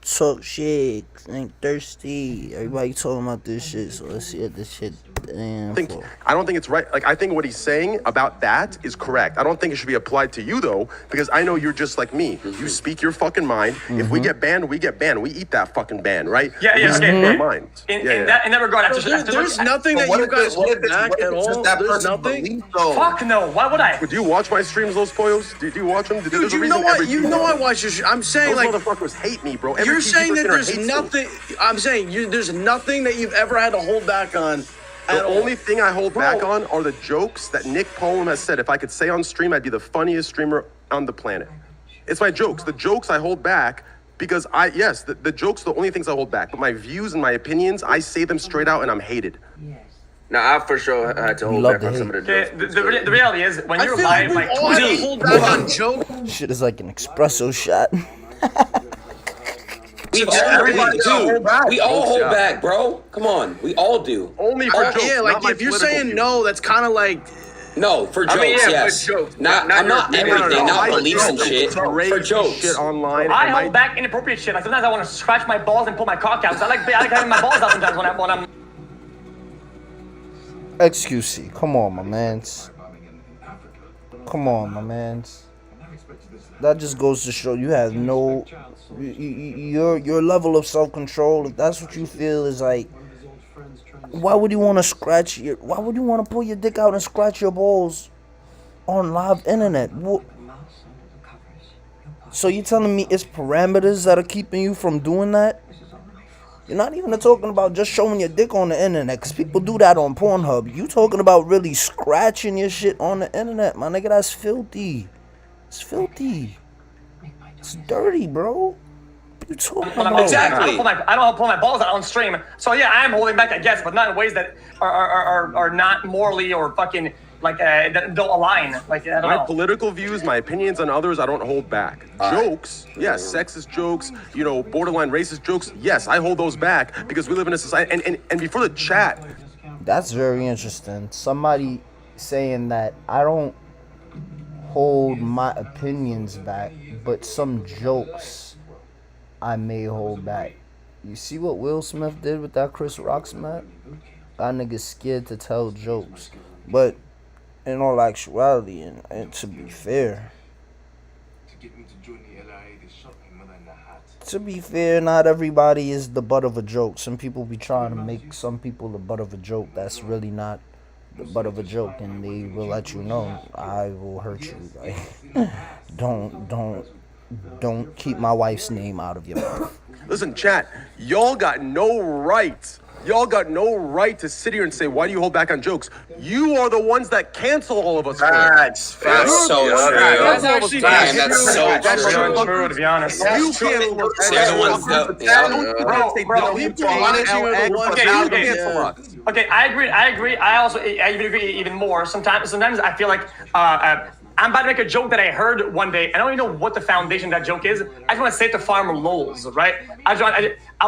talk shit, ain't thirsty. Everybody talking about this shit, so let's see what this shit for. I don't think it's right. Like, I think what he's saying about that is correct. I don't think it should be applied to you, though, because I know you're just like me. You speak your fucking mind. If we get banned, we get banned. We eat that fucking ban, right? Yeah, we speak our mind. In that regard, there's nothing that you guys hold back at all. There's nothing. Fuck no. Why would I? Do you watch my streams, those spoils? Do you watch them? Dude, you know what? You know I watch your. I'm saying those like motherfuckers hate me, bro. You're saying that there's nothing. I'm saying there's nothing that you've ever had to hold back on. The only thing I hold back on are the jokes that Nick Poem has said. If I could say on stream, I'd be the funniest streamer on the planet. It's my jokes. The jokes I hold back because the jokes are the only things I hold back. But my views and my opinions, I say them straight out and I'm hated. Now, I for sure had to hold back on some of the jokes. The reality is, when you're live, like, hold back on jokes. Shit is like an espresso shot. We all hold back, bro. Come on, we all do. Only for jokes. Yeah, like if you're saying no, that's kind of like. No, for jokes, yes. For jokes. Not everything, not beliefs and shit. For jokes. Shit online. I hold back inappropriate shit. Like sometimes I want to scratch my balls and pull my cock out. So I like having my balls out sometimes when I'm. XQC, come on, my mans. Come on, my mans. That just goes to show you have no. Your level of self-control, if that's what you feel is like, why would you want to pull your dick out and scratch your balls on live internet? So you're telling me it's parameters that are keeping you from doing that? You're not even talking about just showing your dick on the internet, because people do that on Pornhub. You talking about really scratching your shit on the internet, my nigga. That's filthy. It's filthy. It's dirty, bro. What you talking about? Exactly. I don't pull my balls out on stream. So yeah, I am holding back, I guess, but not in ways that are not morally or fucking like that don't align. Like I don't know. My political views, my opinions on others, I don't hold back. Jokes, yes, sexist jokes, borderline racist jokes, yes, I hold those back because we live in a society. And before the chat, that's very interesting. Somebody saying that I don't hold my opinions back, but some jokes I may hold back. You see what Will Smith did with that Chris Rock smack? That nigga's scared to tell jokes. But in all actuality, and to be fair, not everybody is the butt of a joke. Some people be trying to make some people the butt of a joke that's really not the butt of a joke, and they will let you know, I will hurt you. Like, don't keep my wife's name out of your mouth. Listen, chat, y'all got no right. Y'all got no right to sit here and say, why do you hold back on jokes? You are the ones that cancel all of us. That's so true. That's actually that's so true, to be honest. You can't look at Okay, I agree. I even agree even more. Sometimes I feel like I'm about to make a joke that I heard one day. I don't even know what the foundation of that joke is. I just want to say it to farm lols, right? I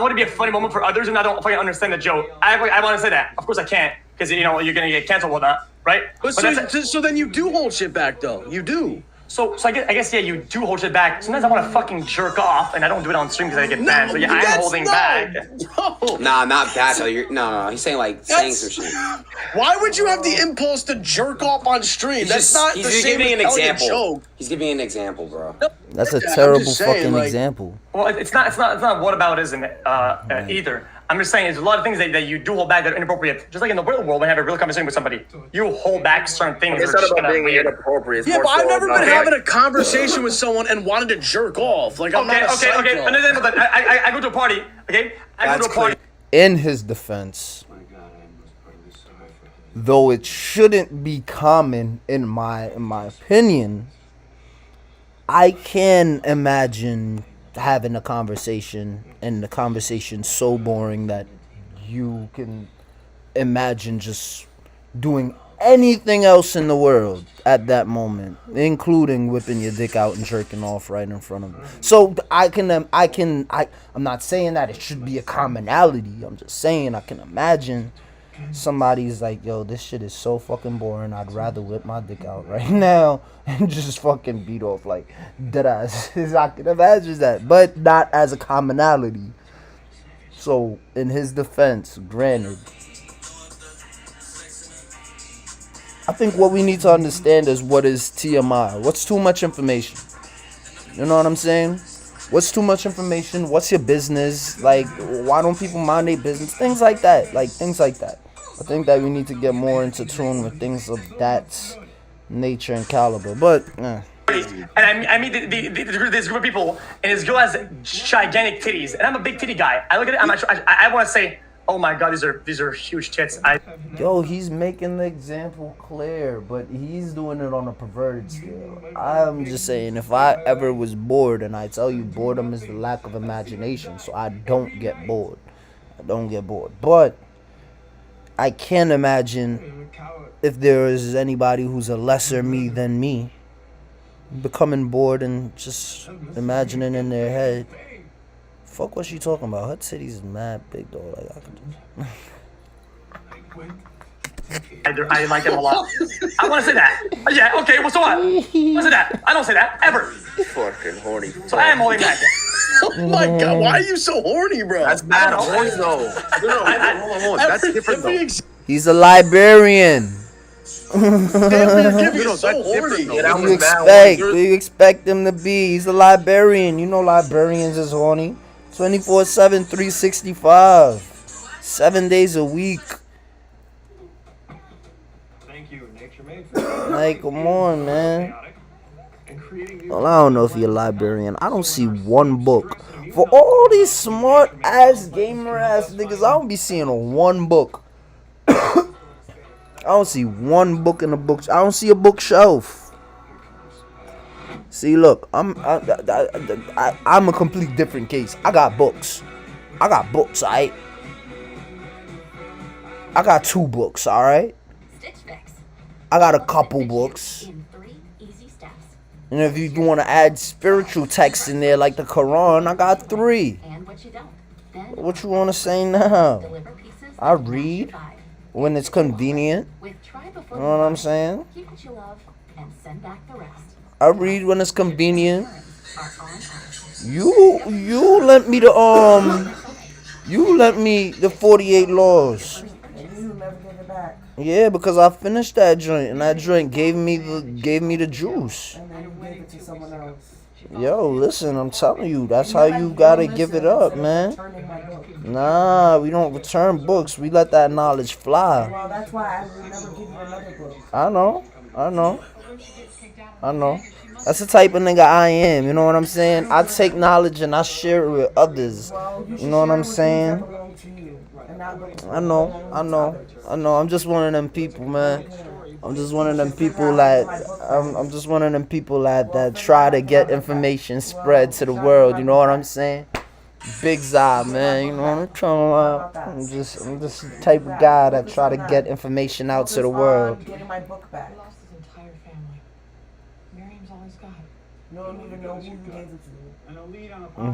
want to be a funny moment for others, and I don't fucking understand the joke. I want to say that. Of course I can't, because you're gonna get canceled with that, right? But so then you do hold shit back, though. You do. So I guess yeah, you do hold shit back. Sometimes I want to fucking jerk off, and I don't do it on stream because I get banned. So yeah, I am holding back. Bro. Nah, not that. No. He's saying saying some shit. Why would you have the impulse to jerk off on stream? That's not the same as telling a joke. He's giving an example, bro. That's a terrible fucking example. Well, it's not whataboutism either. I'm just saying, there's a lot of things that you do hold back that are inappropriate. Just like in the real world, when you have a real conversation with somebody, you hold back certain things. It's not about being inappropriate. Yeah, but I've never been having a conversation with someone and wanted to jerk off. Like, I'm not a psycho. I go to a party, okay? I go to a party. In his defense, though it shouldn't be common in my opinion, I can imagine having a conversation, and the conversation so boring that you can imagine just doing anything else in the world at that moment, including whipping your dick out and jerking off right in front of them. So I'm not saying that it should be a commonality. I'm just saying I can imagine somebody's like, yo, this shit is so fucking boring. I'd rather whip my dick out right now and just fucking beat off like deadass. I can imagine that, but not as a commonality. So in his defense, granted, I think what we need to understand is what is TMI. What's too much information? You know what I'm saying? What's too much information? What's your business? Like, why don't people mind their business? Things like that. Like, things like that. I think that we need to get more into tune with things of that nature and caliber. But, And I meet this group of people, and this girl has gigantic titties, and I'm a big titty guy. I look at it, I want to say, oh my god, these are huge tits. Yo, he's making the example clear, but he's doing it on a perverted scale. I'm just saying, if I ever was bored, and I tell you boredom is the lack of imagination, so I don't get bored. But I can't imagine if there is anybody who's a lesser me than me becoming bored and just imagining in their head, fuck what she talking about. Her titties is mad big though. Like I could I like them a lot. I want to say that. Yeah, okay, well, so what? I want to say that. I don't say that, ever. Fucking horny. So I am holding back. Oh my god, why are you so horny, bro? That's bad horny though. Hold on. That's different though. He's a librarian. What do you expect him to be? He's a librarian. You know librarians is horny. 24/7, 365. 7 days a week. Like, come on, man. Well, I don't know if you're a librarian. I don't see one book. For all these smart ass gamer ass niggas, I don't be seeing one book. I don't see one book in the books. I don't see a bookshelf. See, look, I'm a complete different case. I got books, alright? I got 2 books, alright? I got a couple books. And if you want to add spiritual texts in there like the Quran, I got 3. What you want to say now? I read when it's convenient. You know what I'm saying? I read when it's convenient. You lent me the 48 laws. Yeah, because I finished that joint, and that joint gave me the juice. Yo, listen, I'm telling you, that's how you gotta give it up, man. Nah, we don't return books. We let that knowledge fly. Well, that's why I will never give you another book. I know. That's the type of nigga I am. You know what I'm saying? I take knowledge and I share it with others. You know what I'm saying? I know. I'm just one of them people, man. I'm just one of them people that try to get information spread to the world. You know what I'm saying? Big Zai, man. You know what I'm talking about? I'm just the type of guy that try to get information out to the world. Getting my book back. Lost his entire family. Miriam's all he's got. You don't even know who you gave it to.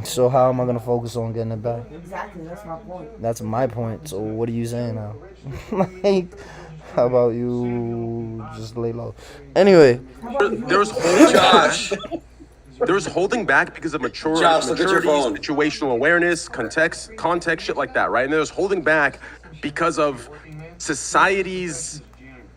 So how am I gonna focus on getting it back? Exactly, that's my point. That's my point. So what are you saying now? Like, how about you just lay low? Anyway, There's holding back because of maturity, situational awareness, context shit like that, right? And there's holding back because of society's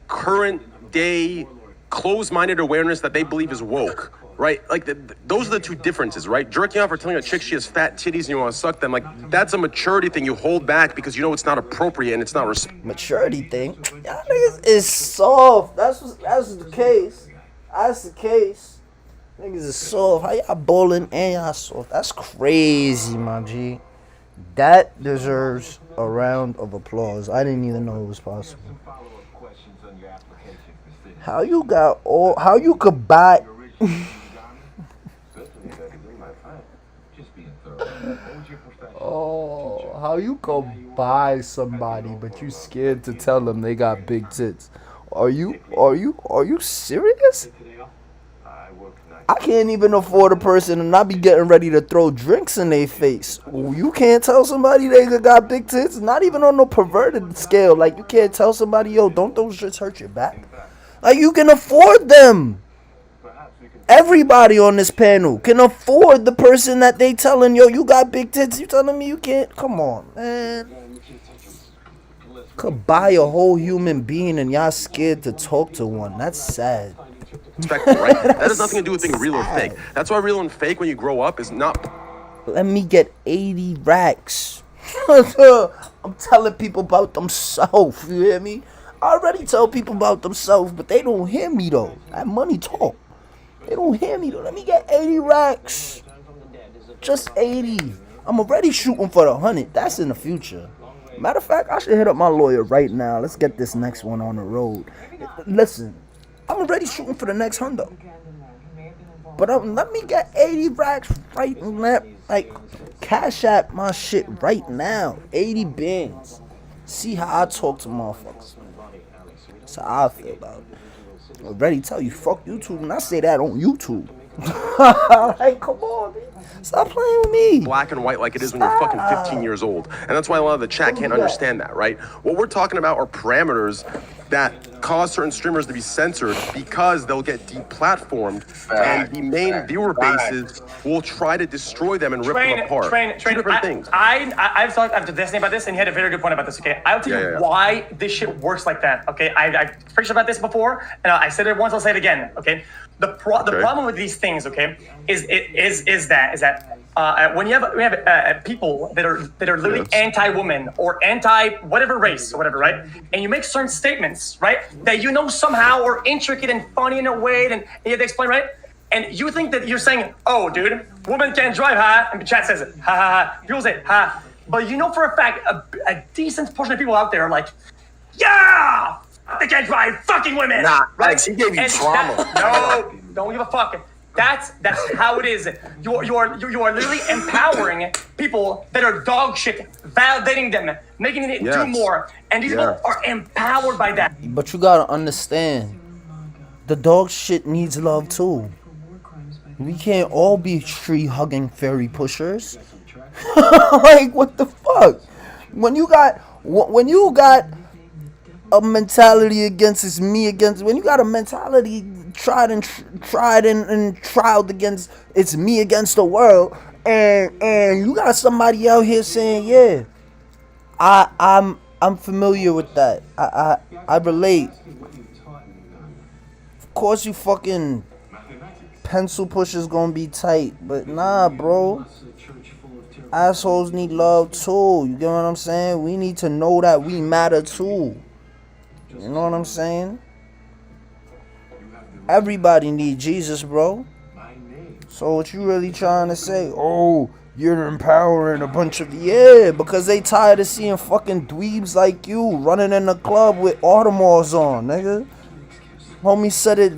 current day closed-minded awareness that they believe is woke, right? Like those are the 2 differences, right? Jerking off or telling a chick she has fat titties and you want to suck them, like that's a maturity thing. You hold back because you know it's not appropriate and it's not maturity thing. Y'all niggas is soft. That's the case. That's the case. Niggas is soft. How y'all bowling and y'all soft? That's crazy, my G. That deserves a round of applause. I didn't even know it was possible. How you could buy oh, how you could buy somebody but you scared to tell them they got big tits? Are you serious? I can't even afford a person and I be getting ready to throw drinks in their face. You can't tell somebody they got big tits, not even on no perverted scale. Like, you can't tell somebody, yo, don't those shits hurt your back? Like, you can afford them. Everybody on this panel can afford the person that they telling, yo, you got big tits. You telling me you can't? Come on, man. Could buy a whole human being and y'all scared to talk to one. That's sad. Respectful, right? That has nothing to do with being real or fake. That's why real and fake when you grow up is not. Let me get 80 racks. I'm telling people about themselves. You hear me? I already tell people about themselves, but they don't hear me though. That money talk. They don't hear me though. Let me get 80 racks. Just 80. I'm already shooting for the 100. That's in the future. Matter of fact, I should hit up my lawyer right now. Let's get this next one on the road. Listen, I'm already shooting for the next hundo. But let me get 80 racks right now. Like, cash app my shit right now. 80 bands. See how I talk to motherfuckers. That's how I feel about it. I already tell you, fuck YouTube, and I say that on YouTube. Like, come on, man. Stop playing with me. Black and white like it is when you're fucking 15 years old. And that's why a lot of the chat can't understand that, right? What we're talking about are parameters that cause certain streamers to be censored because they'll get deplatformed, and the main viewer bases will try to destroy them and rip them apart. Two different things. I've talked to Destiny about this, and he had a very good point about this, okay? I'll tell you why this shit works like that, okay? I've preached about this before, and I said it once, I'll say it again, okay? The problem with these things, okay, is that when you have people that are literally anti-woman or anti-whatever race or whatever, right? And you make certain statements, right, that you know somehow are intricate and funny in a way, and you have to explain, right? And you think that you're saying, oh, dude, women can't drive, ha? And the chat says it, ha, ha, ha. People say, ha. But you know for a fact, a decent portion of people out there are like, yeah! They can't drive, fucking women. Nah, right? Alex, he gave you trauma. No, don't give a fuck. That's how it is. You are literally empowering people that are dog shit, validating them, making it do more, and these people are empowered by that. But you gotta understand, the dog shit needs love too. We can't all be tree hugging fairy pushers. Like, what the fuck? When you got a mentality against it's me against, when you got a mentality tried and trialed against it's me against the world, and you got somebody out here saying, yeah, I'm familiar with that. I relate. Of course you fucking pencil pushers gonna be tight, but nah, bro. Assholes need love too. You get what I'm saying? We need to know that we matter too. You know what I'm saying? Everybody need Jesus, bro. So what you really trying to say? Oh, you're empowering a bunch of... Yeah, because they tired of seeing fucking dweebs like you running in the club with Audemars on, nigga. Homie said it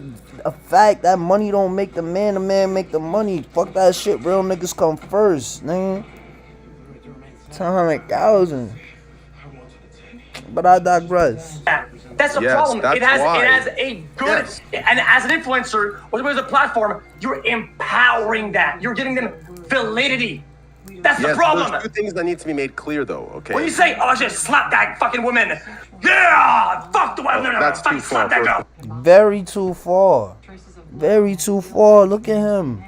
a fact. That money don't make the man make the money. Fuck that shit. Real niggas come first, nigga. 200,000. But I digress. That's the problem. It has a good, and as an influencer, or as a platform, you're empowering that. You're giving them validity. That's the problem. There's two things that need to be made clear, though. Okay. When you say, "Oh, I should slap that fucking woman," yeah, fuck the woman, that's too far. slap that girl. Very too far. Very too far. Look at him.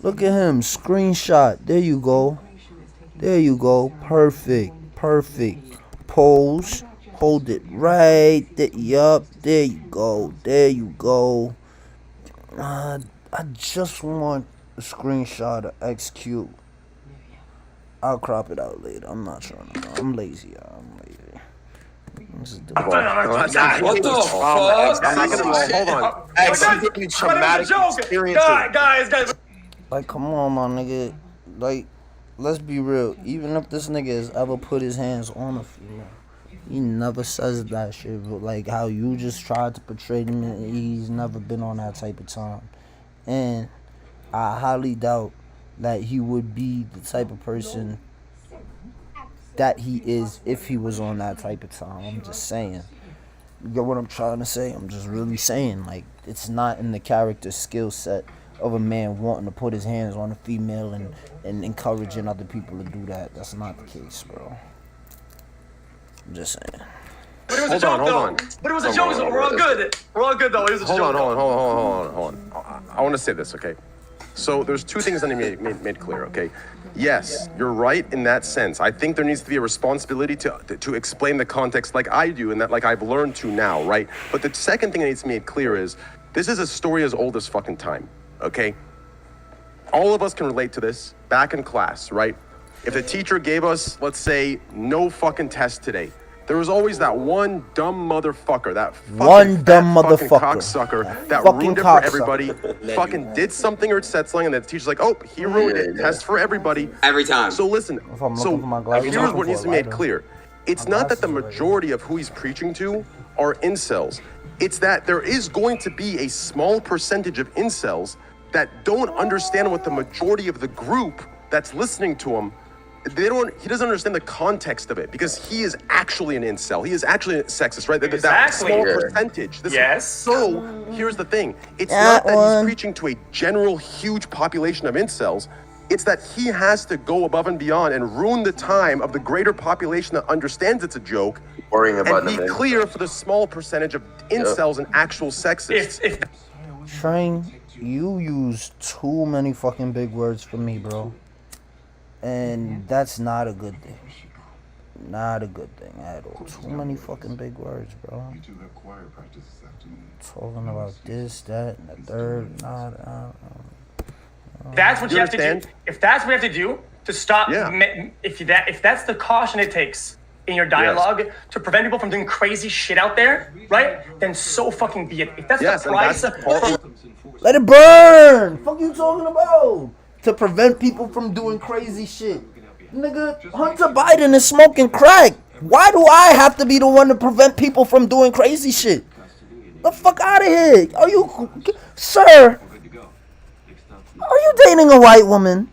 Look at him. Screenshot. There you go. There you go. Perfect. Perfect. Pose. Hold it right there. Yup. There you go. There you go. I just want a screenshot of XQ. I'll crop it out later. I'm not trying to. I'm lazy. I'm lazy. What the fuck? Hold on. X, he gave me traumatic experiences. Guys. Like, come on, my nigga. Like, let's be real. Even if this nigga has ever put his hands on a female, he never says that shit. But like how you just tried to portray him, he's never been on that type of time. And I highly doubt that he would be the type of person that he is if he was on that type of time. I'm just saying. You get what I'm trying to say? I'm just really saying, like, it's not in the character skill set of a man wanting to put his hands on a female and encouraging other people to do that. That's not the case, bro. I'm just saying. But it was a joke, though. But it was a joke, so we're all good. We're all good, though. It was a joke. Hold on. I want to say this, okay? So there's two things that need to be made clear, okay? Yes, you're right in that sense. I think there needs to be a responsibility to explain the context like I do and that like I've learned to now, right? But the second thing that needs to be made clear is this is a story as old as fucking time, okay? All of us can relate to this back in class, right? If the teacher gave us, let's say, no fucking test today, there was always that one dumb motherfucker, that fucking cocksucker that ruined it for everybody, fucking did something or said something, and the teacher's like, oh, he ruined it, test for everybody. Every time. So listen, here's what needs to be made clear. It's not that the majority of who he's preaching to are incels. It's that there is going to be a small percentage of incels that don't understand what the majority of the group that's listening to him, he doesn't understand the context of it because he is actually an incel. He is actually a sexist, right? That small percentage. So here's the thing. It's not that he's preaching to a general huge population of incels. It's that he has to go above and beyond and ruin the time of the greater population that understands it's a joke and be clear for the small percentage of incels and actual sexists. Train, you use too many fucking big words for me, bro. And that's not a good thing. Not a good thing at all. Too many fucking big words, bro. Talking about this, that, and the third. That's what you have to do. If that's what you have to do to stop, if that's the caution it takes in your dialogue to prevent people from doing crazy shit out there, right? Then so fucking be it. If that's the price, let it burn. Fuck you talking about? To prevent people from doing crazy shit. Nigga, Hunter Biden is smoking crack. Why do I have to be the one to prevent people from doing crazy shit? The fuck out of here. Are you, sir? Are you dating a white woman?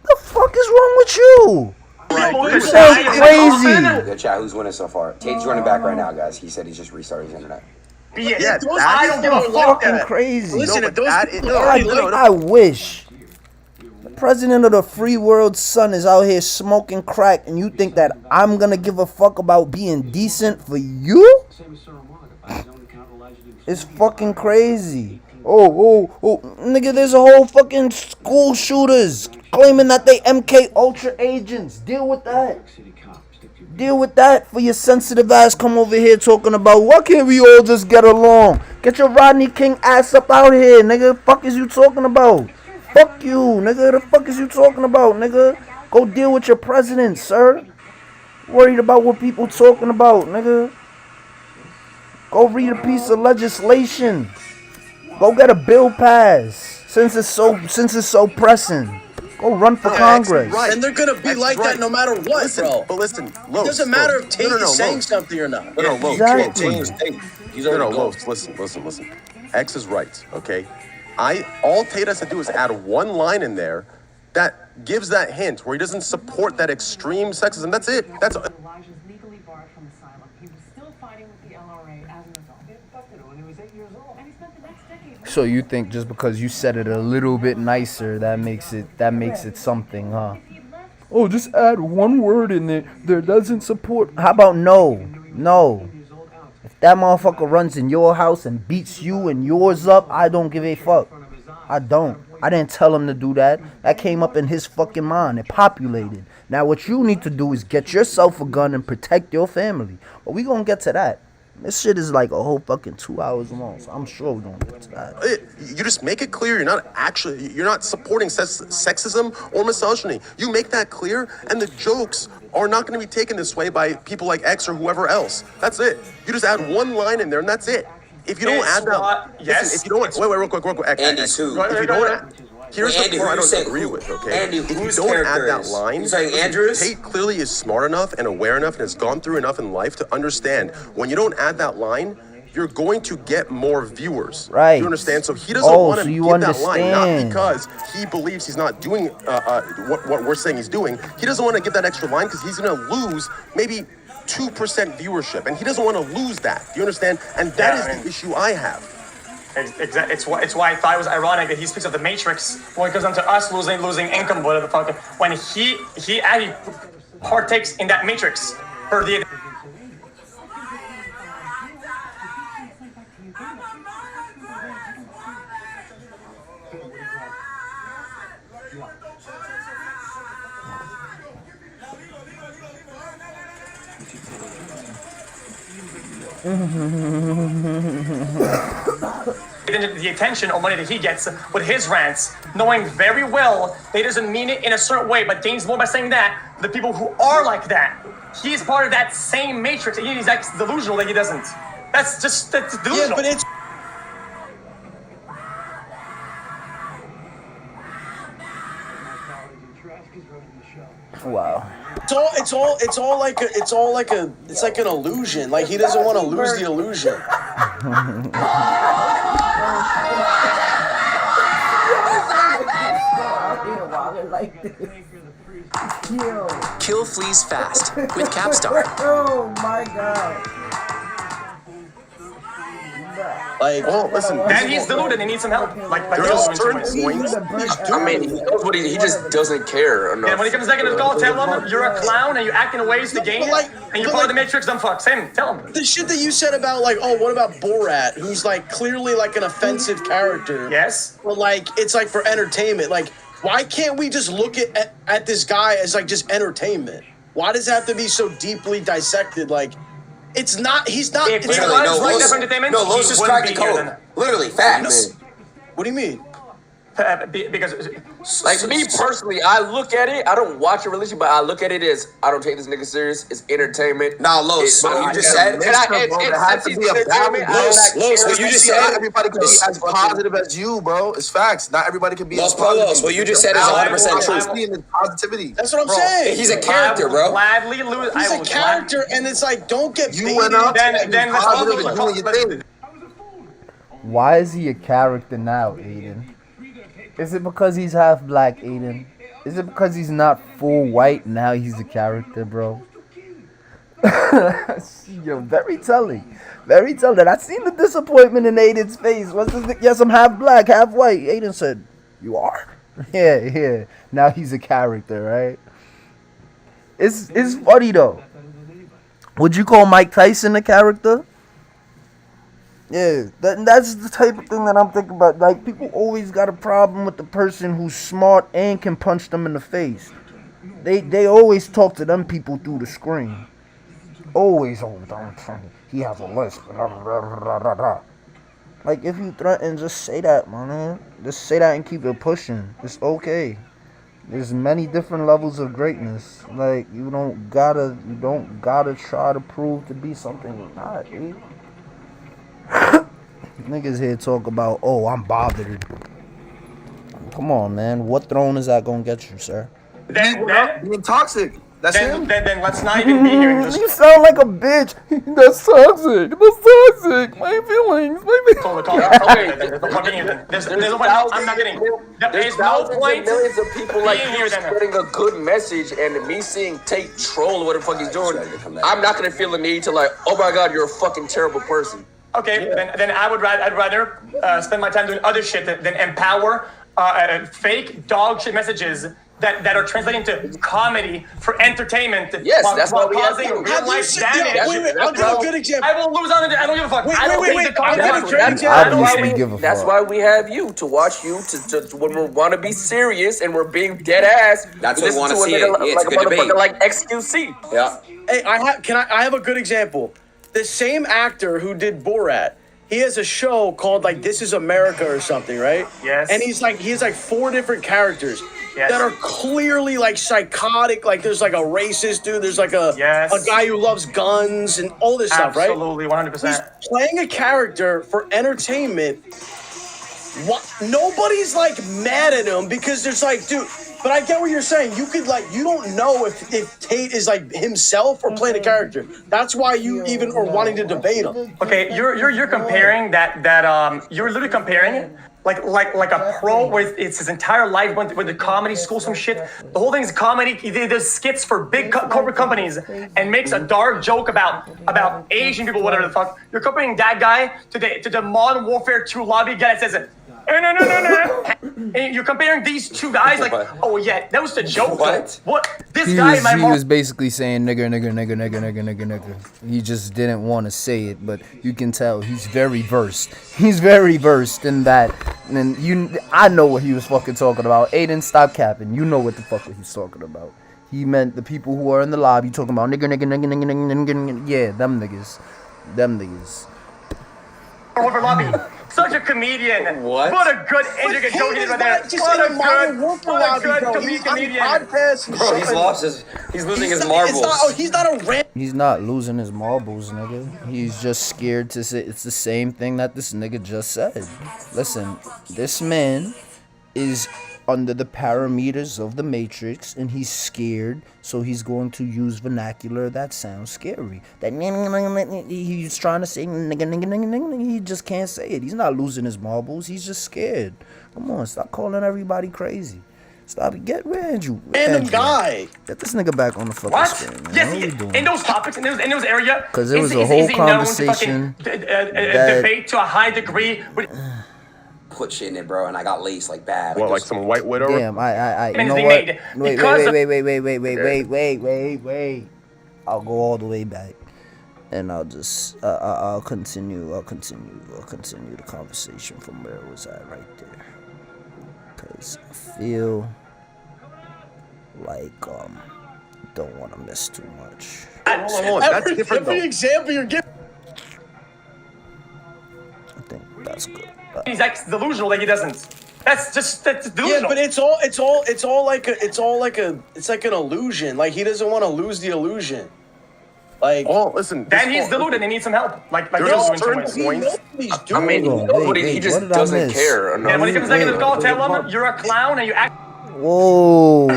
The fuck is wrong with you? You sound crazy. Good chat. Who's winning so far? Tate's running back right now, guys. He said he just restarted his internet. I don't give a fuck. Fucking crazy. Listen, I wish. President of the free world son is out here smoking crack and you think that I'm gonna give a fuck about being decent for you? It's fucking crazy. Oh, nigga, there's a whole fucking school shooters claiming that they MK Ultra agents. Deal with that. Deal with that for your sensitive ass. Come over here talking about why can't we all just get along? Get your Rodney King ass up out here, nigga. Fuck is you talking about? Fuck you, nigga. The fuck is you talking about, nigga? Go deal with your president, sir. Worried about what people talking about, nigga. Go read a piece of legislation. Go get a bill passed. Since it's so pressing. Go run for Congress. Right. And they're gonna be like that no matter what, bro. But listen, it doesn't matter if Tate is saying something or not. Exactly. Listen. X is right, okay? All Tate has to do is add one line in there that gives that hint where he doesn't support that extreme sexism. That's it. That's Elijah's legally barred from asylum. He was still fighting with the LRA as an adult. He abducted when he was 8 years old. And he spent the next decade. So you think just because you said it a little bit nicer, that makes it something, huh? Oh, just add one word in there that doesn't support. How about no? If that motherfucker runs in your house and beats you and yours up, I don't give a fuck. I don't. I didn't tell him to do that. That came up in his fucking mind. It populated. Now what you need to do is get yourself a gun and protect your family. But we gonna get to that. This shit is like a whole fucking 2 hours long, so I'm sure we're gonna get to that. You just make it clear you're not supporting sexism or misogyny. You make that clear, and the jokes are not going to be taken this way by people like X or whoever else. That's it. You just add one line in there, and that's it. If you don't add that, listen, if you don't, wait, real quick, Andy's who? If you don't, here's the part I don't agree with, okay? Andy, if you whose don't add that is? line, You're saying Andrews? Tate clearly is smart enough and aware enough and has gone through enough in life to understand when you don't add that line, you're going to get more viewers. Right. You understand? So he doesn't want to give that line, not because he believes he's not doing what we're saying he's doing. He doesn't want to give that extra line because he's going to lose maybe 2% viewership, and he doesn't want to lose that. Do you understand? And that is the issue I have. It's why I thought it was ironic that he speaks of the Matrix when it comes down to us losing income, whatever the fuck. When he actually partakes in that Matrix for the. The attention or money that he gets with his rants, knowing very well that he doesn't mean it in a certain way, but gains more by saying that. The people who are like that, he's part of that same matrix. And he's like delusional that he doesn't. That's delusional. Yeah, but it's. Wow. It's like an illusion. Like he doesn't want to lose the illusion. Kill fleas fast with Capstar. Oh my god. Like, Oh, listen. And he's deluded and he needs some help. Like There's certain points. points. I mean, he knows what he just doesn't care enough. And when he comes back in his goal, tell him you're a clown and you're acting in ways to gain it, and you're part of the Matrix. Dumb fuck. Say him. Tell him. the shit that you said about like, oh, what about Borat, who's like clearly like an offensive character. Yes. But like, it's like for entertainment. Like, why can't we just look at this guy as like just entertainment? Why does it have to be so deeply dissected? Like, it's not. He's not. If It's he not. was like that for entertainment, No, he Los just wouldn't cracked the be here code. then. Literally, facts. What do you mean? Because Like me personally, I look at it. I don't watch a relationship, but I look at it as I don't take this nigga serious. It's entertainment. Nah, Los, But you just said, there has to be a balance. Los, what you just said, not everybody can be as positive as you, bro. It's facts. Not everybody can be as positive. Los, what you just said is 100% true. Positivity. That's what I'm saying. He's a character, bro. Gladly lose. He's a character, and it's like, don't get You baited. went up Then and let's positive also and doing your thing. Why is he a character now, Aiden? Is it because he's half black, Aiden? Is it because he's not full white now he's a character, bro? Yo, very telling. Very telling. I seen the disappointment in Aiden's face. What's this? Yes, I'm half black, half white. Aiden said, "You are?" Yeah. Now he's a character, right? It's funny though. Would you call Mike Tyson a character? Yeah, that's the type of thing that I'm thinking about. Like, people always got a problem with the person who's smart and can punch them in the face. They always talk to them people through the screen. Always, he has a lisp. Like, if you threaten, just say that, man. Just say that and keep it pushing. It's okay. There's many different levels of greatness. Like, you don't gotta try to prove to be something you're not, dude. Niggas here talk about, oh, I'm bothered. Come on, man. What throne is that gonna get you, sir? Being toxic. That's him. Then let's not even be here. And just You sound like a bitch. That's toxic. That's toxic. My feelings. call the call. Okay, there's no point being here then. There's no point. I'm not getting. There There's is no thousands point and millions of people like being you here then. spreading a good message, and me seeing Tate troll what the fuck he's doing. I'm not gonna feel the need to like, oh my god, you're a fucking terrible person. Okay, then I'd rather spend my time doing other shit than empower fake dog shit messages that are translating to comedy for entertainment. Yes, while, that's while why we have causing you. real life damage. I'll give a good example. I will lose on it. I don't give a fuck. I don't wait, hate the I'll content. give a great That's example. why Obviously we give a That's fuck. why we have you to watch you to when we want to be serious and we're being dead ass. That's what we wanna listen see a nigga it. Yeah, it's like a a good debate. motherfucker like XQC. Yeah. Hey, I have a good example. The same actor who did Borat, he has a show called like This Is America or something, right? Yes. And he has like 4 different characters Yes. that are clearly like psychotic. Like there's like a racist dude, there's like a Yes. guy who loves guns and all this stuff, right? Absolutely, 100%. He's playing a character for entertainment. What? Nobody's like mad at him because there's like, dude. But I get what you're saying. You could like, you don't know if Tate is like himself or playing a character. That's why you even are wanting to debate him. Okay, you're comparing that you're literally comparing like a pro with it's his entire life went with the comedy school, some shit. The whole thing's comedy. He does skits for big corporate companies and makes a dark joke about Asian people, whatever the fuck. You're comparing that guy to the Modern Warfare 2 lobby guy that says it. No. And you're comparing these two guys like, oh yeah, that was the joke. What? This guy, he was basically saying nigger. He just didn't want to say it, but you can tell he's very versed. He's very versed in that. And I know what he was fucking talking about. Aiden, stop capping. You know what the fuck he's talking about. He meant the people who are in the lobby talking about nigger. Yeah, them niggas. Over lobby. Such a comedian. What a good intricate joke he did right there. What a good comedian. Bro, he's losing his marbles. He's not a rant. He's not losing his marbles, nigga. He's just scared to say it's the same thing that this nigga just said. Listen, this man is under the parameters of the Matrix, and he's scared, so he's going to use vernacular that sounds scary. That he's trying to say he just can't say it. He's not losing his marbles. He's just scared. Come on, stop calling everybody crazy. Stop it. Get Andrew. Random guy. Get this nigga back on the fucking screen. Man. Yes, in those topics, in those area, because it was a whole conversation. Debate to a high degree. Put shit in it, bro, and I got laced like bad. What, like some white widow? Damn, you know what? Wait. I'll go all the way back, and I'll just, I'll continue the conversation from where it was at right there, because I feel like, don't want to miss too much. Hold on. That's different though. Every example you're giving. I think that's good. He's like delusional that he doesn't. That's delusional. Yeah, but it's like an illusion. Like he doesn't want to lose the illusion. Like, listen. Then he's deluded and needs some help. Like there's certain points. I mean, he just doesn't care. And when he comes back in the call, tell him you're a clown and you act. Whoa.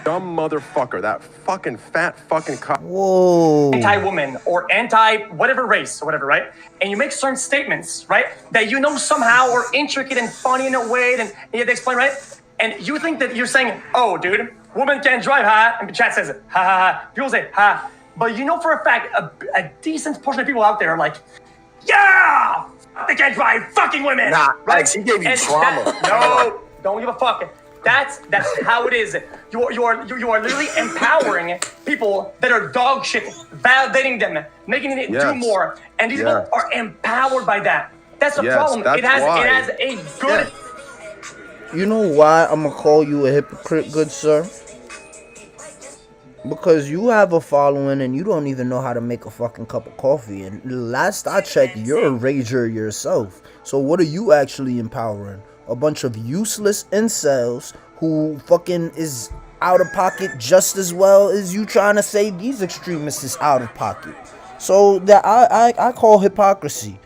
Dumb motherfucker, that fucking fat fucking cock. Whoa. Anti-woman or anti-whatever race or whatever, right? And you make certain statements, right? That you know somehow are intricate and funny in a way, and you have to explain, right? And you think that you're saying, oh, dude, woman can't drive, ha? And the chat says it, ha, ha, ha. People say, ha. But you know for a fact, a decent portion of people out there are like, yeah, they can't drive, fucking women. Nah, right? Alex, he gave you trauma. No, don't give a fuck. That's how it is. You are literally empowering people that are dog shit, validating them, making them do more, and these people are empowered by that. That's the problem. It has a good. You know why I'm gonna call you a hypocrite, good sir? Because you have a following and you don't even know how to make a fucking cup of coffee. And last I checked, you're a rager yourself. So what are you actually empowering? A bunch of useless incels who fucking is out of pocket just as well as you trying to say these extremists is out of pocket. So that I call hypocrisy.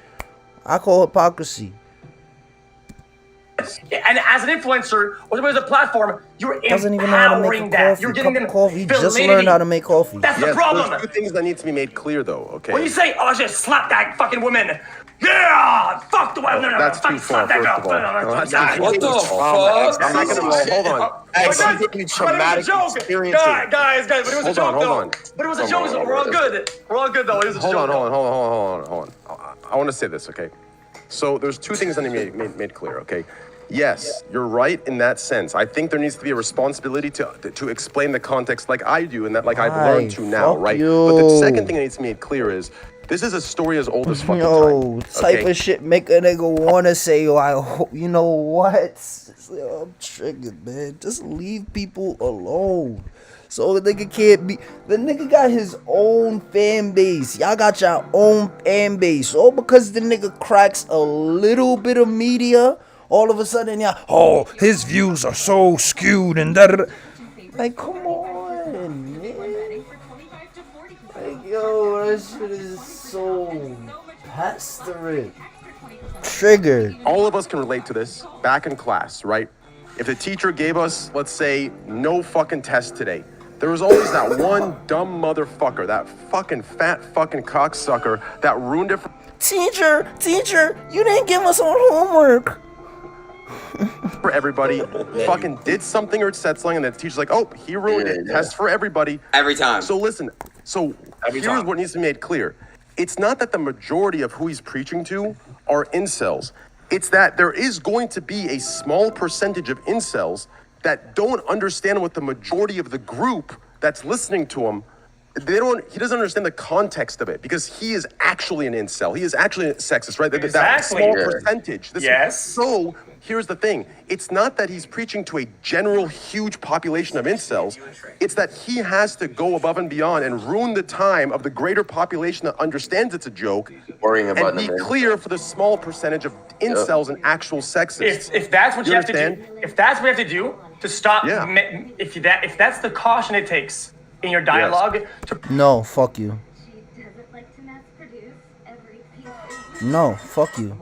And as an influencer or as a platform, you're empowering that. You're getting them coffee. Just learned how to make coffee. That's the problem. There's two things that need to be made clear, though. Okay. When you say, "Oh, just slap that fucking woman," yeah, fuck the woman. That's too far. First of all, what the fuck? I'm not gonna hold on. Actually, traumatic experiences. Guys, but it was a joke, though. But it was a joke, so we're all good. We're all good, though. It was a joke. Hold on. I want to say this, okay? So there's two things that need to be made clear, okay? Yes, you're right in that sense. I think there needs to be a responsibility to explain the context like I do and that like I've learned to now, right? But the second thing that needs to be made clear is this is a story as old as fucking time. Type of shit make a nigga wanna say, yo, I hope, you know what? I'm triggered, man. Just leave people alone. So the nigga can't be. The nigga got his own fan base. Y'all got your own fan base. All because the nigga cracks a little bit of media. All of a sudden, his views are so skewed and that. Like, come on, man. Like, yo, that shit is so pastoral. Triggered. All of us can relate to this back in class, right? If the teacher gave us, let's say, no fucking test today, there was always that one dumb motherfucker, that fucking fat fucking cocksucker that ruined it for teacher, you didn't give us our homework. For everybody, fucking did something or said something, and the teacher's like, oh, he ruined it. Test for everybody. Every time. So listen, here's what needs to be made clear. It's not that the majority of who he's preaching to are incels. It's that there is going to be a small percentage of incels that don't understand what the majority of the group that's listening to him, he doesn't understand the context of it, because he is actually an incel. He is actually a sexist, right? Exactly. That small percentage. Yes. So here's the thing. It's not that he's preaching to a general huge population of incels. It's that he has to go above and beyond and ruin the time of the greater population that understands it's a joke, Worrying about and be clear for the small percentage of incels and actual sexists. If that's what you have to do, if that's what you have to do to stop, Yeah. if that's the caution it takes in your dialogue to No, fuck you. No, fuck you.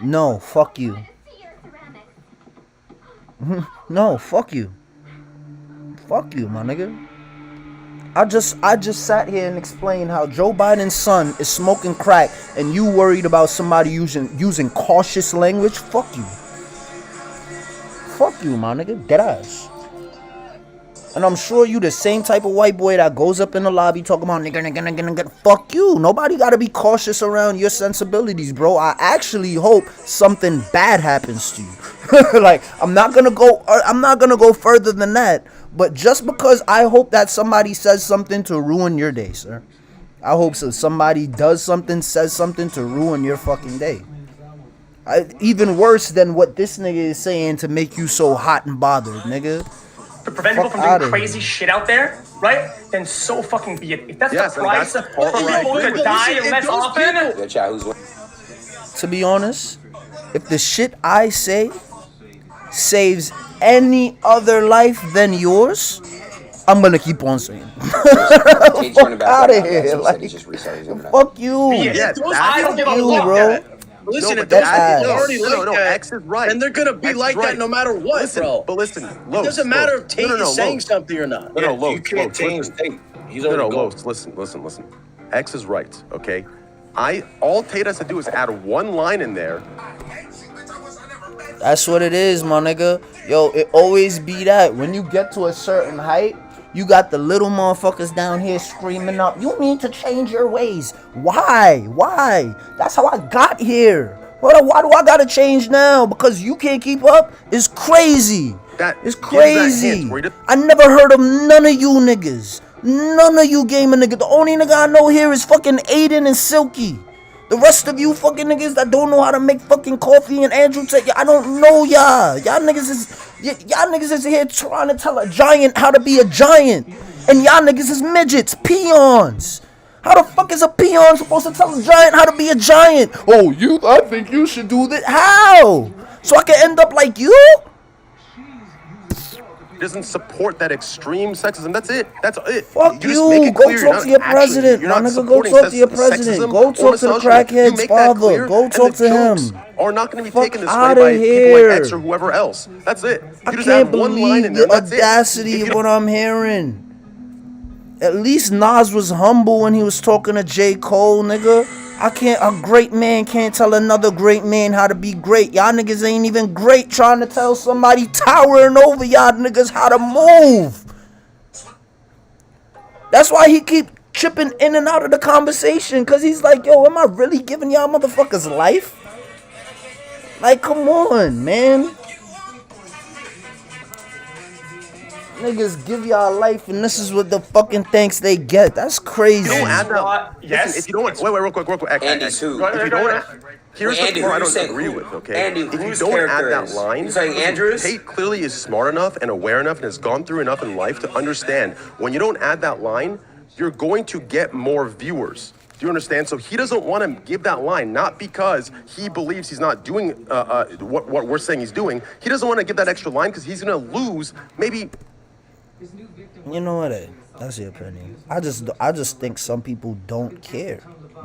No, fuck you. No, fuck you. Fuck you, my nigga. I just sat here and explained how Joe Biden's son is smoking crack, and you worried about somebody using cautious language? Fuck you. Fuck you, my nigga. Deadass. And I'm sure you the same type of white boy that goes up in the lobby talking about nigga. Fuck you. Nobody gotta be cautious around your sensibilities, bro. I actually hope something bad happens to you. Like, I'm not gonna go further than that. But just because I hope that somebody says something to ruin your day, sir. I hope so. Somebody does something, says something to ruin your fucking day. Even worse than what this nigga is saying to make you so hot and bothered, nigga. to prevent people from doing crazy shit out there, right? Then so fucking be it. If that's the price for people to die less often. To be honest, if the shit I say saves any other life than yours, I'm gonna keep on saying. Fuck out of here, like, fuck you. I don't give a fuck, bro. Listen, if those people are already like that, X is right. and they're gonna be like that no matter what, bro. But listen, it doesn't matter if Tate is saying something or not. You can't change Tate. Listen. X is right, okay? All Tate has to do is add one line in there. That's what it is, my nigga. Yo, it always be that. When you get to a certain height, you got the little motherfuckers down here screaming up, you need to change your ways. Why? That's how I got here. Why do I gotta change now? Because you can't keep up? It's crazy. It's crazy. I never heard of none of you niggas. None of you gamer niggas. The only nigga I know here is fucking Aiden and Silky. The rest of you fucking niggas that don't know how to make fucking coffee and Andrew Tate, I don't know y'all. Y'all niggas is here trying to tell a giant how to be a giant. And y'all niggas is midgets, peons. How the fuck is a peon supposed to tell a giant how to be a giant? Oh, I think you should do that. How? So I can end up like you? Doesn't support that extreme sexism. That's it. Fuck you. Go talk to your president. My nigga, go talk to your president. Go talk to the crackhead's father. Go talk to him. Are not going to be taken this way by people like X or whoever else. That's it. I can't believe the audacity of what I'm hearing. At least Nas was humble when he was talking to J. Cole, nigga. A great man can't tell another great man how to be great. Y'all niggas ain't even great trying to tell somebody towering over y'all niggas how to move. That's why he keep chipping in and out of the conversation. Cause he's like, yo, am I really giving y'all motherfuckers life? Like, come on, man. Niggas give y'all life, and this is what the fucking thanks they get. That's crazy. You don't add that. Yes. If you don't, wait, real quick. Andy's who? If you don't, here's the part I don't agree with. Okay. Andy, if you whose don't add character that is? line, You saying Andrews? Tate clearly is smart enough and aware enough and has gone through enough in life to understand when you don't add that line, you're going to get more viewers. Do you understand? So he doesn't want to give that line, not because he believes he's not doing what we're saying he's doing. He doesn't want to give that extra line because he's going to lose maybe. You know what? That's your opinion. I just think some people don't care,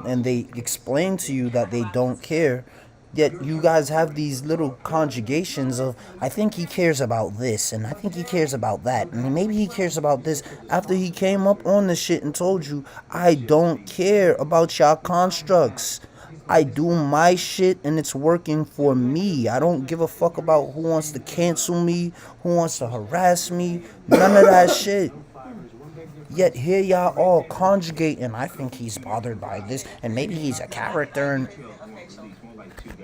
and they explain to you that they don't care, Yet you guys have these little conjugations of, I think he cares about this, and I think he cares about that, and maybe he cares about this, after he came up on the shit and told you, I don't care about y'all constructs. I do my shit and it's working for me. I don't give a fuck about who wants to cancel me, who wants to harass me, none of that shit. Yet here y'all all conjugate, and I think he's bothered by this, and maybe he's a character, and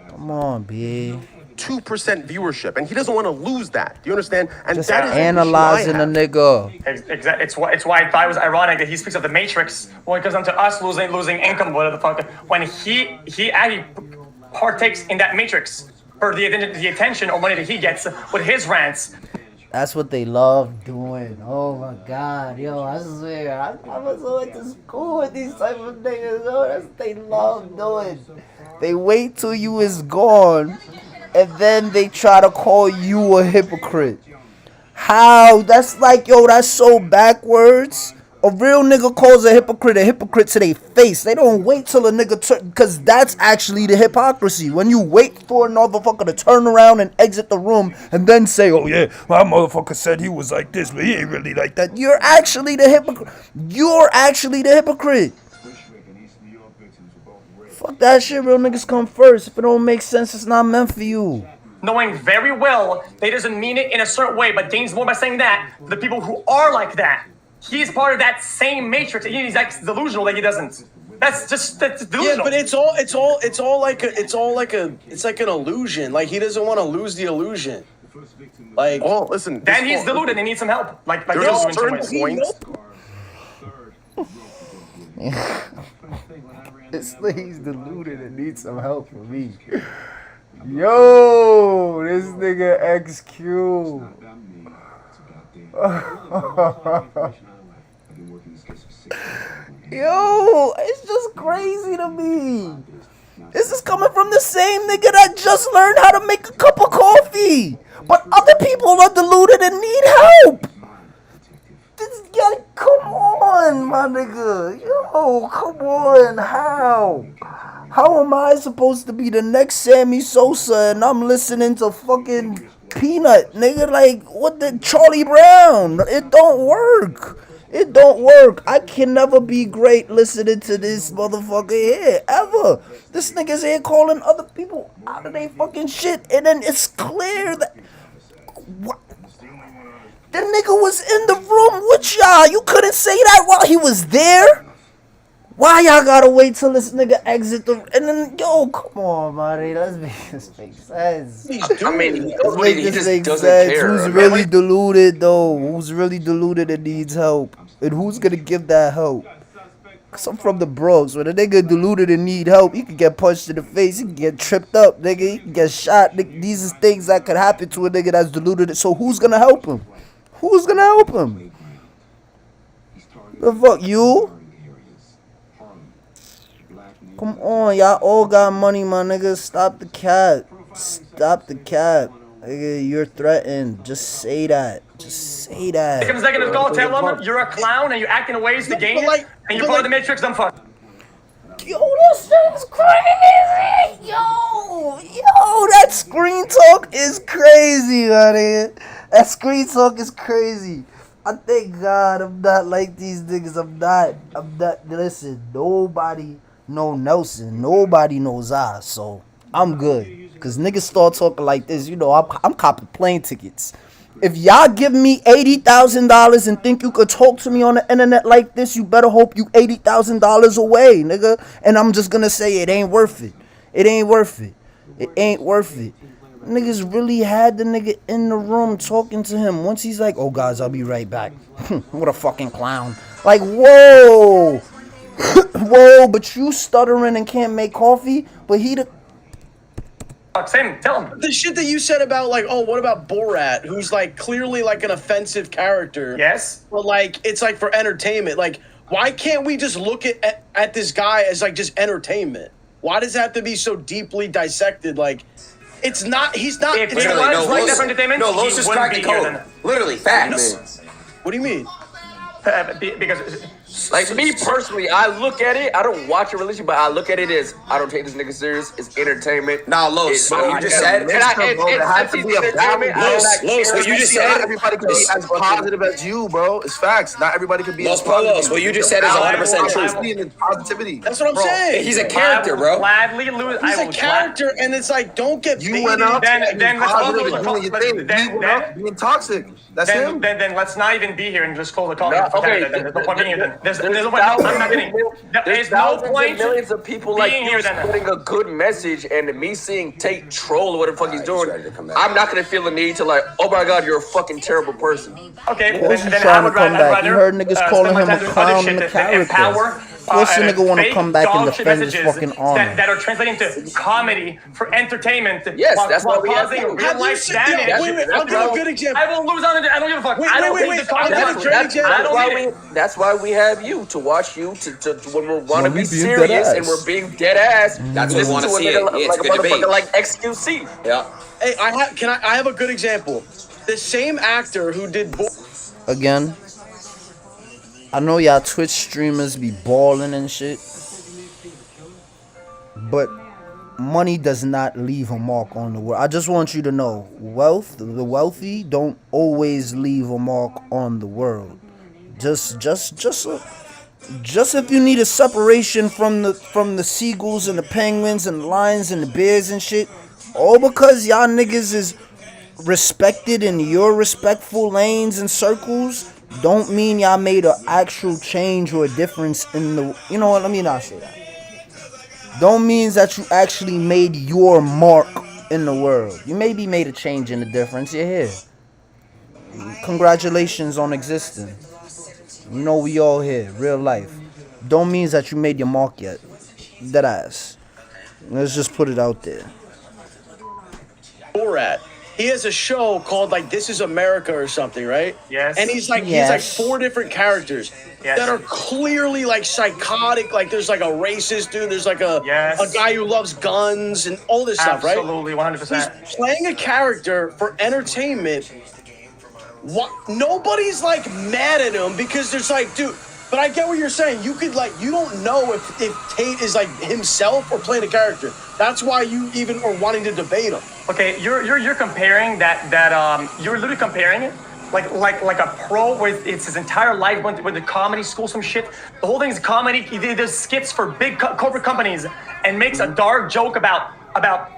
come on, B. 2% viewership, and he doesn't want to lose that. Do you understand? And Just that is analyzing a nigga. Exactly. It's why I thought it was ironic that he speaks of the Matrix when it comes down to us losing income, whatever the fuck. When he actually partakes in that Matrix for the attention or money that he gets with his rants. That's what they love doing. Oh my god, yo, I swear, I was going to school with these type of niggas, yo. That's what they love doing. They wait till you is gone, and then they try to call you a hypocrite. How? That's like, yo, that's so backwards. A real nigga calls a hypocrite to their face. They don't wait till a nigga turn, because that's actually the hypocrisy. When you wait for a motherfucker to turn around and exit the room and then say, oh yeah, my motherfucker said he was like this, but he ain't really like that. You're actually the hypocrite. You're actually the hypocrite. Fuck that shit, real niggas come first. If it don't make sense, it's not meant for you. Knowing very well they doesn't mean it in a certain way, but gains more by saying that. The people who are like that, he's part of that same matrix. He's like delusional that he doesn't. That's delusional. Yeah, but it's like an illusion. Like he doesn't want to lose the illusion. Like, oh, listen. Then he's deluded and needs some help. Like there's a certain point. He's deluded and needs some help from me. Yo, this nigga XQ. Yo, it's just crazy to me. This is coming from the same nigga that just learned how to make a cup of coffee. But other people are deluded and need help. This guy, come on, my nigga. Yo, come on. How? How am I supposed to be the next Sammy Sosa and I'm listening to fucking Peanut, nigga? Like, what the Charlie Brown? It don't work. It don't work. I can never be great listening to this motherfucker here, ever. This nigga's here calling other people out of their fucking shit, and then it's clear that... What? The nigga was in the room with y'all. You couldn't say that while he was there? Why y'all gotta wait till this nigga exit the... And then, yo, come on, buddy. Let's make this make sense. I mean, he just doesn't care. Who's really deluded, though? Who's really deluded and needs help? And who's gonna give that help? Cause I'm from the Bronx. When a nigga deluded and need help, he could get punched in the face. He can get tripped up, nigga. He can get shot. Nigga. These is things that could happen to a nigga that's deluded. So who's gonna help him? Who's gonna help him? The fuck, you? Come on, y'all all got money, my nigga. Stop the cap. Stop the cap. Nigga, you're threatened. Just say that. Just say that. Take him a second to go tell him you're a clown and you're acting in ways to gain it, and you're part of the Matrix, I'm fucked. Yo, this shit's crazy. Yo, that screen talk is crazy, man. That screen talk is crazy. I thank God I'm not like these niggas. I'm not. Listen, nobody know Nelson. Nobody knows I. So I'm good. Cause niggas start talking like this, you know, I'm copping plane tickets. If y'all give me $80,000 and think you could talk to me on the internet like this, you better hope you $80,000 away, nigga. And I'm just gonna say it ain't worth it. It ain't worth it. It ain't worth it. Niggas really had the nigga in the room talking to him. Once he's like, oh guys, I'll be right back. What a fucking clown. Like, whoa. Whoa, but you stuttering and can't make coffee, but he the... Same, tell him. The shit that you said about, like, oh, what about Borat, who's, like, clearly, like, an offensive character. Yes. But, like, it's, like, for entertainment. Like, why can't we just look at this guy as, like, just entertainment? Why does it have to be so deeply dissected? Like, it's not, he's not... If it's he not, was like that for entertainment, No, Los just cracked the code. Literally, facts. What do you mean? Because Like me personally, I look at it. I don't watch it religiously, but I look at it as I don't take this nigga serious. It's entertainment. Nah, Los, what you just said. There has to be a balance. Los, what you just said. Not everybody can be as positive as you, bro. It's facts. Not everybody can be Los as positive. Polos, what you just said is 100% true. Positivity. That's what I'm saying. He's a character, bro. Gladly lose. He's a character, and it's like, don't get You went up Then let's positive close and the doing your thing. You went up being toxic. That's him. Then let's not even be here and just close the call. No, okay. There's no point being here then. There's no point. I'm not kidding. There's no point. Millions of people like being you here then. spreading a good message, and me seeing Tate troll or what the fuck he's doing, I'm not gonna feel the need to like, oh my god, you're a fucking terrible person. Okay, Of course he's then trying I to would come rather. back. You heard niggas calling him a clown and a character. Of course, the nigga want to come back and defend his fucking honor. that are translating to comedy for entertainment. Yes, that's why we have causing you. real life damage. Wait, I'll give a good example. I will lose on it. I don't give a fuck. Wait, I don't wait, need wait. the content. That's why we have you to watch you to when we want to be we being serious dead and ass. we're being dead ass. That's what we listen want to to a see. nigga It's like a good debate. motherfucker like XQC. Yeah. Hey, I have a good example. The same actor who did Again, I know y'all Twitch streamers be balling and shit, but money does not leave a mark on the world. I just want you to know, the wealthy don't always leave a mark on the world. Just if you need a separation from the seagulls and the penguins and the lions and the bears and shit, all because y'all niggas is respected in your respectful lanes and circles, don't mean y'all made an actual change or a difference in the, you know what, let me not say that. Don't mean that you actually made your mark in the world. You maybe made a change and a difference. You're here. Congratulations on existing. You know we all here, real life. Don't mean that you made your mark yet. Dead ass. Let's just put it out there. Borat. He has a show called like This Is America or something, right? Yes. And he's like Yes. 4 different characters that are clearly like psychotic. Like there's like a racist dude, there's like a guy who loves guns and all this stuff, right? Absolutely, 100%. He's playing a character for entertainment. Nobody's like mad at him because there's like, dude. But I get what you're saying. You could like, you don't know if Tate is like himself or playing a character. That's why you even are wanting to debate him. Okay, you're comparing you're literally comparing it like a pro where it's his entire life went to comedy school, some shit. The whole thing is comedy. He does skits for big corporate companies and makes a dark joke about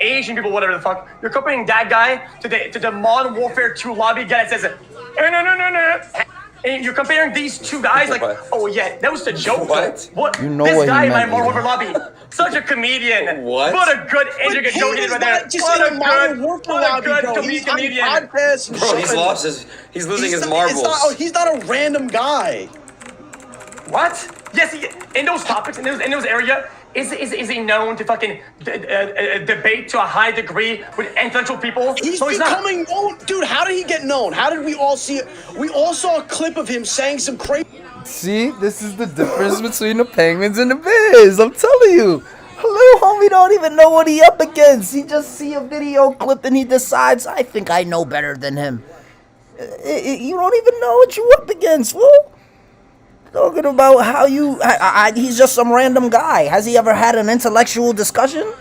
Asian people, whatever the fuck. You're comparing that guy to the Modern Warfare 2 lobby guy that says no. And you're comparing these two guys like, oh yeah, that was the joke. What? You know this what he guy in my meant, Modern either. Warfare lobby, such a comedian. What? What a good intricate joke he did right there. What a good comedian. Bro, he's losing his marbles. He's not a random guy. What? Yes, in those topics, in those area, is he known to fucking debate to a high degree with intellectual people? He's becoming known. Dude, how did he get known? How did we all see it? We all saw a clip of him saying some crazy... See, this is the difference between the penguins and the bears. I'm telling you. Little homie don't even know what he up against. He just see a video clip and he decides, I think I know better than him. You don't even know what you up against, fool. Talking about how you... he's just some random guy. Has he ever had an intellectual discussion?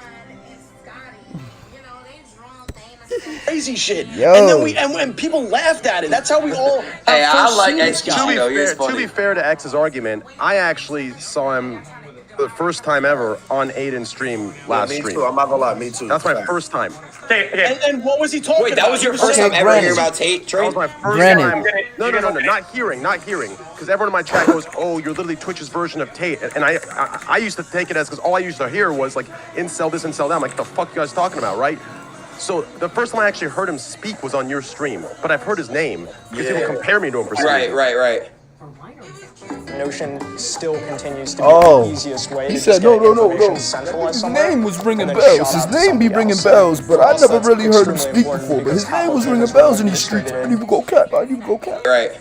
Crazy shit. Yo. And then and people laughed at it. That's how we all... Hey, I like To be fair to X's argument, I actually saw him the first time ever on Aiden's stream last me stream. too. I'm not gonna lie, me too. That's my first time. And what was he talking about? Wait, that was your first time ever hearing about Tate? That was my first Granted. time. No, not hearing. Because everyone in my chat goes, "Oh, you're literally Twitch's version of Tate," and I used to take it as because all I used to hear was like incel this, incel that. I'm like, the fuck you guys talking about, right? So the first time I actually heard him speak was on your stream, but I've heard his name because people compare me to him for some reason. Right. Notion still continues to be the easiest way He to said, just no. get information centralized His somewhere, name was ringing and then bells. shout His out to name be somebody ringing else. bells, And but for I us, never that's really heard him extremely speak important before. But because his name was how ringing things bells in were these streets. distributed. I need to go cap. Right.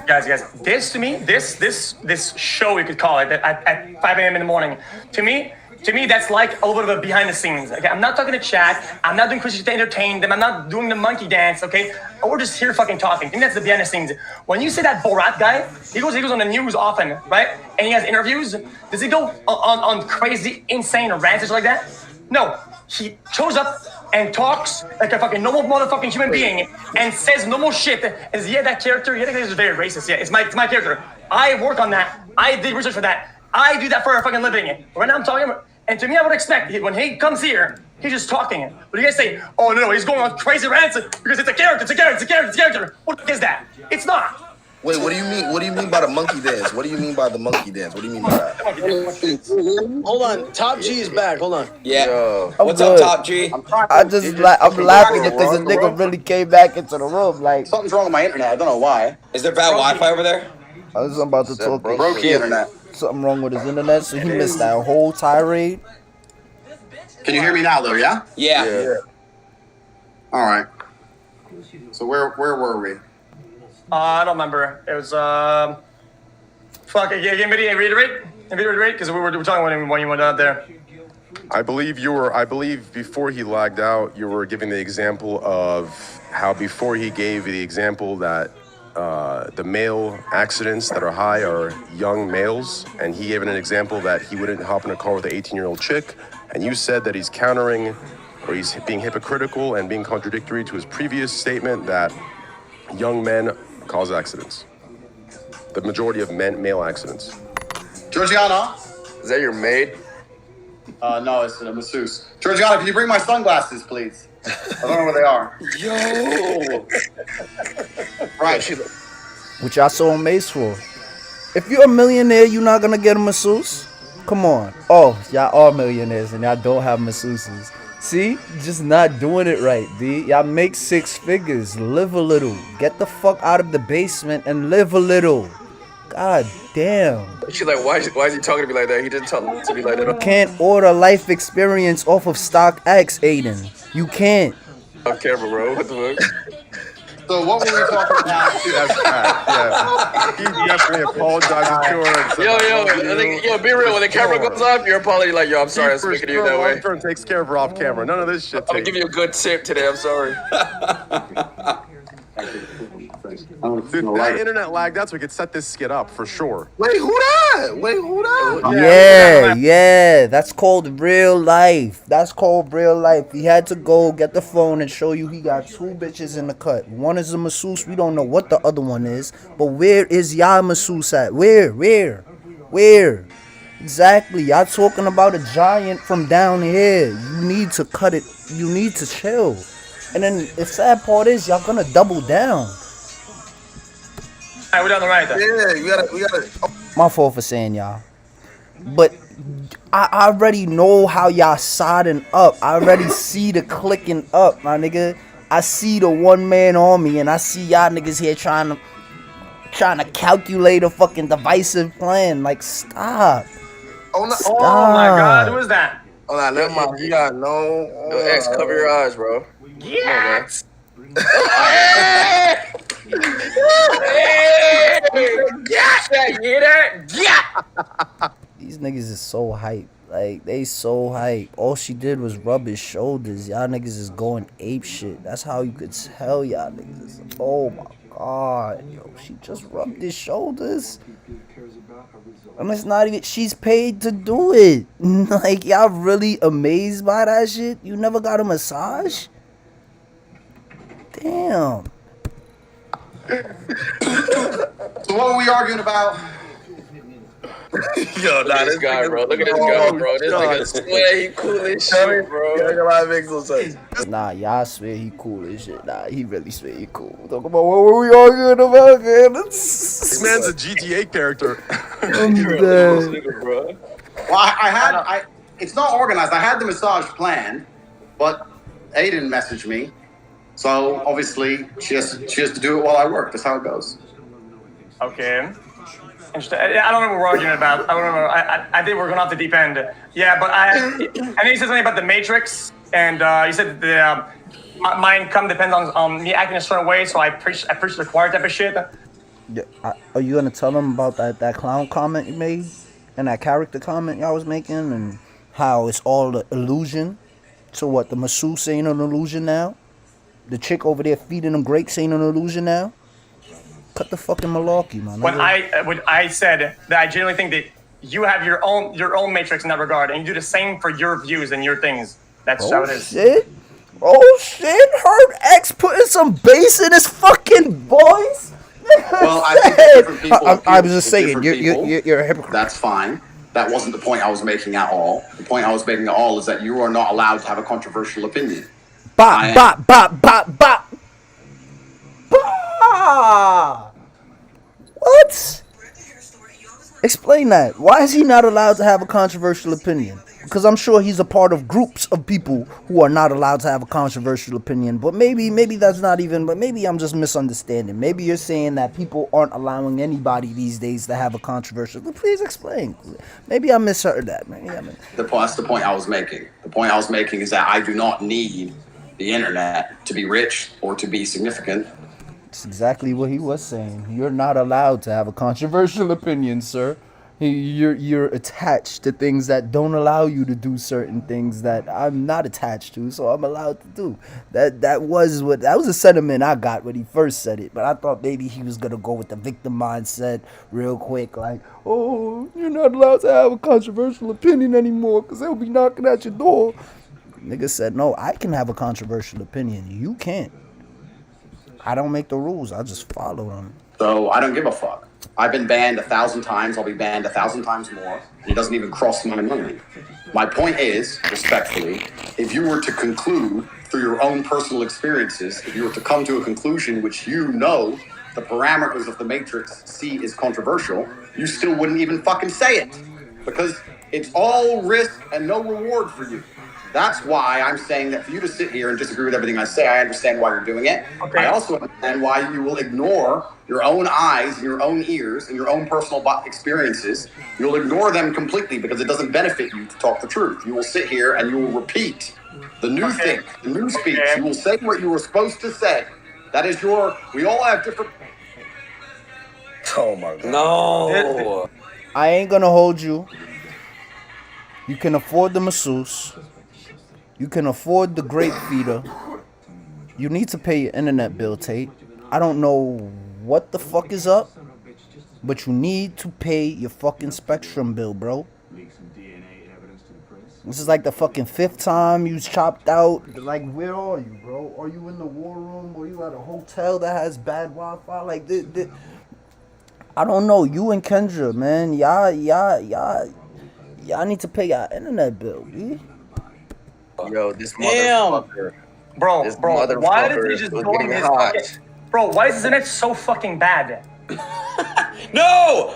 Guys. This to me, this show you could call it at 5 a.m. in the morning. To me, To me, that's like a little bit of a behind the scenes. Okay, I'm not talking to chat. I'm not doing Christian to entertain them. I'm not doing the monkey dance. Okay, we're just here fucking talking. I think that's the behind the scenes. When you say that Borat guy, he goes on the news often, right? And he has interviews. Does he go on crazy, insane rants like that? No, he shows up and talks like a fucking normal motherfucking human being and says normal shit. Is that character? Yeah, that character is very racist. Yeah, it's my character. I work on that. I did research for that. I do that for a fucking living. Right now I'm talking, and to me I would expect when he comes here, he's just talking. But you guys say, oh no, he's going on crazy rants because it's a character, it's a character, it's a character, it's a character. What is that? It's not. Wait, what do you mean? What do you mean by the monkey dance? What do you mean by the monkey dance? What do you mean by that? Hold on, Top G is back. Hold on. Yeah. I'm What's good. up, Top G? I'm laughing because the nigga really came back into the room. Like Something's wrong with my internet. I don't know why. Is there bad Wi-Fi over there? I was about to talk. Broke the internet. Something wrong with his internet, so he missed that whole tirade. Can you hear me now, though? Yeah. Yeah. All right. So where were we? I don't remember. It was fuck. Again, reiterate, because we were talking when you went out there. I believe before he lagged out, you were giving the example of how before he gave the example that the male accidents that are high are young males, and he gave an example that he wouldn't hop in a car with an 18-year-old chick, and you said that he's countering, or he's being hypocritical and being contradictory to his previous statement that young men cause accidents. The majority of male accidents. Georgiana? Is that your maid? No, it's a masseuse. Georgiana, can you bring my sunglasses, please? I don't know where they are. Yo. Right. Which y'all so amazed for. If you're a millionaire, you're not gonna get a masseuse? Come on. Oh, y'all are millionaires and y'all don't have masseuses. See? Just not doing it right, B. Y'all make 6 figures. Live a little. Get the fuck out of the basement and live a little. God damn. She's like, why is he talking to me like that? He didn't tell me to be like that. You can't order life experience off of StockX, Aiden. You can't. Off camera, bro. What the fuck? So what were we talking about? That's fact. Yeah. He definitely apologized to her. Yo, be real. When the camera goes off, your apology like, yo, I'm sorry, I'm speaking to you that way. Firm takes care of her off camera. None of this shit. I'm gonna give you a good tip today. I'm sorry. Dude, that internet lag, that's what could set this skit up for sure. Wait, who that? Yeah. That's called real life. He had to go get the phone and show you he got 2 bitches in the cut. One is a masseuse. We don't know what the other one is. But where is y'all masseuse at? Where? Exactly. Y'all talking about a giant from down here. You need to cut it. You need to chill. And then the sad part is y'all gonna double down. Alright, we're down the right then. Yeah, we gotta. My fault for saying y'all. But I already know how y'all siding up. I already see the clicking up, my nigga. I see the one-man army, and I see y'all niggas here trying to calculate a fucking divisive plan. Like, stop. Oh my God, who is that? Oh, nah, never mind. You got no. Yo, X, cover your eyes, bro. Yes. These niggas is so hype. Like, they so hype. All she did was rub his shoulders. Y'all niggas is going ape shit. That's how you could tell y'all niggas. Oh my God. Yo, she just rubbed his shoulders. And it's not even, she's paid to do it. Like, y'all really amazed by that shit? You never got a massage? Damn. So what were we arguing about? Yo, nah, this guy, bro. Look at this guy, bro. This nigga swear he cool as shit, bro. Nah, y'all swear he cool as shit. Nah, he really swear he cool. Talk about what were we arguing about, man? This man's a GTA character. I'm dead. Well, it's not organized. I had the massage planned, but Aiden messaged me. So obviously she has to do it while I work. That's how it goes. Okay. Interesting. I don't know what we're arguing about. I don't know. I think we're going off the deep end. Yeah, but I think you said something about the Matrix, and you said the my income depends on me acting a certain way, so I preach the choir type of shit. Yeah, are you gonna tell them about that clown comment you made and that character comment y'all was making and how it's all an illusion. So what? The masseuse ain't an illusion now. The chick over there feeding them grapes ain't an illusion now. Cut the fucking malarkey, man. When I said that I genuinely think that you have your own matrix in that regard, and you do the same for your views and your things. That's how it is. Shit. Oh shit! Heard X putting some bass in his fucking voice. Well, I think different people. I was just saying, you're a hypocrite. That's fine. That wasn't the point I was making at all. The point I was making at all is that you are not allowed to have a controversial opinion. Bop, bop, bop, bop, bop. Bah! What? Explain that. Why is he not allowed to have a controversial opinion? Because I'm sure he's a part of groups of people who are not allowed to have a controversial opinion. But maybe that's not even, but maybe I'm just misunderstanding. Maybe you're saying that people aren't allowing anybody these days to have a controversial. But please explain. Maybe I misheard that. That's the point I was making. The point I was making is that I do not need the internet to be rich or to be significant. That's exactly what he was saying. You're not allowed to have a controversial opinion, sir. You're attached to things that don't allow you to do certain things that I'm not attached to, so I'm allowed to do. That was a sentiment I got when he first said it, but I thought maybe he was gonna go with the victim mindset real quick, like, oh, you're not allowed to have a controversial opinion anymore because they'll be knocking at your door. Nigga said, no, I can have a controversial opinion. You can't. I don't make the rules. I just follow them. So I don't give a fuck. I've been banned 1,000 times. I'll be banned 1,000 times more. It doesn't even cross my mind. My point is, respectfully, if you were to conclude through your own personal experiences, if you were to come to a conclusion which you know the parameters of the Matrix see is controversial, you still wouldn't even fucking say it. Because it's all risk and no reward for you. That's why I'm saying that for you to sit here and disagree with everything I say, I understand why you're doing it. Okay. I also understand why you will ignore your own eyes and your own ears and your own personal experiences. You'll ignore them completely because it doesn't benefit you to talk the truth. You will sit here and you will repeat the new thing, the new speech. You will say what you were supposed to say. That is we all have different. Oh my God. No. I ain't gonna hold you. You can afford the masseuse. You can afford the grape feeder. You need to pay your internet bill, Tate. I don't know what the fuck is up, but you need to pay your fucking Spectrum bill, bro. This is like the fucking 5th time you chopped out. Like, where are you, bro? Are you in the war room? Or you at a hotel that has bad Wi-Fi? Like, I don't know. You and Kendra, man. Y'all need to pay your internet bill, dude. Yo, this motherfucker. Bro, this motherfucker why did he just go on his fucking... Bro, why is his internet so fucking bad? No!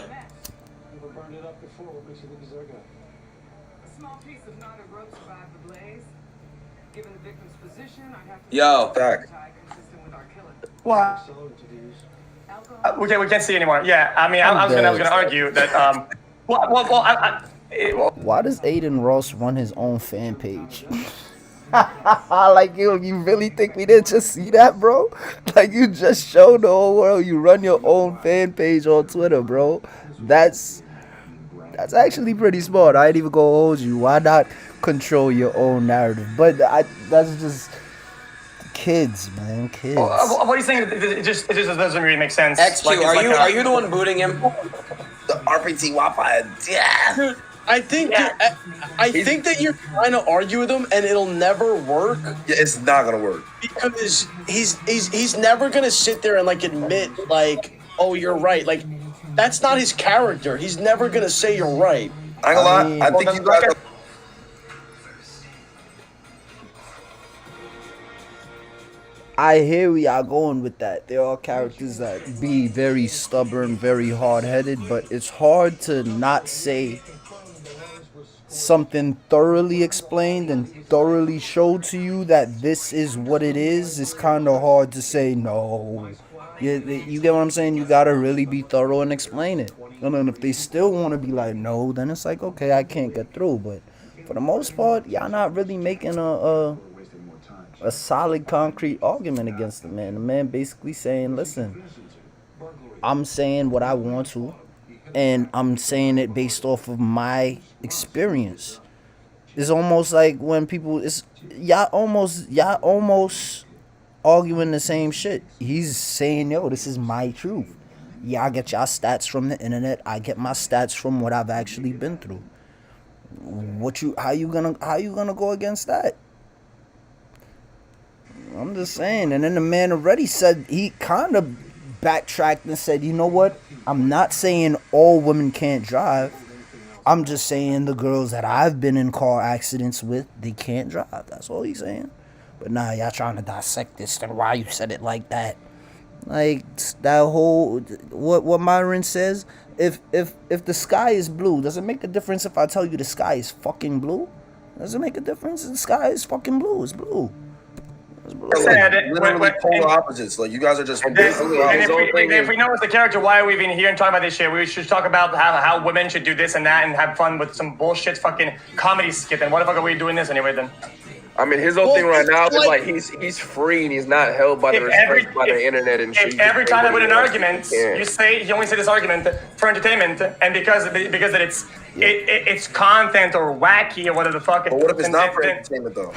Yo, fact. What? We can't see anymore. Yeah, I mean, I was gonna argue that. Why does Aiden Ross run his own fan page? Like, you really think we didn't just see that, bro? Like, you just showed the whole world you run your own fan page on Twitter, bro. That's actually pretty smart. I ain't even gonna hold you. Why not control your own narrative? But that's just kids, man. Kids. What are you saying? It just doesn't really make sense. XQ, are you the one booting him? The RPT Wi-Fi. Yeah. I think that you're trying to argue with him, and it'll never work. Yeah, it's not gonna work because he's never gonna sit there and like admit like, oh, you're right. Like, that's not his character. He's never gonna say you're right. I ain't gonna lie. I think you guys are. I hear where y'all going with that. There are characters that be very stubborn, very hard-headed, but it's hard to not say something thoroughly explained and thoroughly showed to you that this is what it is. It's kind of hard to say no. You get what I'm saying? You gotta really be thorough and explain it. And then if they still want to be like no, then it's like, okay, I can't get through. But for the most part, y'all not really making a solid, concrete argument against the man. The man basically saying, listen, I'm saying what I want to, and I'm saying it based off of my experience. It's almost like when people y'all almost arguing the same shit. He's saying, yo, this is my truth. Y'all get y'all stats from the internet. I get my stats from what I've actually been through. How you gonna go against that? I'm just saying. And then the man already said, he kind of backtracked and said, you know what? I'm not saying all women can't drive. I'm just saying the girls that I've been in car accidents with, they can't drive. That's all he's saying. But nah, y'all trying to dissect this and why you said it like that. Like that whole what Myron says, if the sky is blue, does it make a difference if I tell you the sky is fucking blue? Does it make a difference? The sky is fucking blue. It's blue. It's blue. Literally polar opposites. Like you guys are just. And if we know it's the character, why are we even here and talking about this shit? We should talk about how women should do this and that and have fun with some bullshit fucking comedy skit. And what the fuck are we doing this anyway then? I mean, his whole thing right now is like he's free and he's not held by the respect by the internet and shit. Every time I win an argument, you only say this argument for entertainment, and because it's content or wacky or whatever the fuck. But what if it's not for entertainment though?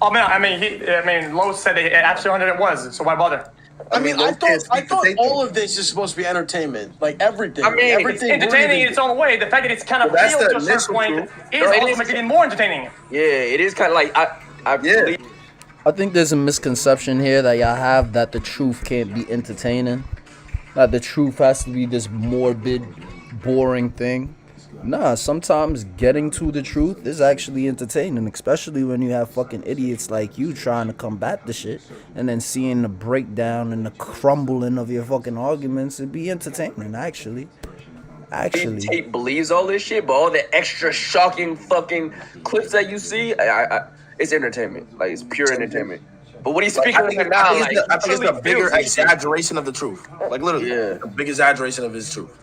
Oh man, I mean, Lowe's said it absolutely 100 it was. So why bother? I mean, I thought all of this is supposed to be entertainment, like everything. I mean, everything it's entertaining in its own way. The fact that it's kind of real to a certain point is also making it more entertaining. Yeah, it is kind of like I think there's a misconception here that y'all have that the truth can't be entertaining, that the truth has to be this morbid, boring thing. Nah, sometimes getting to the truth is actually entertaining, especially when you have fucking idiots like you trying to combat the shit and then seeing the breakdown and the crumbling of your fucking arguments. It'd be entertaining, actually. Tate believes all this shit, but all the extra shocking fucking clips that you see, it's entertainment. Like, it's pure entertainment. But what he's speaking I think it's the bigger exaggeration of the truth. Like, literally, a big exaggeration of his truth.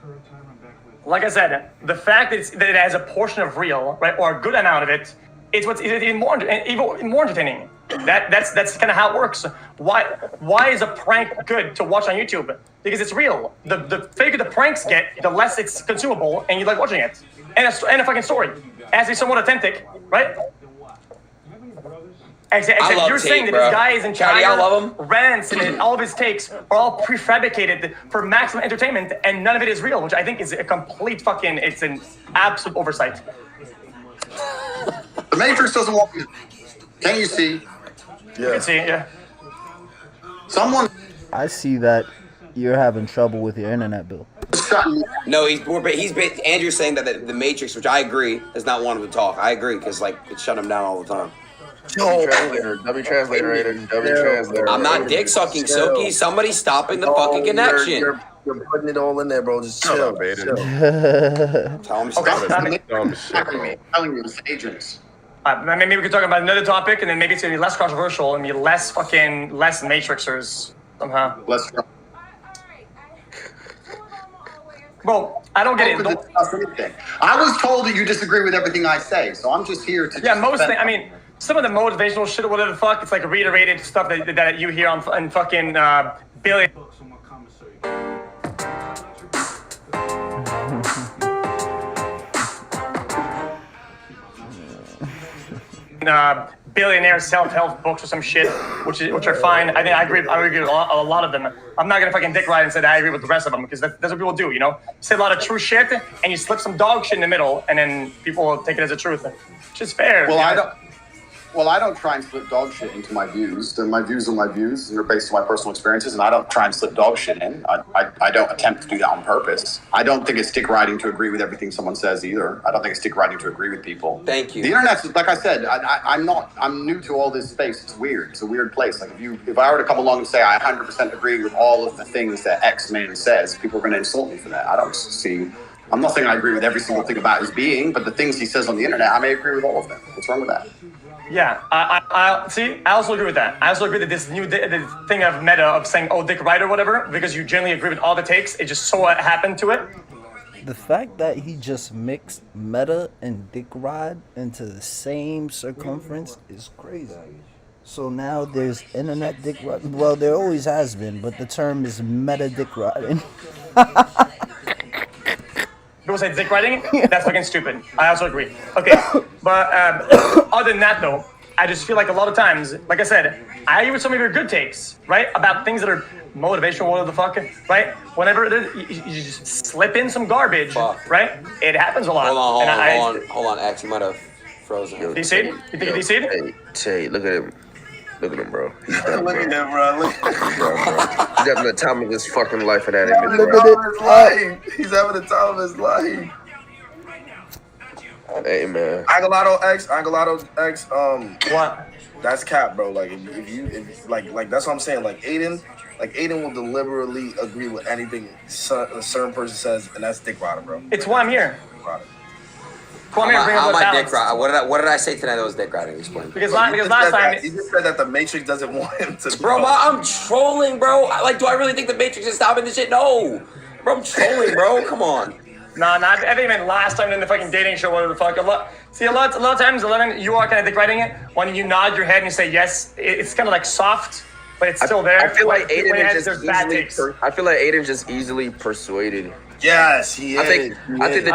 Like I said, the fact that it has a portion of real, right, or a good amount of it, it's what's even more entertaining. That's kind of how it works. Why is a prank good to watch on YouTube? Because it's real. The faker the pranks get, the less it's consumable, and you like watching it. And a fucking story. It has to be somewhat authentic, right? Except you're saying that this guy is in China, rants, and all of his takes are all prefabricated for maximum entertainment, and none of it is real, which I think is a complete fucking, it's an absolute oversight. The Matrix doesn't want me. Can you see? Yeah. You can see, yeah. Someone. I see that you're having trouble with your internet bill. No, Andrew's saying that the Matrix, which I agree, is not wanting to talk. I agree, because like it shut him down all the time. W translator. I'm not dick sucking, Silky. Somebody's stopping the fucking connection. You're putting it all in there, bro. Just chill. Tell him stop. Telling you, it's agents. Maybe we could talk about another topic, and then maybe it's gonna be less controversial and be less Matrixers somehow. Less. Bro, I don't get it. I was told that you disagree with everything I say, so I'm just here to. Yeah, most things. I mean, some of the motivational shit or whatever the fuck, it's like reiterated stuff that you hear on fucking Billy. Billionaire self-help books or some shit, which are fine. I think I agree with a lot of them. I'm not gonna fucking dick ride and say that I agree with the rest of them, because that's what people do, you know? Say a lot of true shit and you slip some dog shit in the middle, and then people will take it as a truth, which is fair. Well, I don't try and slip dog shit into my views. My views are my views. They're based on my personal experiences, and I don't try and slip dog shit in. I don't attempt to do that on purpose. I don't think it's dick riding to agree with everything someone says either. I don't think it's dick riding to agree with people. Thank you. The internet's, like I said, I'm new to all this space. It's weird. It's a weird place. Like if I were to come along and say I 100% agree with all of the things that X man says, people are going to insult me for that. I'm not saying I agree with every single thing about his being, but the things he says on the internet, I may agree with all of them. What's wrong with that? Yeah, I see. I also agree with that. I also agree that this new the thing of meta of saying, "Oh, dick ride" or whatever, because you generally agree with all the takes. It just so happened to it. The fact that he just mixed meta and dick ride into the same circumference is crazy. So now there's internet dick riding. Well, there always has been, but the term is meta dick riding. people say dick riding, that's fucking stupid. I also agree. Okay, but other than that though, I just feel like a lot of times, like I said, I agree with some of your good takes, right? About things that are motivational, whatever the fuck, right? Whenever you just slip in some garbage, right? It happens a lot. Hold on, X, you might have frozen. Do you see it? You think you see it? Hey, Tay, look at him. Look at him, bro. He's done, Look at him, bro. Look at him, bro. He's having the time of his fucking life for that image, Look bro. at his life. He's having the time of his life. Hey, man. Angelado X. What? That's cap, bro. Like if like that's what I'm saying. Like Aiden will deliberately agree with anything a certain person says, and that's dick rider, bro. It's why I'm here. How am I dick riding? What did I say tonight that was dick riding? Explain. Because last time he just said that the Matrix doesn't want him to. Bro, I'm trolling, bro. Like, do I really think the Matrix is stopping this shit? No. Bro, I'm trolling, bro. Come on. Nah, I think even last time in the fucking dating show, whatever the fuck. A lot of times, you are kind of dick riding it. When you nod your head and you say yes, it's kind of like soft, but it's still there. I feel like Aiden is there's just bad easily. takes. I feel like Aiden's just easily persuaded. Yes, he is. I think the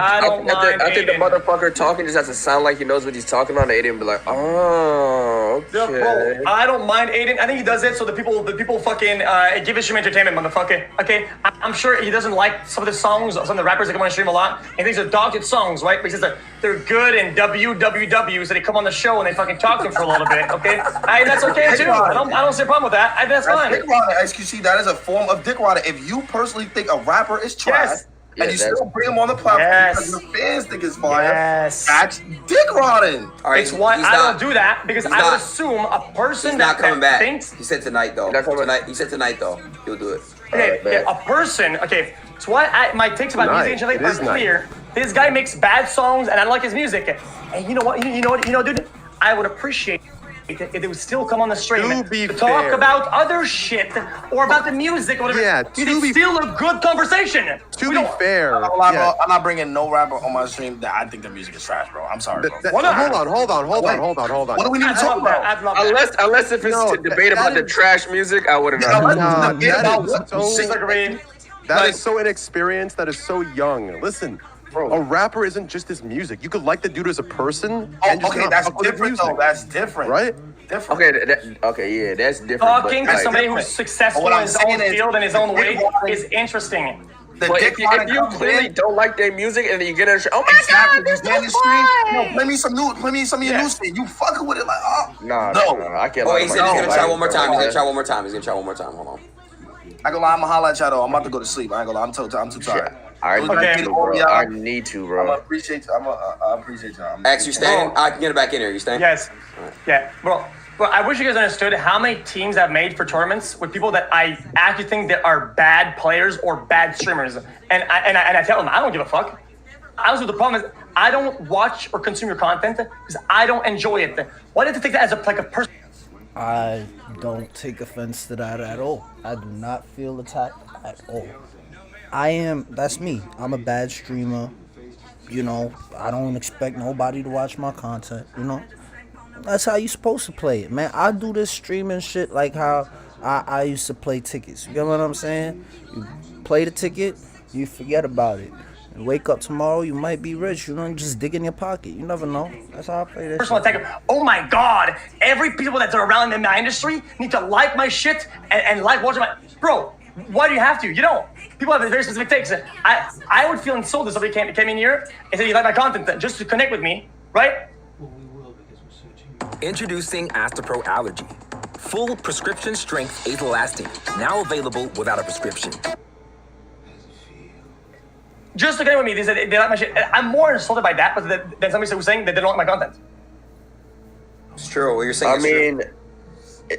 motherfucker talking just has to sound like he knows what he's talking about. And Aiden be like, oh, okay. Bro, I don't mind Aiden. I think he does it so the people fucking give him some entertainment, motherfucker. Okay, I'm sure he doesn't like some of the songs, some of the rappers that come on the stream a lot, and these are dogged songs, right? Because they're good and www, so they come on the show and they fucking talk to him for a little bit. Okay, that's okay too. I don't see a problem with that. That's fine. Dick rider, XQC. That is a form of dick rider. If you personally think a rapper is trash. Yes. And you still bring him on the platform because your fans think it's fire. That's dick riding. All right, it's why I don't do that because I would assume a person that coming back thinks. He said tonight though. He said tonight though. He'll do it. Okay, a person. Okay, so why my takes about music are clear. This guy makes bad songs, and I like his music. And you know what? You know, dude. I would appreciate if they would still come on the stream to talk about other shit or about the music or whatever. Yeah, it's still a good conversation. To be fair, I'm not bringing no rapper on my stream that I think the music is trash, bro. I'm sorry, bro. Hold on. What do we need to talk about? Unless if it's to debate about the trash music, I wouldn't know. That is so inexperienced. That is so young. Listen. Bro, a rapper isn't just his music. You could like the dude as a person. Okay, that's different though. That's different. Right? Different. Okay, that's different. Talking to somebody who's successful in his own field and his own way is interesting. But if you clearly don't like their music and then you get in, oh my god, this is no, play me some of your new shit. You fucking with it like, oh. No, I can't. Oh, he said he's gonna try one more time. Hold on. I ain't gonna lie, I'm gonna holla at y'all though. I'm about to go to sleep. I ain't gonna lie, I'm too tired. I need to, bro. I appreciate y'all. X, you staying? I can get it back in here. You staying? Yes. Right. Yeah, bro. But I wish you guys understood how many teams I've made for tournaments with people that I actually think that are bad players or bad streamers, and I tell them I don't give a fuck. Honestly, the problem is I don't watch or consume your content because I don't enjoy it. Why did you take that as a person? I don't take offense to that at all. I do not feel attacked at all. That's me. I'm a bad streamer. You know, I don't expect nobody to watch my content, you know. That's how you supposed to play it, man. I do this streaming shit like how I used to play tickets. You get what I'm saying? You play the ticket, you forget about it. And wake up tomorrow, you might be rich. You know, just dig in your pocket. You never know. That's how I play this personal attack. Oh my God. Every people that are around in my industry need to like my shit and like watching my... Bro, why do you have to? You don't. People have very specific takes. I would feel insulted if somebody came in here and said you like my content just to connect with me, right? Introducing Astapro Allergy. Full prescription strength Azelastine. Now available without a prescription. Just to connect with me, they said they like my shit. I'm more insulted by that than somebody who's saying that they don't like my content. It's true. What you're saying is true.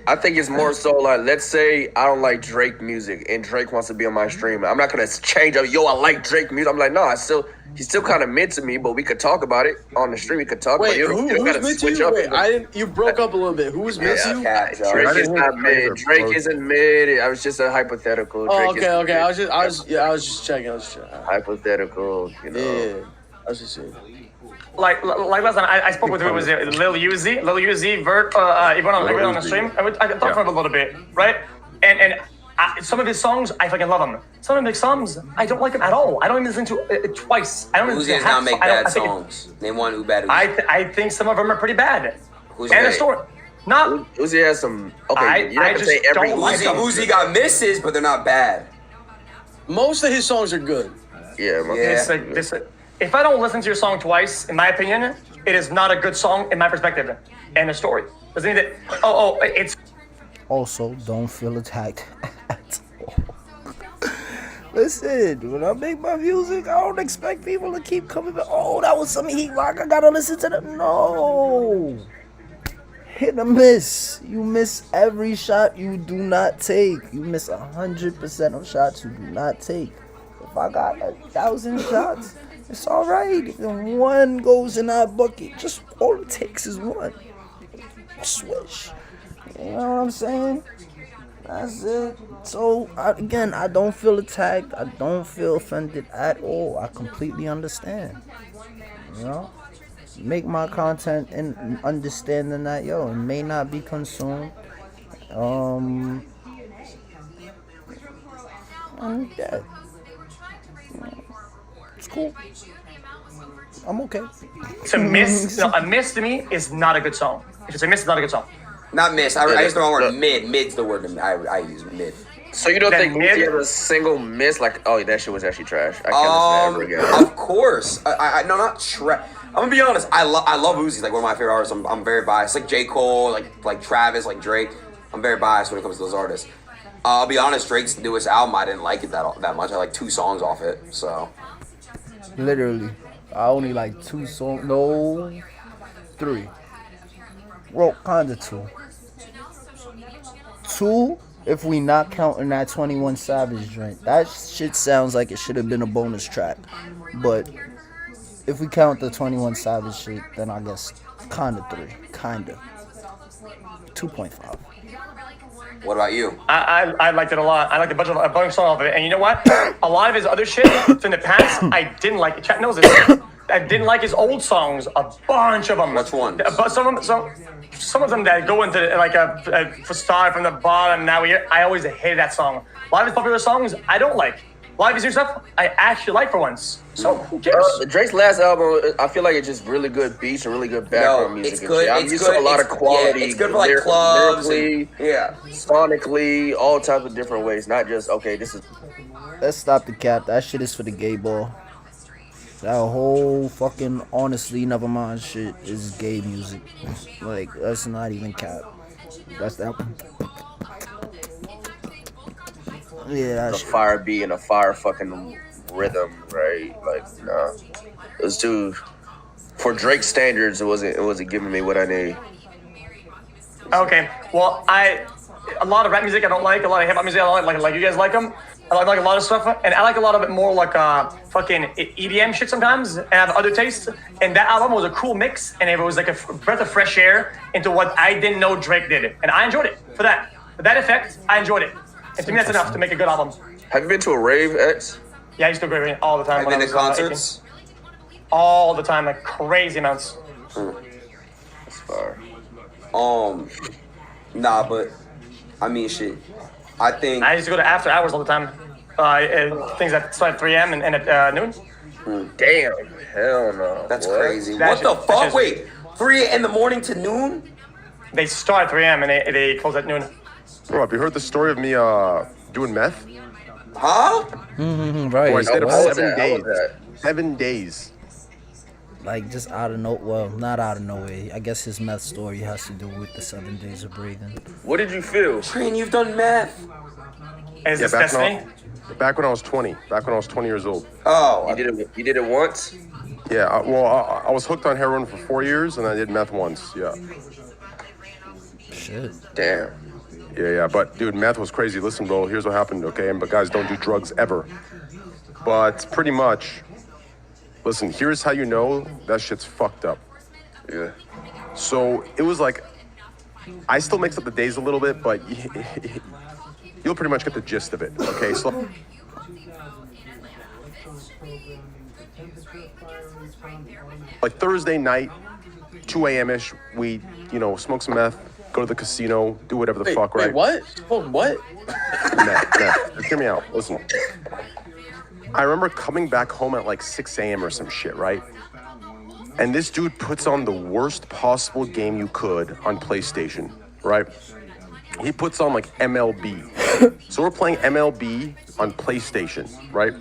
I think it's more so like, let's say I don't like Drake music and Drake wants to be on my stream. I'm not gonna change up. Yo, I like Drake music. I'm like, no, he's still kind of mid to me, but we could talk about it on the stream. We could talk. Wait, about it. who's mid to you? Wait, you broke up a little bit. Who's mid to you? Drake is not mid. Drake isn't mid. I was just a hypothetical. Oh, okay. I was just checking. Hypothetical, you know. Yeah, I was just saying. Like last time, I spoke with who was it? Lil Uzi, Vert, everyone on the stream. I talked to him a little bit, right? And some of his songs, I fucking love them. Some of his songs, I don't like them at all. I don't even listen to it twice. I don't even Uzi does not make bad songs. Name one who bad Uzi. I think some of them are pretty bad. Who's and bad? a story. Not Uzi has some. Okay, you're not I gonna just say every don't like Uzi got misses, but they're not bad. Most of his songs are good. Yeah, if I don't listen to your song twice, in my opinion, it is not a good song in my perspective. And a story. Doesn't mean that. It's. Also, don't feel attacked at all. Listen, when I make my music, I don't expect people to keep coming back. Oh, that was some heat rock. I gotta listen to that. No. Hit or miss. You miss every shot you do not take. You miss 100% of shots you do not take. If I got 1,000 shots, it's all right. If one goes in that bucket, just all it takes is one. Swish. You know what I'm saying? That's it. So, again, I don't feel attacked. I don't feel offended at all. I completely understand. You know? Make my content and understanding that, yo, it may not be consumed. And yeah. It's cool. I'm okay. A miss to me is not a good song. If it's a miss, it's not a good song. Not miss. I use the wrong word. Mid. Mid's the word I use. Mid. So you don't think Uzi had a single miss? Like, oh, that shit was actually trash. I can't listen to ever again. Of course. I no, not trash. I'm gonna be honest. I love Uzi. Like one of my favorite artists. I'm very biased. Like J. Cole, like Travis, like Drake. I'm very biased when it comes to those artists. I'll be honest. Drake's newest album, I didn't like it that much. I like 2 songs off it. So. Literally, I only like 2 songs. No, 3. Well, kinda 2. 2. If we not counting that 21 Savage joint. That shit sounds like it should have been a bonus track. But if we count the 21 Savage shit, then I guess kinda 3. Kinda. 2.5. What about you? I liked it a lot. I liked a bunch of songs off of it. And you know what? A lot of his other shit from the past, I didn't like. Chat knows this. I didn't like his old songs. A bunch of them. Which one? But some of them that go into like a start from the bottom. Now I always hated that song. A lot of his popular songs I don't like. A lot of his new stuff I actually like for once. So who cares? Drake's last album, I feel like it's just really good beats and really good background music. It's good. I'm used to a lot of quality. Yeah, it's good for like clubs. Sonically, all types of different ways. Not just this is. Let's stop the cap. That shit is for the gay ball. That whole fucking honestly never mind shit is gay music. Like that's not even cap. That's that. Yeah, that's a fire beat and a fire fucking rhythm, right? Like, nah. It was too. For Drake standards, it wasn't giving me what I need. Okay, well, a lot of rap music I don't like. A lot of hip hop music I don't like you guys like them. I like a lot of stuff, and I like a lot of it more like fucking EDM shit sometimes, and I have other tastes. And that album was a cool mix, and it was like a breath of fresh air into what I didn't know Drake did, and I enjoyed it for that. For that effect, I enjoyed it. And to me, that's enough to make a good album. Have you been to a rave, X? Yeah, I used to go to rave all the time. Have you been to concerts? All the time, like crazy amounts. That's fire. Nah, but I mean, shit. I think I used to go to after hours all the time. Things that start at 3 a.m. and at noon. Damn, hell no. That's crazy. What the fuck? Wait, 3 in the morning to noon? They start at 3 a.m. and they close at noon. Bro, have you heard the story of me doing meth? Huh? Right. Bro, I stayed up What? 7 days. 7 days. Like just out of well, not out of nowhere. I guess his meth story has to do with the 7 days of breathing. What did you feel? Train, you've done meth. Is this Destiny? Back when I was 20. Back when I was 20 years old. Oh, you did it once? Yeah. I was hooked on heroin for 4 years, and I did meth once. Yeah. Shit. Damn. Yeah. But dude, meth was crazy. Listen, bro. Here's what happened. Okay, but guys, don't do drugs ever. But pretty much. Listen, here's how you know that shit's fucked up. Yeah. So it was like, I still mix up the days a little bit, but you'll pretty much get the gist of it. Okay, so Like Thursday night, 2 a.m.-ish, we, smoke some meth, go to the casino, do whatever the fuck, right? Wait, what? What? Meth. Just hear me out. Listen. I remember coming back home at like 6 a.m. or some shit, right? And this dude puts on the worst possible game you could on PlayStation, right? He puts on like MLB. So we're playing MLB on PlayStation, right?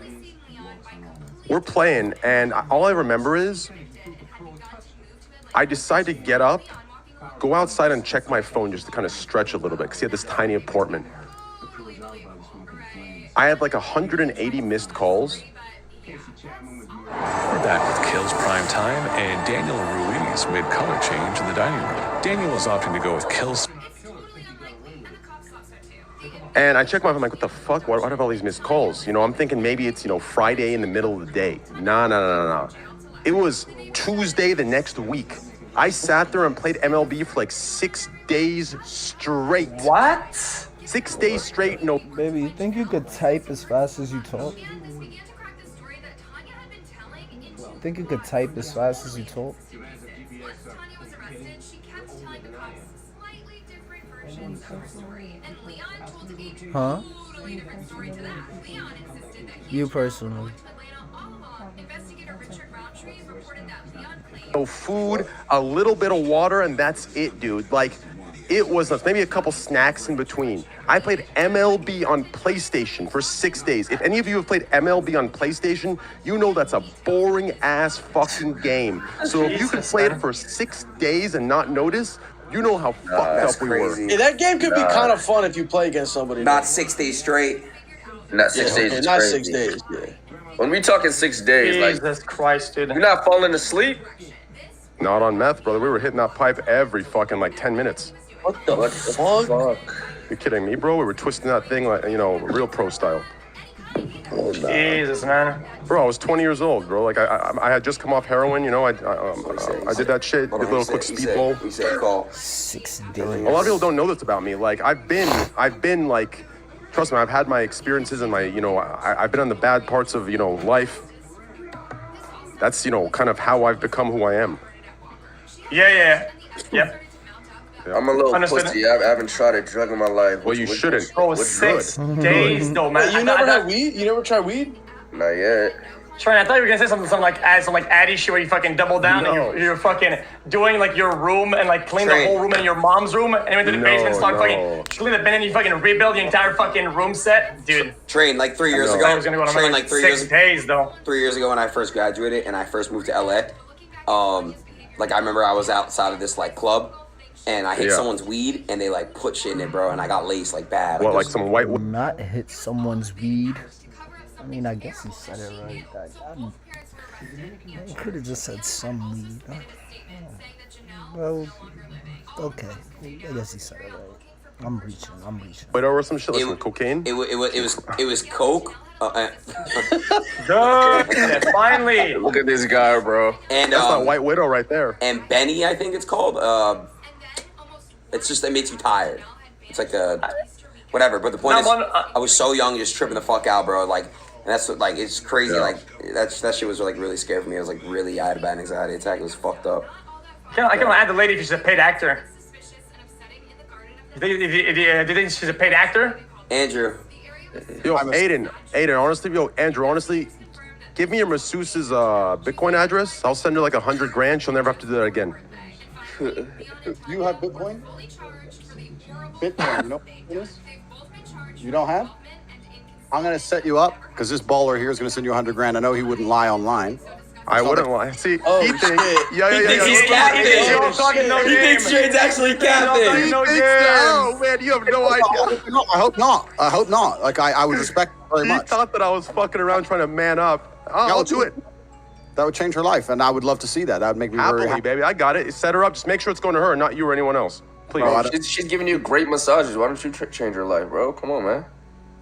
We're playing, and all I remember is I decide to get up, go outside and check my phone just to kind of stretch a little bit because he had this tiny apartment. I had like 180 missed calls. We're back with Kills Prime Time, and Daniel Ruiz made color change in the dining room. Daniel is opting to go with Kills. And I check my phone, I'm like, what the fuck? Why do I have all these missed calls? I'm thinking maybe it's, Friday in the middle of the day. No. It was Tuesday the next week. I sat there and played MLB for like 6 days straight. What? 6 days straight, no. Baby, you think you could type as fast as you talk? Think you could type as fast as you talk? Huh? You personally. No food, a little bit of water, and that's it, dude. Like, it was maybe a couple snacks in between. I played MLB on PlayStation for 6 days. If any of you have played MLB on PlayStation, you know that's a boring ass fucking game. So if you could play it for 6 days and not notice, you know how fucked up we were. Yeah, that game could be kind of fun if you play against somebody. Not 6 days straight. Not 6 days. Okay, is not crazy. 6 days. Yeah. When we talking 6 days, Jesus Christ, dude. You're not falling asleep? Not on meth, brother. We were hitting that pipe every fucking like 10 minutes. What the fuck? You kidding me, bro? We were twisting that thing like, real pro style. Jesus, man. Bro, I was 20 years old, bro. Like, I had just come off heroin, I did that shit, did a little quick speedball. 6 days. A lot of people don't know this about me. Like, I've been like, trust me, I've had my experiences and my, I've been on the bad parts of, life. That's, kind of how I've become who I am. Yeah. I'm a little Understood. pussy. I haven't tried a drug in my life. Well, you shouldn't. Bro, 6 days though, man. You never had weed? You never tried weed? Not yet. Trent, I thought you were gonna say something like addy shit where you fucking double down No. and you're fucking doing like your room and like clean the whole room in your mom's room and went to the basement and start fucking clean the bin and you fucking rebuild the entire fucking room set, dude. Trained like 3 years ago. I was gonna go on Trained like like 3 6 years. days though. 3 years ago when I first graduated and I first moved to LA. Like I remember I was outside of this like club. And I hit someone's weed, and they like put shit in it, bro. And I got laced like bad. What, like some white? Not hit someone's weed. I mean, I guess he said it right. I could have just said some weed. Well, okay. I guess he said it right. I'm reaching. Wait, over some shit, like some cocaine? It was coke. Good. Finally. Look at this guy, bro. And that's not White Widow right there. And Benny, I think it's called. It's just, it makes you tired. It's like whatever. But the point is, I was so young, just tripping the fuck out, bro. Like, and that's what, like, it's crazy. Like, that shit was like really scary for me. I was like, really, I had a bad anxiety attack. It was fucked up. I can add the lady if she's a paid actor. Do you think she's a paid actor? Andrew. Yo, Aiden, Andrew, honestly, give me your masseuse's Bitcoin address. I'll send her like $100,000. She'll never have to do that again. Do you have Bitcoin? Bitcoin, you know what it is? You don't have? I'm gonna set you up because this baller here is gonna send you $100,000. I know he wouldn't lie online. I wouldn't lie. See, he thinks, He thinks he's catfish. He thinks Shane's actually catfish. Oh man, you have no idea. I hope not. Like I would respect her very much. He thought that I was fucking around trying to man up. I'll do it. That would change her life, and I would love to see that. That would make me very happy. Baby. I got it. Set her up. Just make sure it's going to her, not you or anyone else. Please. Bro, she's giving you great massages. Why don't you change her life, bro? Come on, man.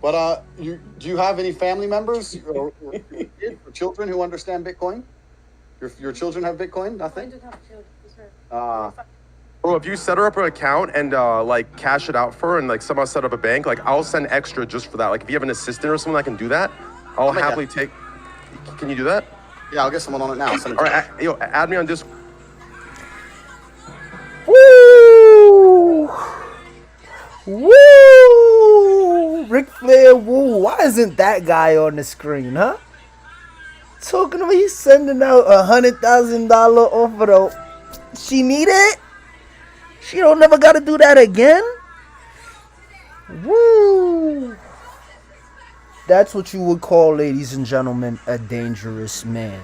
But do you have any family members or children who understand Bitcoin? Your children have Bitcoin? Nothing. Bro, if you set her up an account and like cash it out for her and like somehow set up a bank, like I'll send extra just for that. Like if you have an assistant or someone that can do that, I'll happily take. Can you do that? Yeah, I'll get someone on it now. Send it All to right, add me on Discord. Woo! Woo! Ric Flair, woo! Why isn't that guy on the screen, huh? Talking about he's sending out $100,000 offer though. She need it? She don't never gotta do that again? Woo! That's what you would call, ladies and gentlemen, a dangerous man.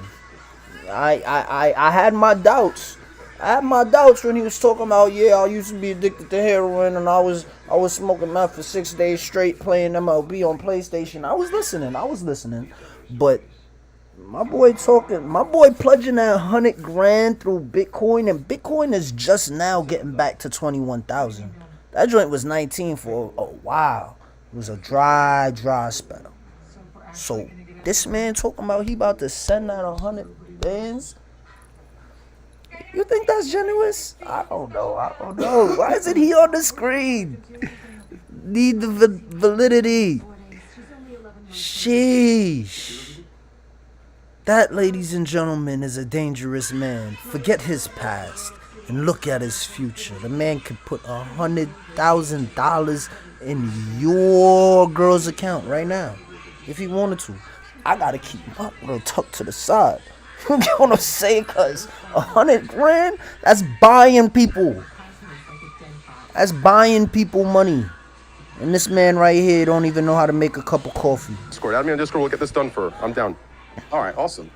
I had my doubts. I had my doubts when he was talking about, yeah, I used to be addicted to heroin and I was smoking meth for 6 days straight playing MLB on PlayStation. I was listening. But my boy pledging that 100 grand through Bitcoin, and Bitcoin is just now getting back to 21,000. That joint was 19 for a while. It was a dry spell. So this man talking about he about to send out 100 bands. You think that's generous? I don't know. Why isn't he on the screen? Need the validity. Sheesh. That, ladies and gentlemen, is a dangerous man. Forget his past and look at his future. The man could put $100,000 in your girl's account right now if he wanted to. I gotta keep my little tucked to the side. You know what I'm saying? Cause 100 grand, that's buying people. That's buying people money. And this man right here don't even know how to make a cup of coffee. Discord, add me on Discord. We'll get this done for her. I'm down. All right, awesome.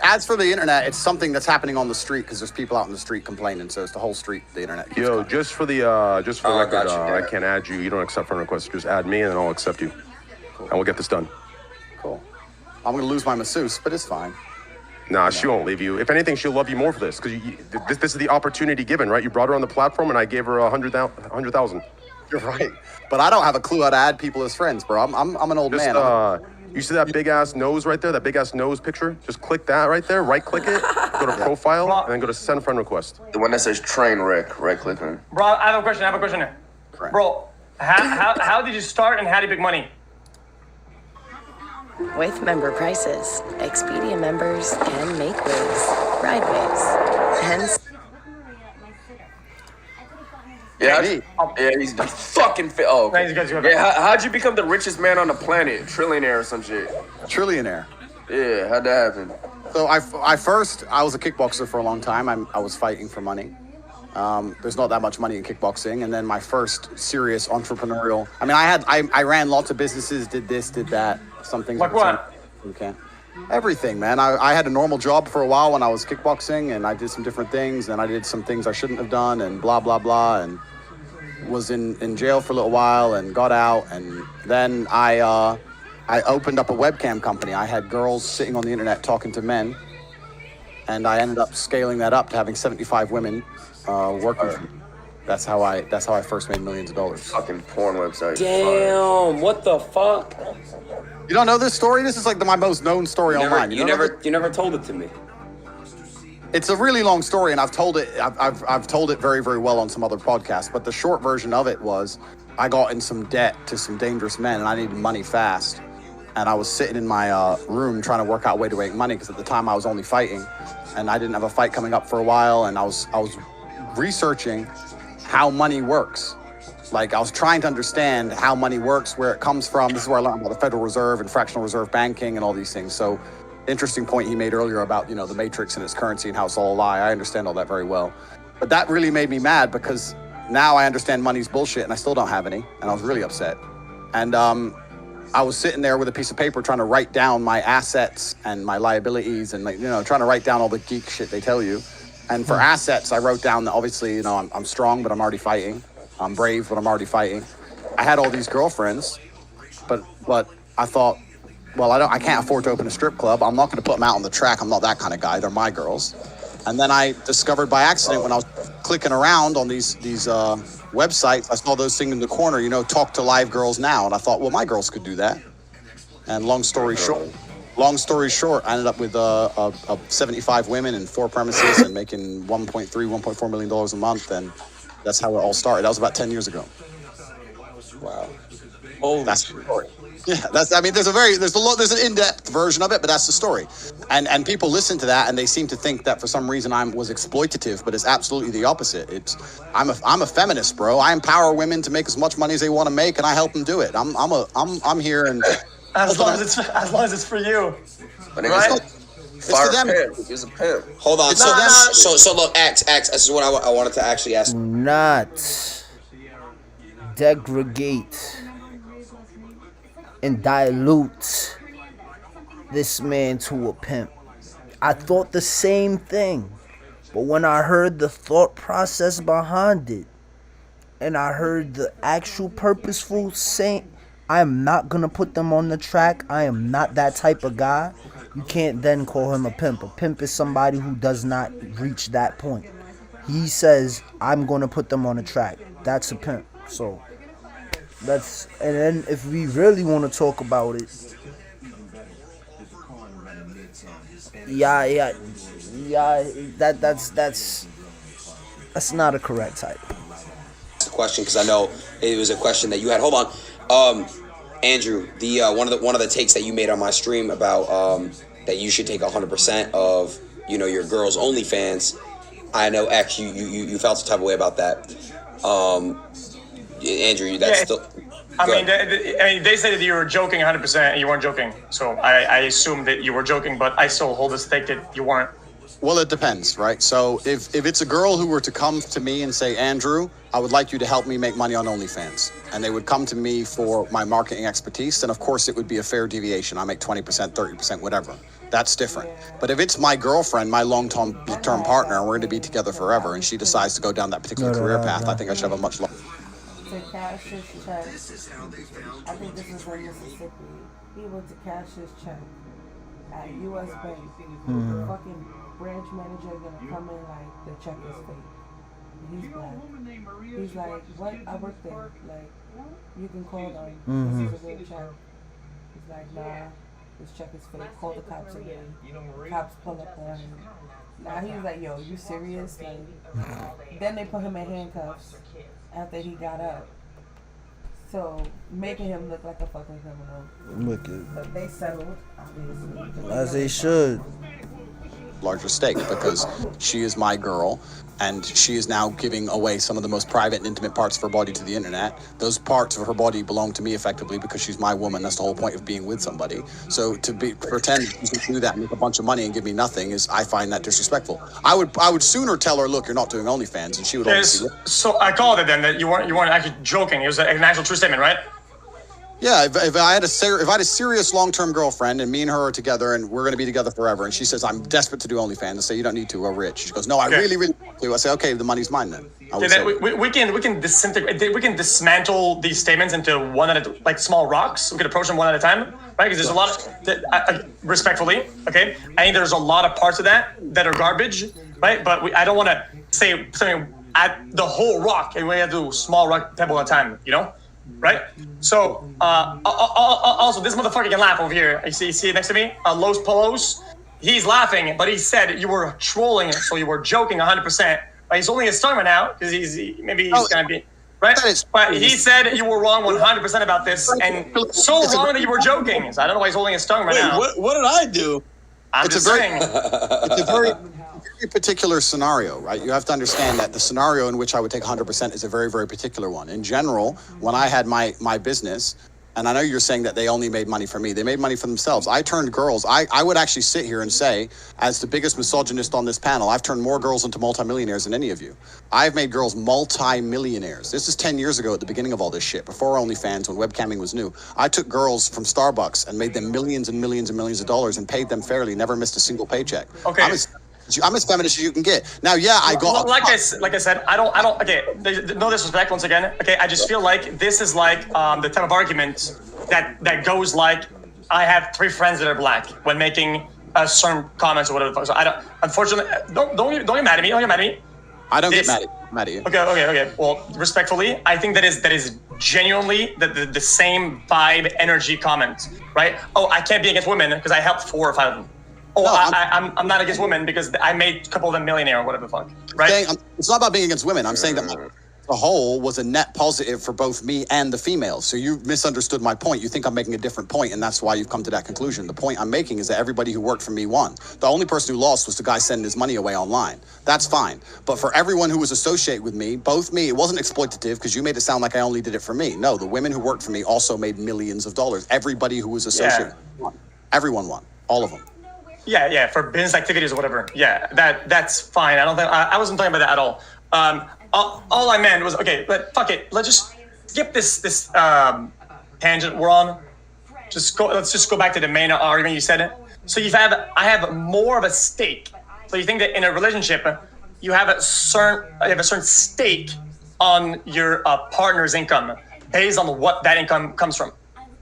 As for the internet, it's something that's happening on the street because there's people out in the street complaining. So it's the whole street, the internet. Yo, just for the record, I can't add you. You don't accept friend requests. Just add me, and then I'll accept you. Cool. And we'll get this done. Cool. I'm gonna lose my masseuse, but it's fine. Nah, she won't leave you. If anything, she'll love you more for this because this is the opportunity given, right? You brought her on the platform, and I gave her 100,000. You're right, but I don't have a clue how to add people as friends, bro. I'm an old man. You see that big ass nose right there? That big ass nose picture? Just click that right there. Right click it. Go to profile and then go to send friend request. The one that says train wreck. Right click on. Bro, I have a question here. Correct. Bro, how did you start and how did you make money? With member prices, Expedia members can make waves, ride waves, and he's the fucking fit. Oh, okay. Yeah, how'd you become the richest man on the planet? Trillionaire or some shit? Trillionaire. Yeah, how'd that happen? So I was a kickboxer for a long time. I was fighting for money. There's not that much money in kickboxing. And then my first serious entrepreneurial, I ran lots of businesses, did this, did that. Some things. Like what? Okay. Everything, man. I had a normal job for a while when I was kickboxing, and I did some different things, and I did some things I shouldn't have done, and blah, blah, blah, and was in jail for a little while and got out. And then I opened up a webcam company. I had girls sitting on the internet talking to men, and I ended up scaling that up to having 75 women working for me. That's how I first made millions of dollars. Fucking porn website. Damn, what the fuck? You don't know this story? This is like my most known story online. You never told it to me. It's a really long story, and I've told it very, very well on some other podcasts. But the short version of it was, I got in some debt to some dangerous men, and I needed money fast. And I was sitting in my room trying to work out a way to make money because at the time I was only fighting, and I didn't have a fight coming up for a while. And I was researching how money works. Like, I was trying to understand how money works, where it comes from. This is where I learned about the Federal Reserve and fractional reserve banking and all these things. So, interesting point he made earlier about, the matrix and its currency and how it's all a lie. I understand all that very well. But that really made me mad because now I understand money's bullshit and I still don't have any. And I was really upset. And I was sitting there with a piece of paper trying to write down my assets and my liabilities and, trying to write down all the geek shit they tell you. And for assets, I wrote down that obviously, I'm strong, but I'm already fighting. I'm brave, but I'm already fighting. I had all these girlfriends, but I thought, well, I can't afford to open a strip club. I'm not going to put them out on the track. I'm not that kind of guy. They're my girls. And then I discovered by accident when I was clicking around on these websites, I saw those things in the corner, talk to live girls now. And I thought, well, my girls could do that. And long story short, I ended up with 75 women and 4 premises and making $1.4 million a month. And that's how it all started. That was about 10 years ago. Wow. Oh, that's the story. Yeah, there's an in-depth version of it, but that's the story. And people listen to that and they seem to think that for some reason I was exploitative, but it's absolutely the opposite. I'm a feminist, bro. I empower women to make as much money as they want to make, and I help them do it. I'm here and as long as it's for you, right? It's for them. He's a pimp. Hold on. So look, X. This is what I wanted to actually ask. Do not degrade and dilute this man to a pimp. I thought the same thing, but when I heard the thought process behind it, and I heard the actual purposeful saying, I am not gonna put them on the track. I am not that type of guy. You can't then call him a pimp. A pimp is somebody who does not reach that point. He says, I'm gonna put them on the track. That's a pimp. So and then if we really want to talk about it, that's not a correct type. Question, because I know it was a question that you had. Hold on, Andrew. The one of the takes that you made on my stream about that you should take 100% of your girls' OnlyFans. I know X, you felt some type of way about that. Andrew, that's still. I mean, they said that you were joking 100%, and you weren't joking. So I assume that you were joking, but I still hold this take that you weren't. Well, it depends, right? So if it's a girl who were to come to me and say, Andrew, I would like you to help me make money on OnlyFans, and they would come to me for my marketing expertise, then of course it would be a fair deviation. I make 20%, 30%, whatever. That's different. But if it's my girlfriend, my long-term partner, and we're going to be together forever, and she decides to go down that particular career path, I think I should have a much longer. To cash his check. I think this is in Mississippi. He went to cash his check at U.S. Bank. The fucking branch manager gonna come in like the check is fake. He's black. He's like, what? I work there. Like, you can call them. This is a real check. He's like, nah, this check is fake. Call the cops again. Cops pull up on him. Nah, he was like, yo, you serious? Like, then they put him in handcuffs after he got up. So, making him look like a fucking criminal. Wicked. But they settled, obviously. As they should. Larger stake, because she is my girl, and she is now giving away some of the most private and intimate parts of her body to the internet. Those parts of her body belong to me effectively because she's my woman. That's the whole point of being with somebody. So to pretend you can do that and make a bunch of money and give me nothing I find that disrespectful. I would sooner tell her, look, you're not doing OnlyFans, and she would obviously. So I called it then that you weren't actually joking. It was an actual true statement, right? Yeah, if I had a serious long-term girlfriend and me and her are together and we're going to be together forever, and she says, I'm desperate to do OnlyFans, I say, you don't need to, we're rich. She goes, no, I really want to. I say, okay, the money's mine then. We can dismantle these statements into one at a like small rocks. We can approach them one at a time, right? Because there's a lot of, respectfully, okay? I think there's a lot of parts of that are garbage, right? But I don't want to say something at the whole rock, and we have to do small rock pebble at a time, right? So, also, this motherfucker can laugh over here. You see it next to me? Los Polos. He's laughing, but he said you were trolling, so you were joking 100%. But he's only a stomach now, because he's going to be, right? But he said you were wrong 100% about this, and so wrong that you were joking. So I don't know why he's holding his tongue right now. What did I do? I'm just saying. It's a very particular scenario, right? You have to understand that the scenario in which I would take 100% is a very, very particular one. In general, when I had my business, and I know you're saying that they only made money for me. They made money for themselves. I turned girls. I would actually sit here and say, as the biggest misogynist on this panel, I've turned more girls into multimillionaires than any of you. I've made girls multi-millionaires. This is 10 years ago at the beginning of all this shit, before OnlyFans, when webcamming was new. I took girls from Starbucks and made them millions and millions and millions of dollars and paid them fairly, never missed a single paycheck. Okay. I'm as feminist as you can get. Now, yeah, I got... Like I said, I don't, okay, no disrespect once again, okay, I just feel like this is like the type of argument that goes like, I have 3 friends that are black when making certain comments or whatever. So I don't, unfortunately, don't get mad at me, I don't get mad at you. Okay. Well, respectfully, I think that is genuinely the same vibe, energy comment, right? Oh, I can't be against women because I helped 4 or 5 of them. Oh, no, I'm not against women because I made a couple of them millionaire or whatever the fuck, right? It's not about being against women. I'm saying that a whole was a net positive for both me and the females. So you misunderstood my point. You think I'm making a different point, and that's why you've come to that conclusion. The point I'm making is that everybody who worked for me won. The only person who lost was the guy sending his money away online. That's fine. But for everyone who was associated with me, both me, it wasn't exploitative because you made it sound like I only did it for me. No, the women who worked for me also made millions of dollars. Everybody who was associated won. Everyone won. All of them. Yeah, for business activities or whatever. Yeah, that's fine. I wasn't talking about that at all. All I meant was, okay, but fuck it. Let's just skip this tangent we're on. Let's just go back to the main argument you said. So I have more of a stake. So you think that in a relationship, you have a certain stake on your partner's income based on what that income comes from.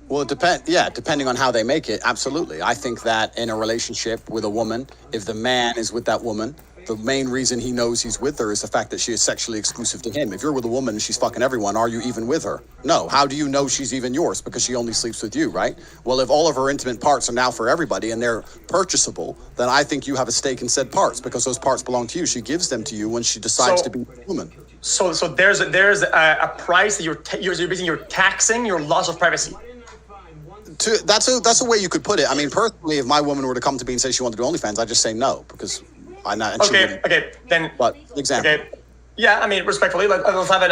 Well, it depends. Yeah, depending on how they make it, absolutely. I think that in a relationship with a woman, if the man is with that woman, the main reason he knows he's with her is the fact that she is sexually exclusive to him. If you're with a woman and she's fucking everyone, are you even with her? No. How do you know she's even yours? Because she only sleeps with you, right? Well, if all of her intimate parts are now for everybody and they're purchasable, then I think you have a stake in said parts because those parts belong to you. She gives them to you when she decides to be a woman. So there's a price that you're taxing your loss of privacy. That's a way you could put it. I mean, personally, if my woman were to come to me and say she wanted to do OnlyFans, I'd just say no because I'm not. Then. But example. Okay. Yeah, I mean, respectfully, let's have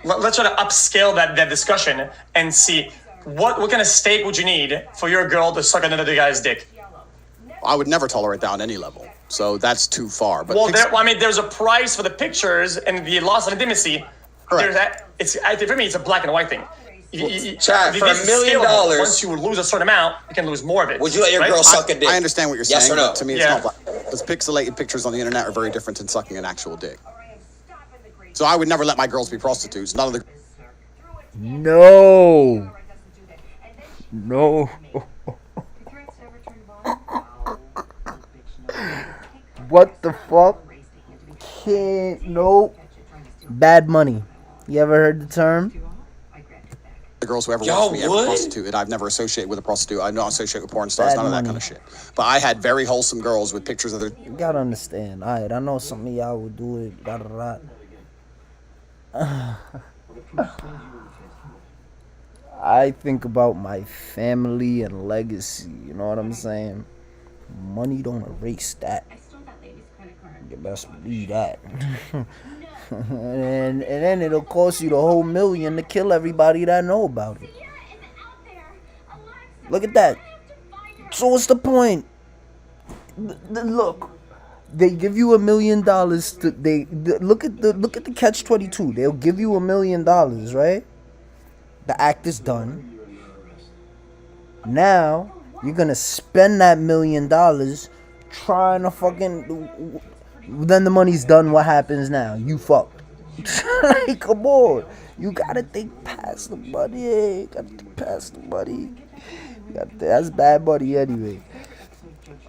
let's try to upscale that discussion and see what kind of stake would you need for your girl to suck another guy's dick. I would never tolerate that on any level. So that's too far. But there's a price for the pictures and the loss of intimacy. Correct. For me, it's a black and white thing. Chad, for $1 million, once you lose a certain amount, you can lose more of it. Would you let your girl suck a dick? I understand what you're yes saying. Or no? To me, it's not black. Because pixelated pictures on the internet are very different than sucking an actual dick. So I would never let my girls be prostitutes. None of the. No. What the fuck? Nope. Bad money. You ever heard the term? The girls who ever watched me ever prostituted. I've never associated with a prostitute. I don't associate with porn stars. None of that kind of shit. But I had very wholesome girls with pictures of their. You gotta understand. Alright, I know some of y'all would do it. I think about my family and legacy. You know what I'm saying? Money don't erase that. You best believe that. and then it'll cost you the whole $1 million to kill everybody that know about it. Look at that. So what's the point? Look, they give you $1 million to look at the catch-22. They'll give you $1 million, right? The act is done. Now you're gonna spend that $1 million trying to fucking. Then the money's done. What happens now? You fucked. Like, come on. You gotta think past the money. That's bad money anyway.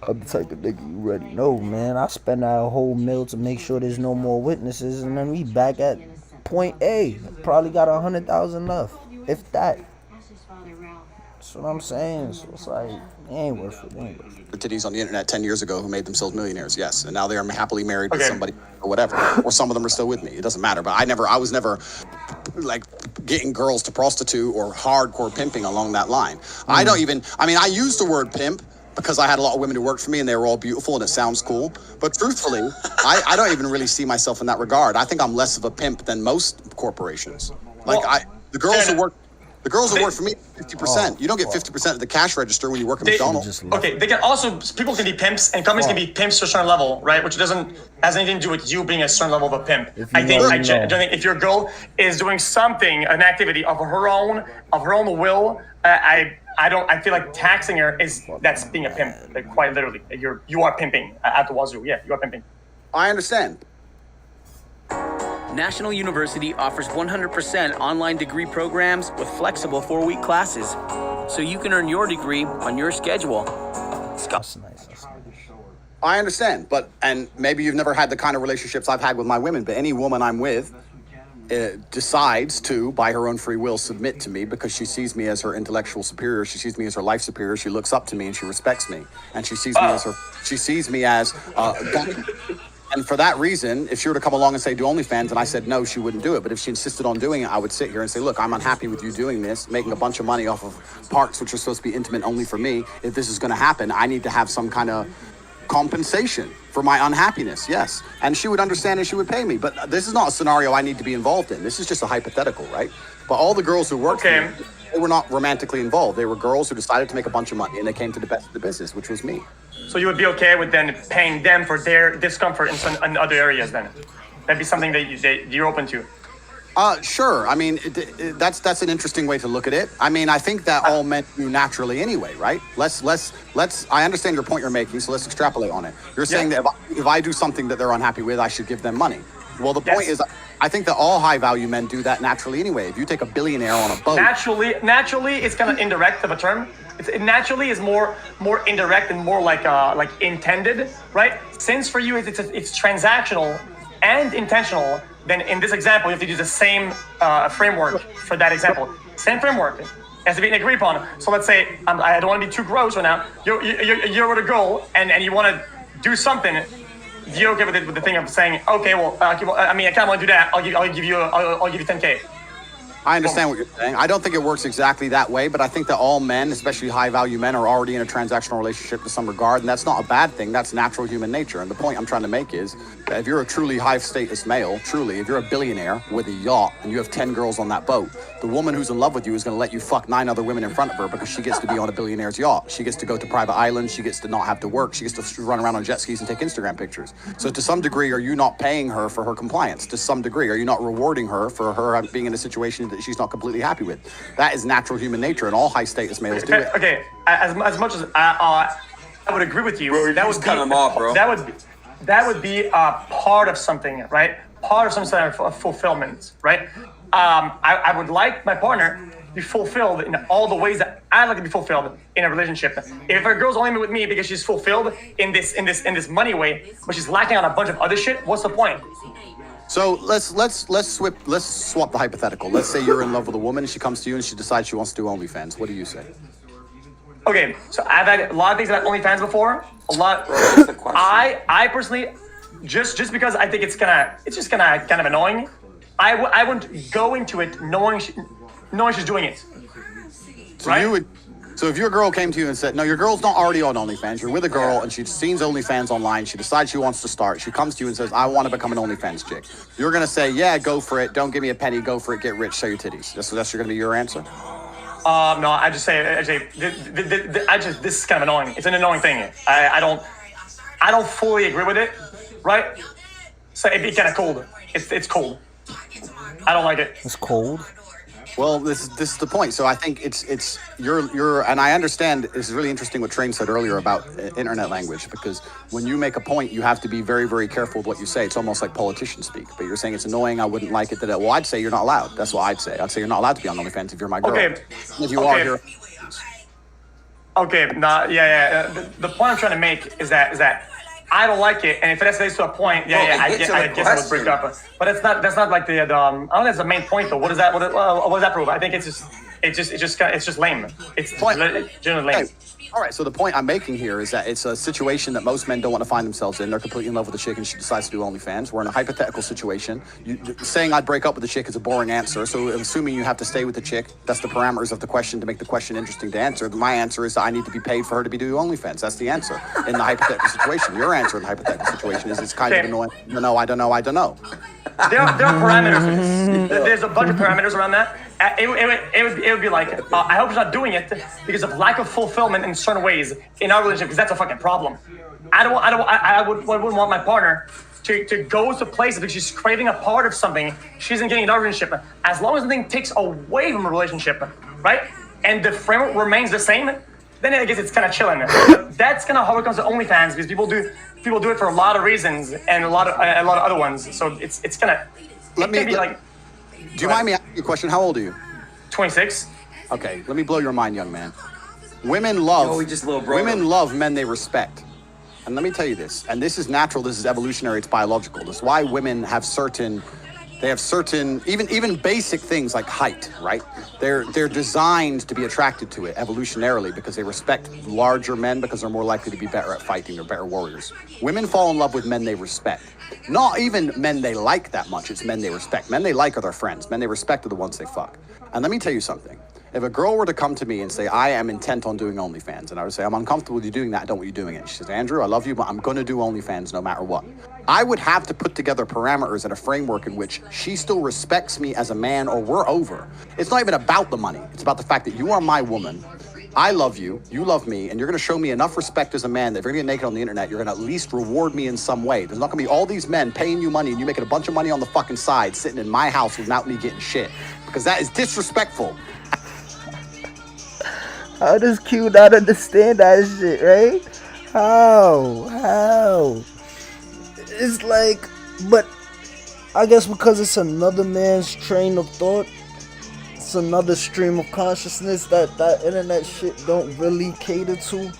I'm the type of nigga you already know, man. I spend that whole meal to make sure there's no more witnesses, and then we back at point A. Probably got 100,000 left, if that. That's what I'm saying. So it's like, it ain't worth it. Titties on the internet 10 years ago who made themselves millionaires, yes, and now they are happily married with somebody or whatever, or some of them are still with me. It doesn't matter. But I was never like getting girls to prostitute or hardcore pimping along that line. I use the word pimp because I had a lot of women who worked for me and they were all beautiful and it sounds cool. But truthfully, I don't even really see myself in that regard. I think I'm less of a pimp than most corporations. The girls who work for me 50%. You don't get 50% of the cash register when you work at McDonald's. Okay, people can be pimps and companies can be pimps to a certain level, right? Which has anything to do with you being a certain level of a pimp. I think if your girl is doing something, an activity of her own will, I feel like taxing her that's being a pimp, like quite literally. You are pimping at the wazoo. Yeah, you are pimping. I understand. National University offers 100% online degree programs with flexible 4-week classes, so you can earn your degree on your schedule. That's nice. I understand, and maybe you've never had the kind of relationships I've had with my women, but any woman I'm with decides to, by her own free will, submit to me because she sees me as her intellectual superior. She sees me as her life superior. She looks up to me and she respects me, and she sees me as And for that reason, if she were to come along and say do OnlyFans, and I said no, she wouldn't do it. But if she insisted on doing it, I would sit here and say, look, I'm unhappy with you doing this, making a bunch of money off of parts which are supposed to be intimate only for me. If this is going to happen, I need to have some kind of compensation for my unhappiness. Yes. And she would understand and she would pay me. But this is not a scenario I need to be involved in. This is just a hypothetical, right? But all the girls who worked for me, they were not romantically involved. They were girls who decided to make a bunch of money, and they came to the best of the business, which was me. So you would be okay with then paying them for their discomfort in other areas then? That'd be something that you're open to? Sure. I mean, that's an interesting way to look at it. I mean, I think that all men do naturally anyway, right? Let's. I understand your point you're making, so let's extrapolate on it. You're saying that if I do something that they're unhappy with, I should give them money. Well, the point is, I think that all high-value men do that naturally anyway. If you take a billionaire on a boat, naturally, it's kind of indirect of a term. It naturally is more indirect and more like intended, right? Since for you it's transactional and intentional, then in this example you have to use the same framework for that example. Same framework has to be agreed upon. So let's say I don't want to be too gross right now. You're with a girl and you want to do something. You're okay with the thing of saying, okay, well, I kind of want to do that. I'll give you 10K. I understand what you're saying. I don't think it works exactly that way, but I think that all men, especially high-value men, are already in a transactional relationship to some regard, and that's not a bad thing. That's natural human nature. And the point I'm trying to make is that if you're a truly high-status male, if you're a billionaire with a yacht and you have 10 girls on that boat, the woman who's in love with you is going to let you fuck 9 other women in front of her because she gets to be on a billionaire's yacht. She gets to go to private islands. She gets to not have to work. She gets to run around on jet skis and take Instagram pictures. So to some degree, are you not paying her for her compliance? To some degree, are you not rewarding her for her being in a situation that she's not completely happy with? That is natural human nature, and all high-status males do it. Okay, as much as I would agree with you, bro, that would cut them off, bro. That would be part of something, right? Part of some sort of fulfillment, right? I would like my partner to be fulfilled in all the ways that I like to be fulfilled in a relationship. If a girl's only with me because she's fulfilled in this money way, but she's lacking on a bunch of other shit, what's the point? So let's swap the hypothetical. Let's say you're in love with a woman and she comes to you and she decides she wants to do OnlyFans. What do you say? Okay, so I've had a lot of things about OnlyFans before. A lot. I personally, just because I think it's just kind of annoying. I wouldn't go into it knowing she's doing it. So right? So if your girl came to you and said, no, your girl's not already on OnlyFans, you're with a girl and she's seen OnlyFans online, she decides she wants to start, she comes to you and says, I want to become an OnlyFans chick. You're going to say, yeah, go for it, don't give me a penny, go for it, get rich, show your titties. That's going to be your answer? No, I just say this is kind of annoying. It's an annoying thing. I don't fully agree with it, right? So it'd be kind of cold. It's cold. I don't like it. It's cold. Well, this is the point. So I think it's you're and I understand it's really interesting what Train said earlier about internet language, because when you make a point, you have to be very, very careful with what you say. It's almost like politicians speak. But you're saying it's annoying. I wouldn't like it. Well, I'd say you're not allowed. That's what I'd say. I'd say you're not allowed to be on OnlyFans if you're my girl. Okay. If you are, you're. Okay. The point I'm trying to make is that I don't like it, and if it escalates to a point, I guess I would break up. But that's not like the I don't think that's the main point though. What does that prove? I think it's just lame. It's generally lame. Hey, all right, so the point I'm making here is that it's a situation that most men don't want to find themselves in. They're completely in love with a chick and she decides to do OnlyFans. We're in a hypothetical situation. Saying I'd break up with a chick is a boring answer. So assuming you have to stay with the chick, that's the parameters of the question to make the question interesting to answer. My answer is that I need to be paid for her to be doing OnlyFans. That's the answer in the hypothetical situation. Your answer in the hypothetical situation is it's kind of annoying. I don't know. There are parameters to this. There's a bunch of parameters around that. It would be like, I hope she's not doing it because of lack of fulfillment in certain ways in our relationship, because that's a fucking problem. I wouldn't want my partner to go to places because she's craving a part of something she isn't getting in our relationship. As long as nothing takes away from a relationship, right? And the framework remains the same, then I guess it's kind of chilling. That's kind of how it comes to OnlyFans, because people do it for a lot of reasons and a lot of other ones. So it's kind of. Do you mind me asking you a question? How old are you? 26. Okay, let me blow your mind, young man. Women love men they respect. And let me tell you this, and this is natural, this is evolutionary, it's biological. This is why women have certain They have certain, even basic things like height, right? They're designed to be attracted to it evolutionarily because they respect larger men because they're more likely to be better at fighting. They're better warriors. Women fall in love with men they respect. Not even men they like that much, it's men they respect. Men they like are their friends. Men they respect are the ones they fuck. And let me tell you something. If a girl were to come to me and say, I am intent on doing OnlyFans, and I would say, I'm uncomfortable with you doing that, I don't want you doing it. She says, Andrew, I love you, but I'm going to do OnlyFans no matter what. I would have to put together parameters and a framework in which she still respects me as a man or we're over. It's not even about the money. It's about the fact that you are my woman. I love you, you love me, and you're going to show me enough respect as a man that if you're going to get naked on the internet, you're going to at least reward me in some way. There's not going to be all these men paying you money and you making a bunch of money on the fucking side sitting in my house without me getting shit. Because that is disrespectful. How does Q not understand that shit, right? How? It's like, but I guess because it's another man's train of thought, it's another stream of consciousness that internet shit don't really cater to.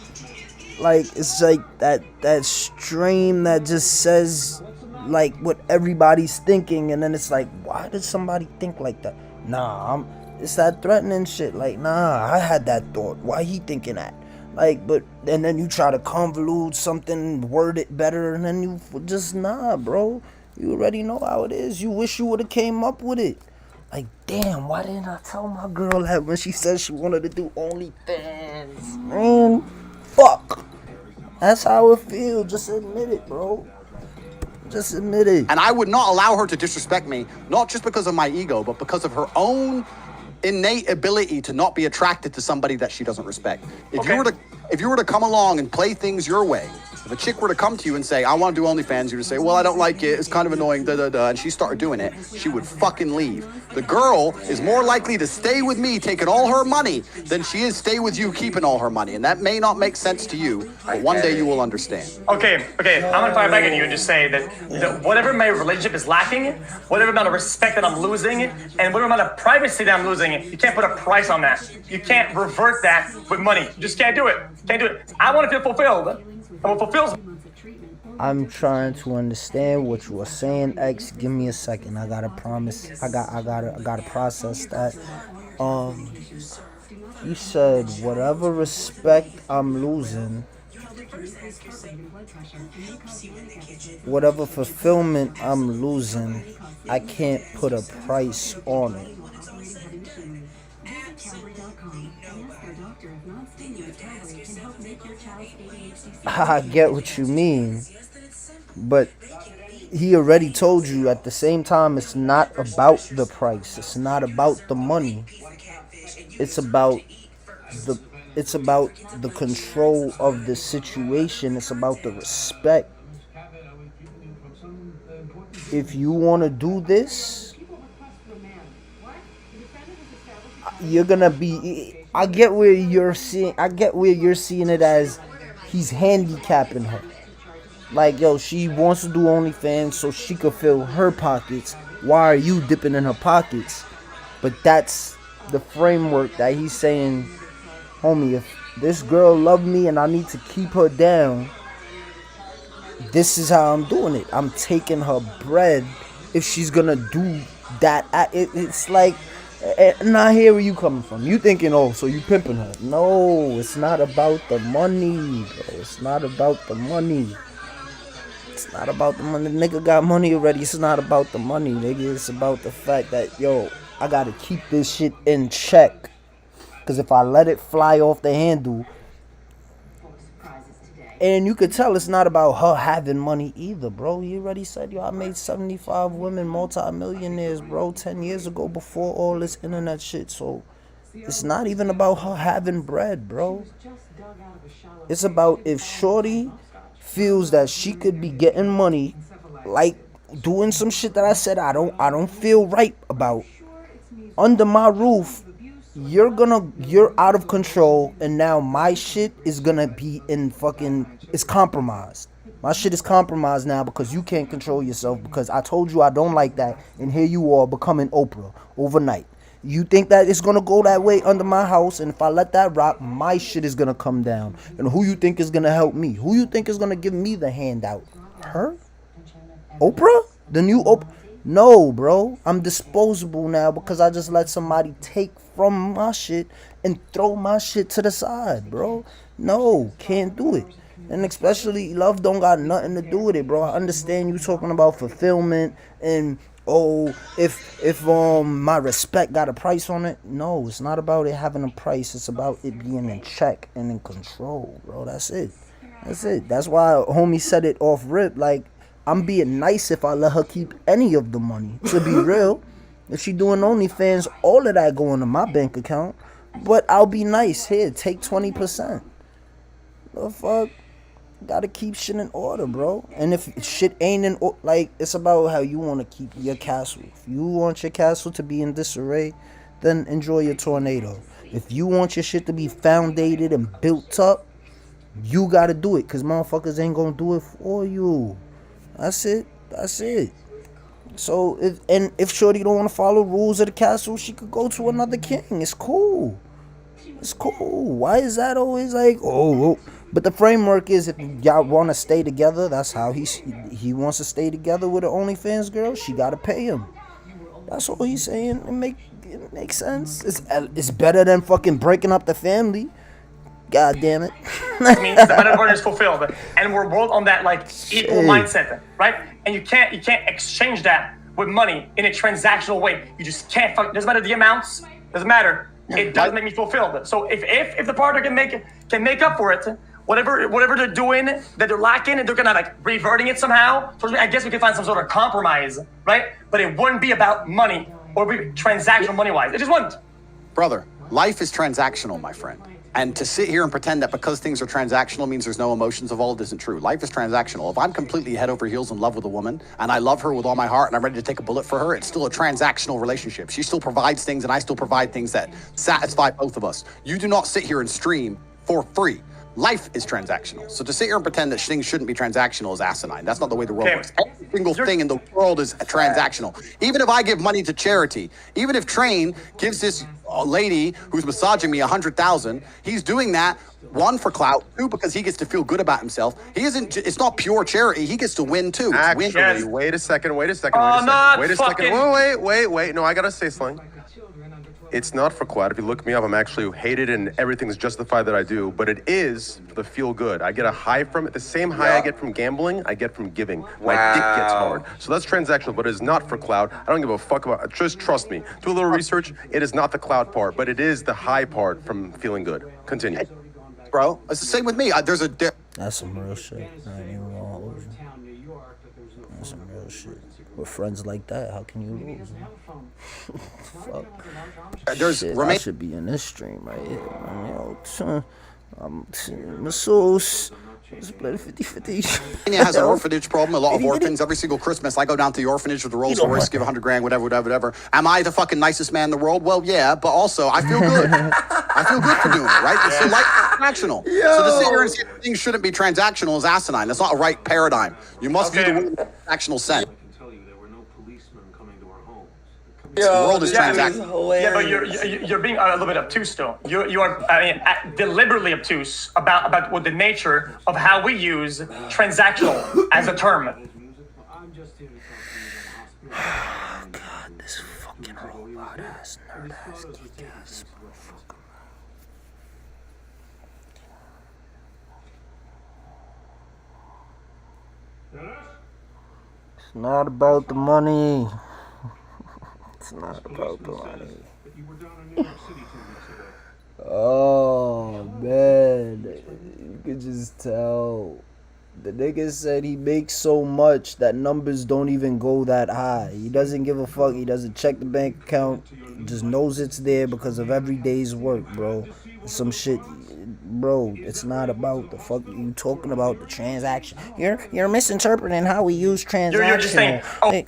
Like, it's like that stream that just says like what everybody's thinking, and then it's like, why does somebody think like that? It's that threatening shit. Like, I had that thought. Why he thinking that? Like, but, and then you try to convolute something, word it better, and then you just, bro. You already know how it is. You wish you would have came up with it. Like, damn, why didn't I tell my girl that when she said she wanted to do OnlyFans? Man, fuck. That's how it feels. Just admit it, bro. Just admit it. And I would not allow her to disrespect me, not just because of my ego, but because of her own innate ability to not be attracted to somebody that she doesn't respect. If you were to come along and play things your way, if a chick were to come to you and say, I want to do OnlyFans, you would say, well, I don't like it, it's kind of annoying, and she started doing it, she would fucking leave. The girl is more likely to stay with me taking all her money than she is stay with you keeping all her money. And that may not make sense to you, but one day you will understand. Okay, I'm gonna fire back at you and just say that whatever my relationship is lacking, whatever amount of respect that I'm losing, and whatever amount of privacy that I'm losing, you can't put a price on that. You can't revert that with money. You just can't do it. I want to feel fulfilled. And what fulfills me. I'm trying to understand what you are saying, X. Give me a second. I gotta promise. I gotta process that. You said whatever respect I'm losing, whatever fulfillment I'm losing, I can't put a price on it. I get what you mean, but he already told you at the same time it's not about the price, it's not about the money, it's about the control of the situation, it's about the respect. If you want to do this, you're gonna be, I get where you're seeing it as he's handicapping her. Like, yo, she wants to do OnlyFans so she could fill her pockets. Why are you dipping in her pockets? But that's the framework that he's saying, homie, if this girl love me and I need to keep her down, this is how I'm doing it. I'm taking her bread if she's gonna do that. It's like, and I hear where you coming from. You thinking, oh, so you pimping her. No, it's not about the money, bro. It's not about the money. It's not about the money. The nigga got money already. It's not about the money, nigga. It's about the fact that, yo, I gotta keep this shit in check. Because if I let it fly off the handle, and you could tell it's not about her having money either, bro. You already said, yo, I made 75 women multi-millionaires, bro, 10 years ago before all this internet shit. So it's not even about her having bread, bro. It's about if shorty feels that she could be getting money, like doing some shit that I said I don't feel right about, under my roof, you're out of control, and now my shit is gonna be it's compromised. My shit is compromised now because you can't control yourself, because I told you I don't like that, and here you are becoming Oprah overnight. You think that it's gonna go that way under my house, and if I let that rock, my shit is gonna come down. And who you think is gonna help me? Who you think is gonna give me the handout? Her? Oprah? The new Oprah? No, bro. I'm disposable now because I just let somebody take from my shit and throw my shit to the side, bro. No, can't do it. And especially love don't got nothing to do with it, bro. I understand you talking about fulfillment and if my respect got a price on it. No, it's not about it having a price. It's about it being in check and in control, bro. That's it. That's it. That's why homie said it off rip. Like, I'm being nice if I let her keep any of the money. To be real, if she doing OnlyFans, all of that going to my bank account. But I'll be nice. Here, take 20%. The fuck? Gotta keep shit in order, bro. And if shit ain't in order, like, it's about how you want to keep your castle. If you want your castle to be in disarray, then enjoy your tornado. If you want your shit to be foundated and built up, you gotta do it, because motherfuckers ain't gonna do it for you. That's it. That's it. So, if Shorty don't want to follow rules of the castle, she could go to another king. It's cool. It's cool. Why is that always like, oh. But the framework is, if y'all want to stay together, that's how he wants to stay together with an OnlyFans girl. She got to pay him. That's all he's saying. It makes sense. It's better than fucking breaking up the family. God damn it. I mean, the metaverse is fulfilled, and we're both on that like equal mindset, right? And you can't exchange that with money in a transactional way. You just can't. Doesn't matter the amounts. Doesn't matter. It does make me fulfilled. So if the partner can make up for it, whatever they're doing that they're lacking, and they're gonna like reverting it somehow. So I guess we can find some sort of compromise, right? But it wouldn't be about money or be transactional money wise. It just wouldn't. Brother, life is transactional, my friend. And to sit here and pretend that because things are transactional means there's no emotions involved isn't true. Life is transactional. If I'm completely head over heels in love with a woman and I love her with all my heart and I'm ready to take a bullet for her, it's still a transactional relationship. She still provides things and I still provide things that satisfy both of us. You do not sit here and stream for free. Life is transactional. So to sit here and pretend that things shouldn't be transactional is asinine. That's not the way the world works. Every single thing in the world is transactional. Even if I give money to charity, even if Train gives this lady who's massaging me $100,000, he's doing that, one, for clout, two, because he gets to feel good about himself. He isn't. It's not pure charity. He gets to win too. Actually, wait a second. Wait a second. Wait. No, I gotta say something. It's not for clout. If you look me up, I'm actually hated and everything's justified that I do, but it is for the feel good. I get a high from it. The same high I get from gambling, I get from giving. My dick gets hard. So that's transactional, but it is not for clout. I don't give a fuck about it. Just trust me. Do a little research. It is not the clout part, but it is the high part from feeling good. Continue. Bro, it's the same with me. There's a That's some real shit. I ain't even gonna hold you. That's some real shit. With friends like that, how can you lose? Fuck. Shit, I should be in this stream right here. I'm masseuse. Split 50-50. Kenya has an orphanage problem. A lot of orphans. Every single Christmas, I go down to the orphanage with the Rolls Royce, give $100,000, whatever. Am I the fucking nicest man in the world? Well, yeah, but also I feel good. I feel good for doing it, right? So life is transactional. So to sit here and say things shouldn't be transactional is asinine. That's not a right paradigm. You must view the world in a transactional sense. The world is transactional. Yeah, but you're being a little bit obtuse, though. You are deliberately obtuse about what the nature of how we use transactional as a term. God, this fucking robot ass nerd ass geek ass motherfucker. It's not about the money. It's not about the money. Oh man, you could just tell. The nigga said he makes so much that numbers don't even go that high. He doesn't give a fuck. He doesn't check the bank account. He just knows it's there because of every day's work, bro. Some shit, bro. It's not about the fuck you talking about the transaction. You're misinterpreting how we use transaction. You're just saying, hey,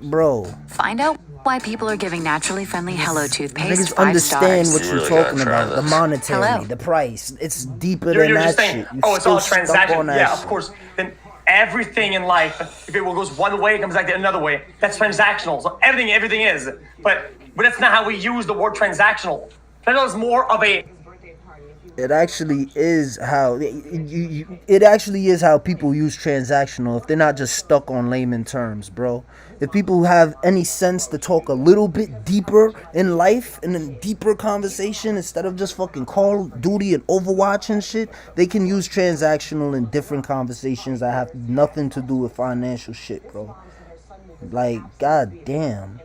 bro. Find out why people are giving naturally friendly Hello toothpaste Niggas 5 understand stars. what you're talking about. The monetary, the price. It's deeper than You're that just saying, shit. it's all transaction. Yeah, shit. of course. Then everything in life, if it goes one way, it comes back the another way. That's transactional. So everything is. But that's not how we use the word transactional. Transactional is more of a It actually is how it actually is how people use transactional if they're not just stuck on layman terms, bro. If people have any sense to talk a little bit deeper in life in a deeper conversation instead of just fucking Call of Duty and Overwatch and shit, they can use transactional in different conversations that have nothing to do with financial shit, bro. Like, god damn.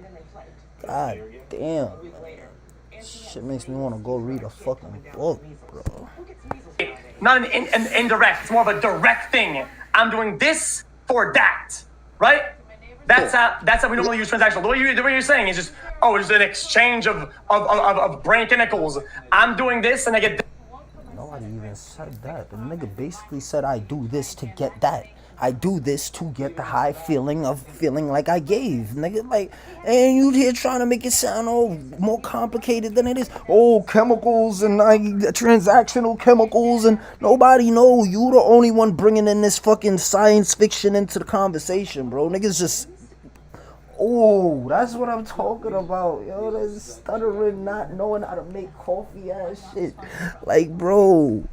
God damn. Shit makes me want to go read a fucking book, bro. Not an indirect. It's more of a direct thing. I'm doing this for that, right? That's how we normally use transactional. The way you're saying is just, it's an exchange of brain chemicals. I'm doing this and I get. Nobody even said that. The nigga basically said, I do this to get that. I do this to get the high feeling of feeling like I gave. Nigga, like, and you here trying to make it sound all more complicated than it is. Oh, chemicals and transactional chemicals, and nobody know. You the only one bringing in this fucking science fiction into the conversation, bro. Niggas just... Oh, that's what I'm talking about, yo. That's stuttering, not knowing how to make coffee ass shit. Like, bro,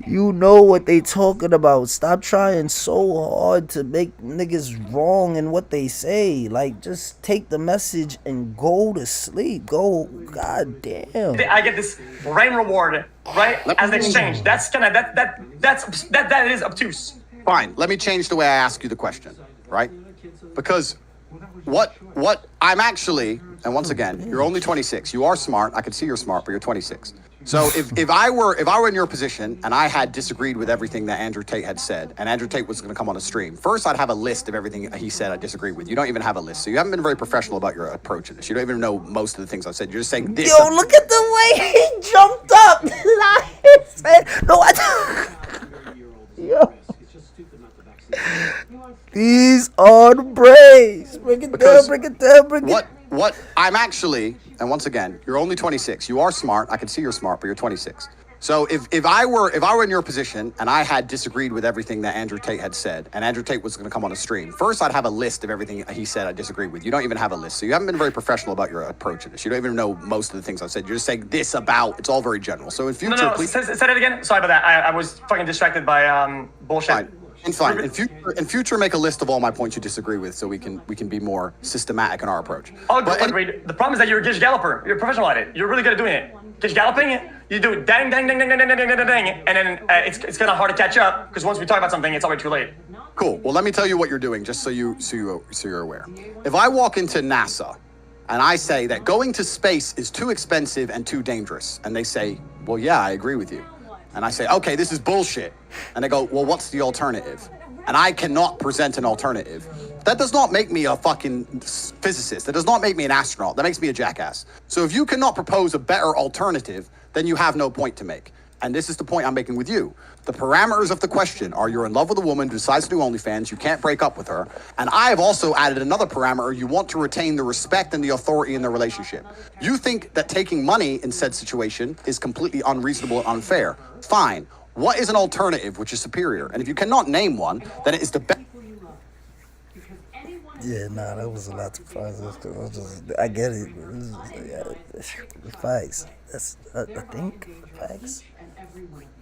you know what they talking about. Stop trying so hard to make niggas wrong in what they say. Like, just take the message and go to sleep. Go, god damn. I get this brain reward, right? As an exchange. That's kind of that is obtuse. Fine. Let me change the way I ask you the question, right? Because what I'm actually, and once again, you're only 26. You are smart. I can see you're smart, but you're 26. So if I were in your position and I had disagreed with everything that Andrew Tate had said, and Andrew Tate was going to come on a stream, first I'd have a list of everything he said I disagree with. You don't even have a list, so you haven't been very professional about your approach to this. You don't even know most of the things I've said. You're just saying this. Yo, look at the way he jumped up. No, Yo. These are the braids. Break it down, break it down, break it. What I'm actually, and once again, you're only 26. You are smart. I can see you're smart, but you're 26. So if I were in your position and I had disagreed with everything that Andrew Tate had said, and Andrew Tate was going to come on a stream, first I'd have a list of everything he said I disagree with. You don't even have a list, so you haven't been very professional about your approach to this. You don't even know most of the things I've said. You're just saying this about. It's all very general. So in future, No, please say it again. Sorry about that. I was fucking distracted by bullshit. Fine. And fine. In future, make a list of all my points you disagree with, so we can be more systematic in our approach. Agreed. The problem is that you're a Gish Galloper. You're a professional at it. You're really good at doing it. Gish Galloping, you do it dang, dang, dang, dang, dang, dang, dang, dang, dang, and then it's kind of hard to catch up because once we talk about something, it's already too late. Cool. Well, let me tell you what you're doing, just so you're aware. If I walk into NASA and I say that going to space is too expensive and too dangerous, and they say, well, yeah, I agree with you. And I say, okay, this is bullshit. And they go, well, what's the alternative? And I cannot present an alternative. That does not make me a fucking physicist. That does not make me an astronaut. That makes me a jackass. So if you cannot propose a better alternative, then you have no point to make. And this is the point I'm making with you. The parameters of the question are you're in love with a woman who decides to do OnlyFans, you can't break up with her. And I have also added another parameter, you want to retain the respect and the authority in the relationship. You think that taking money in said situation is completely unreasonable and unfair. Fine. What is an alternative which is superior? And if you cannot name one, then it is the best. Yeah, nah, that was a lot to process. I get it. Facts. That's, I think, facts.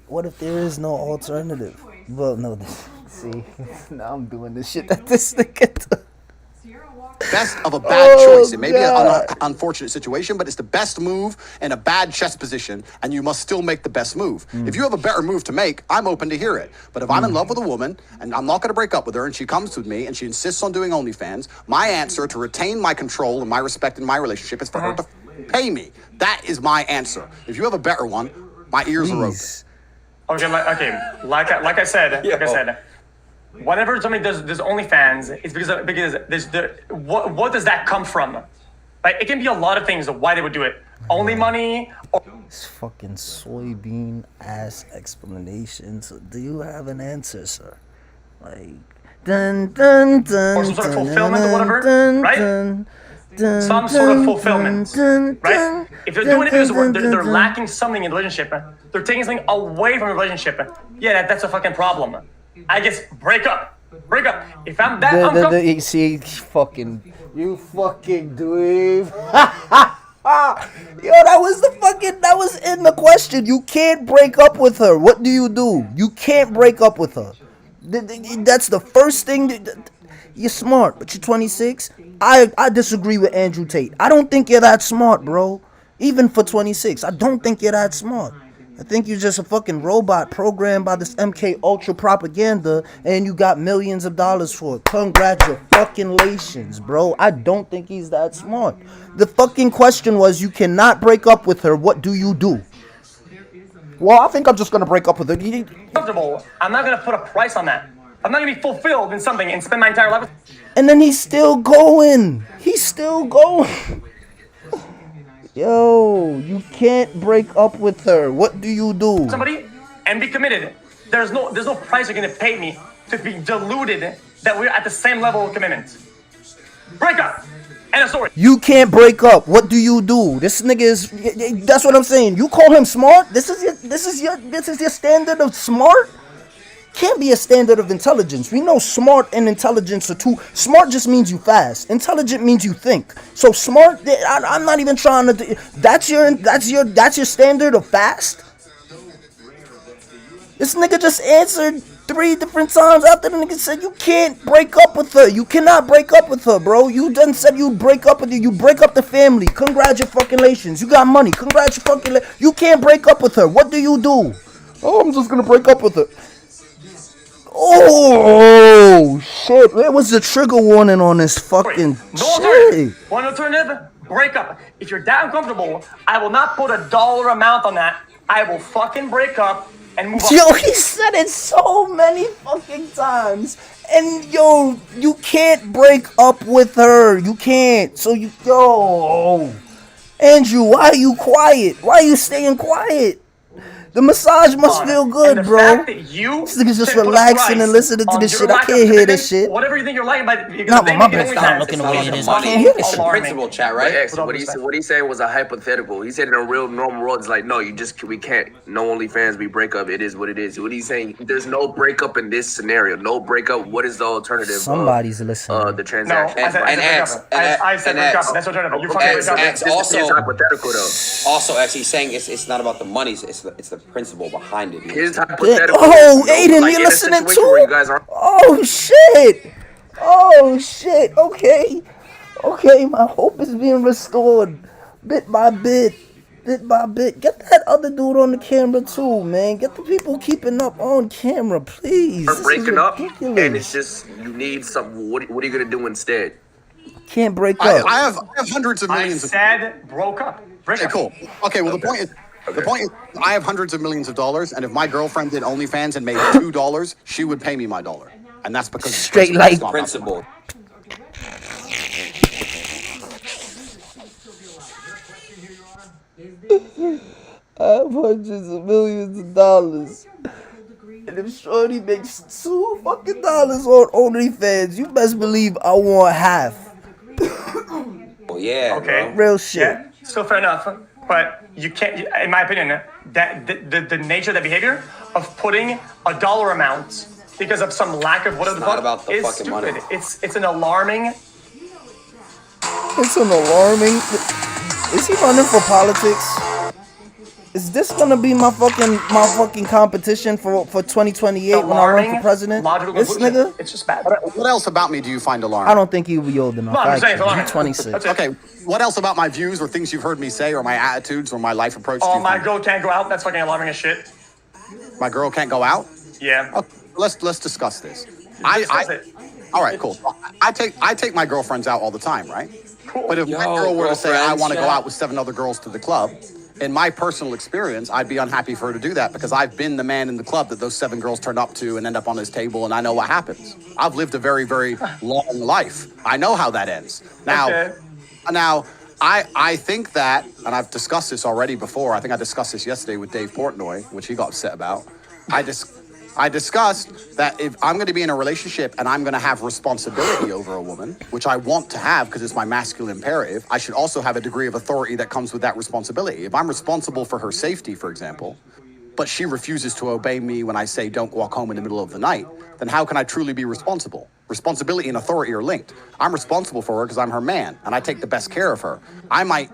What if there is no alternative? Well, no, see, now I'm doing this shit that this nigga Best of a bad choice. It may be an unfortunate situation, but it's the best move in a bad chess position, and you must still make the best move. If you have a better move to make, I'm open to hear it. But if I'm in love with a woman, and I'm not going to break up with her, and she comes with me, and she insists on doing OnlyFans, my answer to retain my control and my respect in my relationship is for her to pay me. That is my answer. If you have a better one, my ears are open. Okay, like I said, whenever somebody does OnlyFans, it's because there's what does that come from? Like, it can be a lot of things of why they would do it. Only money. This fucking soybean ass explanation. So do you have an answer, sir? Like dun dun dun. Or some sort of fulfillment or whatever, right? Some sort of fulfillment, right? If they're doing it because they're lacking something in the relationship, they're taking something away from the relationship. Yeah, that's a fucking problem. I guess break up. If I'm that uncomfortable, you see, you fucking dweeb. that was in the question. You can't break up with her. What do? You can't break up with her. That's the first thing. You're smart, but you're 26. I disagree with Andrew Tate. I don't think you're that smart, bro. Even for 26, I don't think you're that smart. I think you're just a fucking robot programmed by this MK Ultra propaganda, and you got millions of dollars for it. Congratulations, bro. I don't think he's that smart. The fucking question was, you cannot break up with her. What do you do? Well, I think I'm just gonna break up with her. Comfortable. I'm not gonna put a price on that. I'm not gonna be fulfilled in something and spend my entire life. And then he's still going. Yo, you can't break up with her. What do you do? Somebody and be committed. There's no price you're gonna pay me to be deluded that we're at the same level of commitment. Break up. End of story. You can't break up. What do you do? This nigga is. That's what I'm saying. You call him smart? This is your standard of smart? Can't be a standard of intelligence. We know smart and intelligence are two. Smart just means you fast. Intelligent means you think. So smart, I'm not even trying to. That's your standard of fast. This nigga just answered 3 different times after the nigga said you can't break up with her. You cannot break up with her, bro. You done said you break up with her. You break up the family. Congratulations. You got money. Congratulations. You can't break up with her. What do you do? Oh, I'm just gonna break up with her. Oh shit! Where was the trigger warning on this fucking shit? One alternative: break up. If you're that uncomfortable, I will not put a dollar amount on that. I will fucking break up and move on. Yo, he said it so many fucking times. And yo, you can't break up with her. You can't. So Andrew, why are you quiet? Why are you staying quiet? The massage must feel good, bro. This nigga's just relaxing and listening to this shit. I can't hear this shit. Whatever you think you're like, but not with my best. Stop looking away at this. I can't hear this shit. Principle, chat, right? What he's saying was a hypothetical. He said in a real normal world, it's like, no, we can't. No OnlyFans, we break up. It is what it is. What he's saying, there's no breakup in this scenario. No breakup. What is the alternative? Somebody's listening. The transaction. No, I said break up. That's alternative. You fucking break up. X also it's hypothetical though. Also, X, he's saying it's not about the money. It's the principle behind it. His hypothetical. Oh, Aiden, you listening too? Oh shit! Oh shit! Okay, my hope is being restored, bit by bit. Get that other dude on the camera too, man. Get the people keeping up on camera, please. We're breaking up, and it's just you need something. What are you gonna do instead? Can't break up. I have hundreds of millions. I said broke up. Okay, cool. Okay, well the point is, I have hundreds of millions of dollars, and if my girlfriend did OnlyFans and made $2, she would pay me my dollar, and that's because straight like principle. I have hundreds of millions of dollars. And if Shorty makes $2 fucking on OnlyFans, you best believe I want half. Well, yeah. Okay. Real shit. Yeah, still fair enough. But you can't, in my opinion, that the nature of that behavior of putting a dollar amount because of some lack of whatever the fuck about the is fucking stupid. money. It's an alarming. It's an alarming. Is he running for politics? Is this gonna be my fucking competition for 2028 when I run for president? This nigga? It's just bad. What else about me do you find alarming? I don't think he'll be old enough. No, I'm saying it's alarming. He's 26. Okay, what else about my views or things you've heard me say or my attitudes or my life approach? Oh, my girl can't go out. That's fucking alarming as shit. My girl can't go out? Yeah. Okay, let's discuss this. All right, cool. I take my girlfriends out all the time, right? Cool. But if my girl were to say I want to go out with 7 other girls to the club, in my personal experience, I'd be unhappy for her to do that because I've been the man in the club that those 7 girls turn up to and end up on his table, and I know what happens. I've lived a very, very long life. I know how that ends. Now, I think that, and I've discussed this already before. I think I discussed this yesterday with Dave Portnoy, which he got upset about. I discussed that if I'm going to be in a relationship and I'm going to have responsibility over a woman, which I want to have because it's my masculine imperative, I should also have a degree of authority that comes with that responsibility. If I'm responsible for her safety, for example, but she refuses to obey me when I say don't walk home in the middle of the night, then how can I truly be responsible? Responsibility and authority are linked. I'm responsible for her because I'm her man and I take the best care of her. I might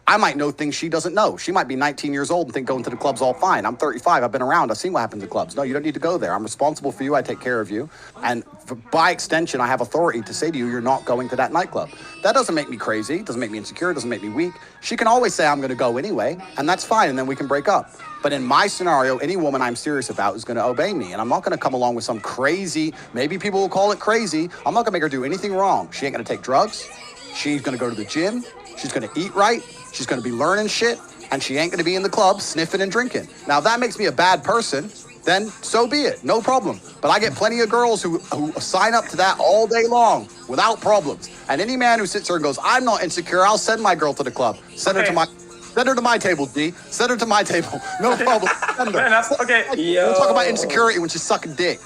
I might know things she doesn't know. She might be 19 years old and think going to the club's all fine. I'm 35. I've been around. I've seen what happens at clubs. No, you don't need to go there. I'm responsible for you. I take care of you. And by extension, I have authority to say to you, you're not going to that nightclub. That doesn't make me crazy. It doesn't make me insecure. It doesn't make me weak. She can always say, I'm going to go anyway. And that's fine. And then we can break up. But in my scenario, any woman I'm serious about is going to obey me. And I'm not going to come along with some crazy, maybe people will call it crazy. I'm not going to make her do anything wrong. She ain't going to take drugs. She's going to go to the gym. She's going to eat right. She's going to be learning shit. And she ain't going to be in the club sniffing and drinking. Now, if that makes me a bad person, then so be it. No problem. But I get plenty of girls who sign up to that all day long without problems. And any man who sits there and goes, I'm not insecure, I'll send my girl to the club. Send her to my table, D. Send her to my table. No problem. Send her. Fair enough. Okay. We'll talk about insecurity when she's sucking dick.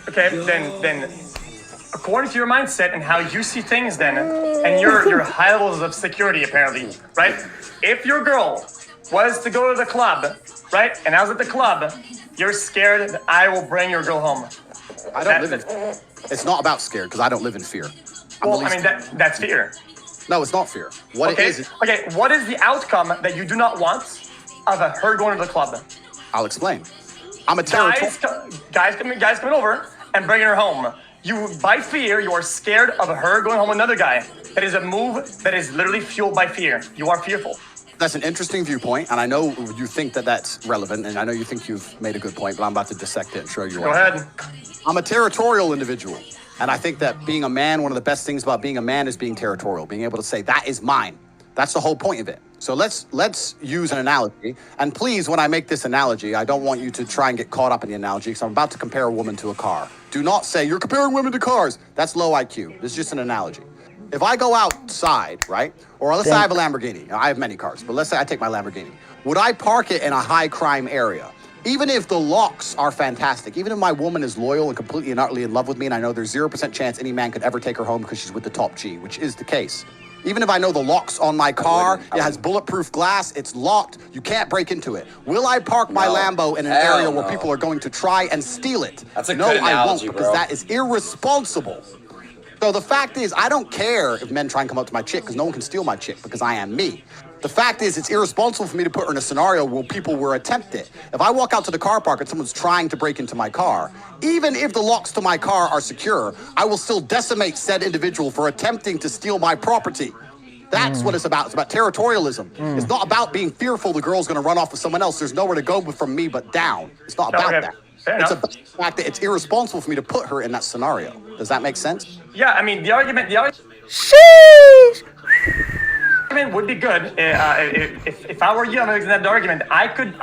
Okay, then according to your mindset and how you see things then, and your high levels of security apparently, right? If your girl was to go to the club, right, and I was at the club, you're scared that I will bring your girl home. I don't live in fear. It's not about scared, because I don't live in fear. Well, I mean, that's fear. No, it's not fear. What it is... Okay, what is the outcome that you do not want of her going to the club? I'll explain. I'm a territorial... Guys coming over and bringing her home. You, by fear, you are scared of her going home with another guy. That is a move that is literally fueled by fear. You are fearful. That's an interesting viewpoint, and I know you think that that's relevant, and I know you think you've made a good point, but I'm about to dissect it and show you why. Go ahead. I'm a territorial individual, and I think that being a man, one of the best things about being a man is being territorial, being able to say, that is mine. That's the whole point of it. So let's use an analogy, and please, when I make this analogy, I don't want you to try and get caught up in the analogy, because I'm about to compare a woman to a car. Do not say, you're comparing women to cars. That's low IQ. This is just an analogy. If I go outside, right, or let's say I have a Lamborghini. I have many cars, but let's say I take my Lamborghini. Would I park it in a high crime area? Even if the locks are fantastic, even if my woman is loyal and completely and utterly in love with me, and I know there's 0% chance any man could ever take her home because she's with the top G, which is the case. Even if I know the locks on my car, it has bulletproof glass, it's locked, you can't break into it. Will I park my Lambo in an area where people are going to try and steal it? That's a no, good analogy, I won't, because bro. that is irresponsible. So the fact is, I don't care if men try and come up to my chick, because no one can steal my chick, because I am me. The fact is, it's irresponsible for me to put her in a scenario where people will attempt it. If I walk out to the car park and someone's trying to break into my car, even if the locks to my car are secure, I will still decimate said individual for attempting to steal my property. That's what it's about. It's about territorialism. It's not about being fearful the girl's going to run off with someone else. There's nowhere to go but from me but down. It's not about that. It's about the fact that it's irresponsible for me to put her in that scenario. Does that make sense? Yeah, I mean, the argument would be good if I were you. I'm making that argument. I could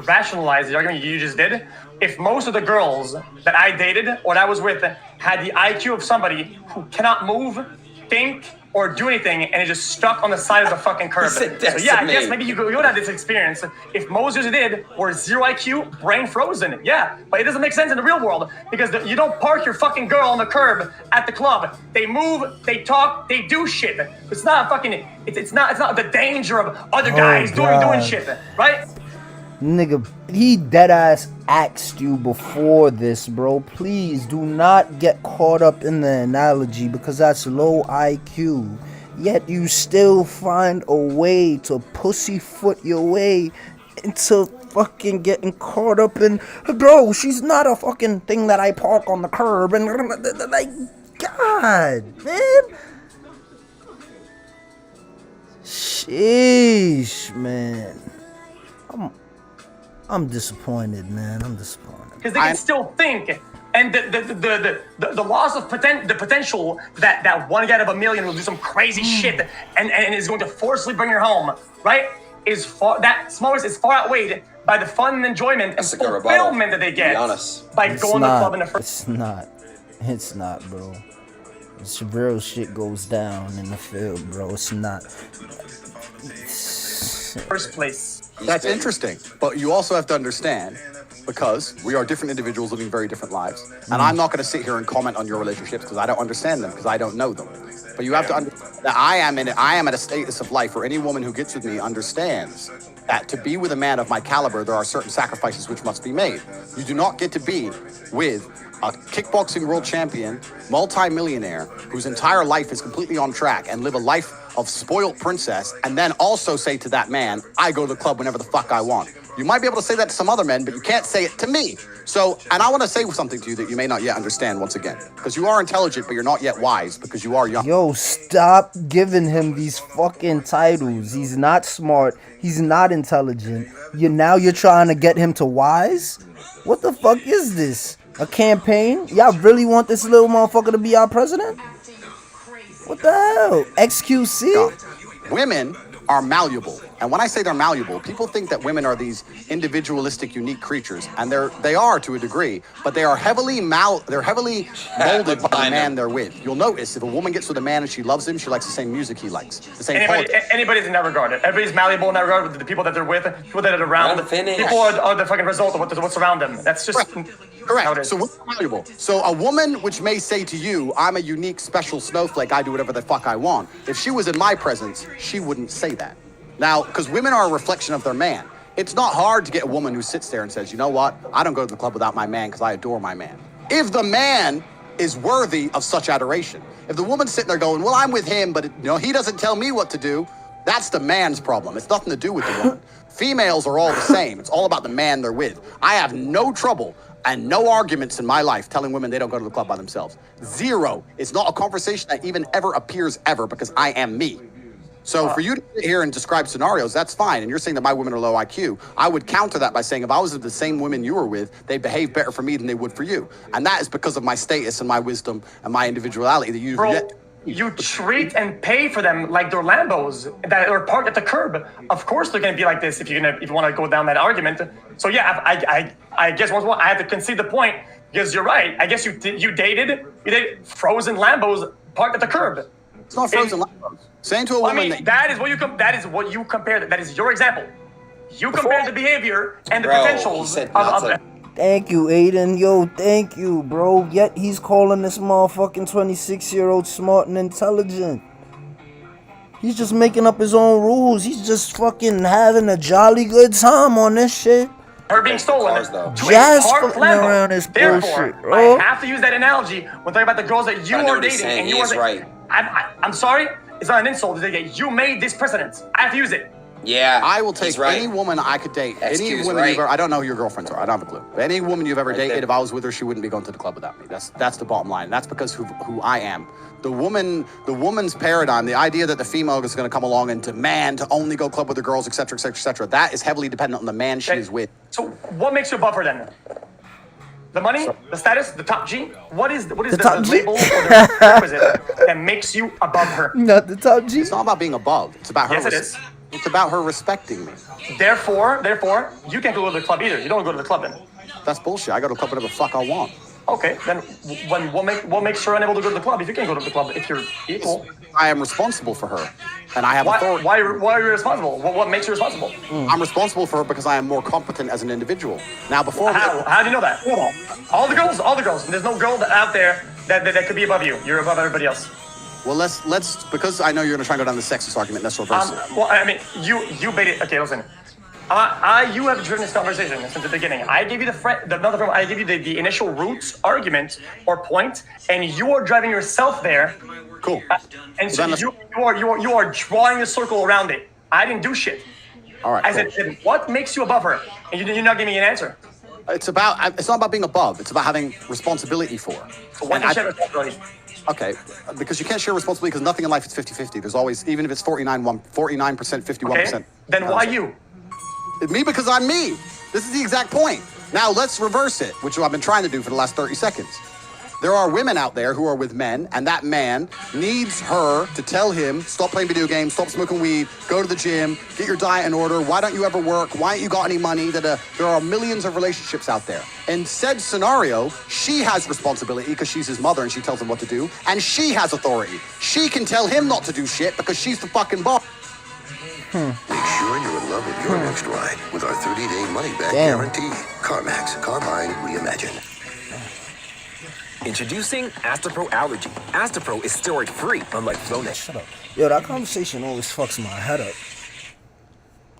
rationalize the argument you just did if most of the girls that I dated or that I was with had the IQ of somebody who cannot move, think, or do anything, and it just stuck on the side of the fucking curb. So yeah, I guess maybe you would have this experience. If most of you did were 0 IQ, brain frozen, yeah, but it doesn't make sense in the real world because you don't park your fucking girl on the curb at the club. They move, they talk, they do shit. It's not fucking. It's not the danger of other guys doing shit, right? Nigga, he deadass asked you before this, bro. Please do not get caught up in the analogy because that's low IQ. Yet you still find a way to pussyfoot your way into fucking getting caught up in, bro, she's not a fucking thing that I park on the curb and like, God, man. Sheesh, man. I'm disappointed, man. I'm disappointed. Because they can still think, and the loss of the potential that one guy out of a million will do some crazy shit and is going to forcibly bring her home, right? Is far that smallness is far outweighed by the fun and enjoyment and fulfillment that they get by going to the club in the first. It's not, bro. It's real shit goes down in the field, bro. It's not. First place. That's interesting, but you also have to understand, because we are different individuals living very different lives, and I'm not going to sit here and comment on your relationships because I don't understand them, because I don't know them. But you have to understand that I am at a status of life where any woman who gets with me understands that to be with a man of my caliber, there are certain sacrifices which must be made. You do not get to be with a kickboxing world champion, multi-millionaire, whose entire life is completely on track and live a life of spoiled princess, and then also say to that man, I go to the club whenever the fuck I want. You might be able to say that to some other men, but you can't say it to me. So, and I want to say something to you that you may not yet understand once again. Because you are intelligent, but you're not yet wise because you are young. Yo, stop giving him these fucking titles. He's not smart. He's not intelligent. You're trying to get him to wise? What the fuck is this? A campaign? Y'all really want this little motherfucker to be our president? What the hell? XQC? Women are malleable. And when I say they're malleable, people think that women are these individualistic, unique creatures, and they are to a degree, but they are heavily molded by the man they're with. You'll notice if a woman gets with a man and she loves him, she likes the same music he likes, the same politics. Anybody's in that regard. Everybody's malleable in that regard with the people that they're with, people that are around. People are the fucking result of what's around them. That's just correct. So we're malleable. So a woman which may say to you, I'm a unique, special snowflake, I do whatever the fuck I want. If she was in my presence, she wouldn't say that. Now, because women are a reflection of their man. It's not hard to get a woman who sits there and says, you know what? I don't go to the club without my man because I adore my man. If the man is worthy of such adoration. If the woman's sitting there going, well, I'm with him, but he doesn't tell me what to do, that's the man's problem. It's nothing to do with the woman. Females are all the same. It's all about the man they're with. I have no trouble and no arguments in my life telling women they don't go to the club by themselves. Zero. It's not a conversation that even ever appears ever because I am me. So for you to sit here and describe scenarios, that's fine. And you're saying that my women are low IQ. I would counter that by saying if I was with the same women you were with, they'd behave better for me than they would for you. And that is because of my status and my wisdom and my individuality that you've yet. You treat and pay for them like they're Lambos that are parked at the curb. Of course they're going to be like this if you want to go down that argument. So yeah, I guess once more I have to concede the point because you're right. I guess you dated frozen Lambos parked at the curb. It's not frozen Lambos. Saying to a woman that is what you compared. That is your example. You compared the behavior and the potentials of them. Thank you, Aiden. Yo, thank you, bro. Yet he's calling this motherfucking 26-year-old smart and intelligent. He's just making up his own rules. He's just fucking having a jolly good time on this shit. Her being stolen. Just fucking around this bullshit, bro. I have to use that analogy when talking about the girls that you are dating. And you are right. I'm sorry. It's not an insult. You made this precedent. I have to use it. Yeah, I will take any woman I could date. Any woman you've ever, I don't know who your girlfriends are. I don't have a clue. But any woman you've ever dated, if I was with her, she wouldn't be going to the club without me. That's the bottom line. That's because who I am. The woman's paradigm, the idea that the female is going to come along and demand to only go club with the girls, etc., etc., etc. That is heavily dependent on the man she is with. So what makes you above her then? The money, the status, the top G. What is the label or the requisite that makes you above her? Not the top G. It's not about being above. It's about her. Yes, it is. It's about her respecting me. Therefore, you can't go to the club either. You don't go to the club then. That's bullshit. I go to the club whatever the fuck I want. Okay, then what makes her unable to go to the club if you can't go to the club if you're equal? I am responsible for her, and I have authority. Why are you responsible? What makes you responsible? I'm responsible for her because I am more competent as an individual. Now, before how do you know that? All the girls. There's no girl out there that could be above you. You're above everybody else. Well, let's because I know you're gonna try and go down the sexist argument. Let's reverse it. Well, I mean, you baited. Okay, listen. You have driven this conversation since the beginning. I gave you I gave you the initial roots argument or point, and you are driving yourself there. Cool. And so you are drawing a circle around it. I didn't do shit. All right. I said, what makes you above her? And you're not giving me an answer. It's not about being above. It's about having responsibility for her. So why do you share responsibility? Okay, because you can't share responsibility because nothing in life is 50-50. There's always, even if it's 49%, 51%. Okay. Then why you? Me because I'm me. This is the exact point. Now let's reverse it, which I've been trying to do for the last 30 seconds. There are women out there who are with men, and that man needs her to tell him, stop playing video games, stop smoking weed, go to the gym, get your diet in order, why don't you ever work, why ain't you got any money, there are millions of relationships out there. In said scenario, she has responsibility because she's his mother and she tells him what to do, and she has authority. She can tell him not to do shit because she's the fucking boss. Make sure you're in love with your next ride with our 30-day money-back guarantee. CarMax, car buying reimagined. Introducing Astapro Allergy. Astapro is steroid-free, unlike Flonase. Shut up. Yo, that conversation always fucks my head up.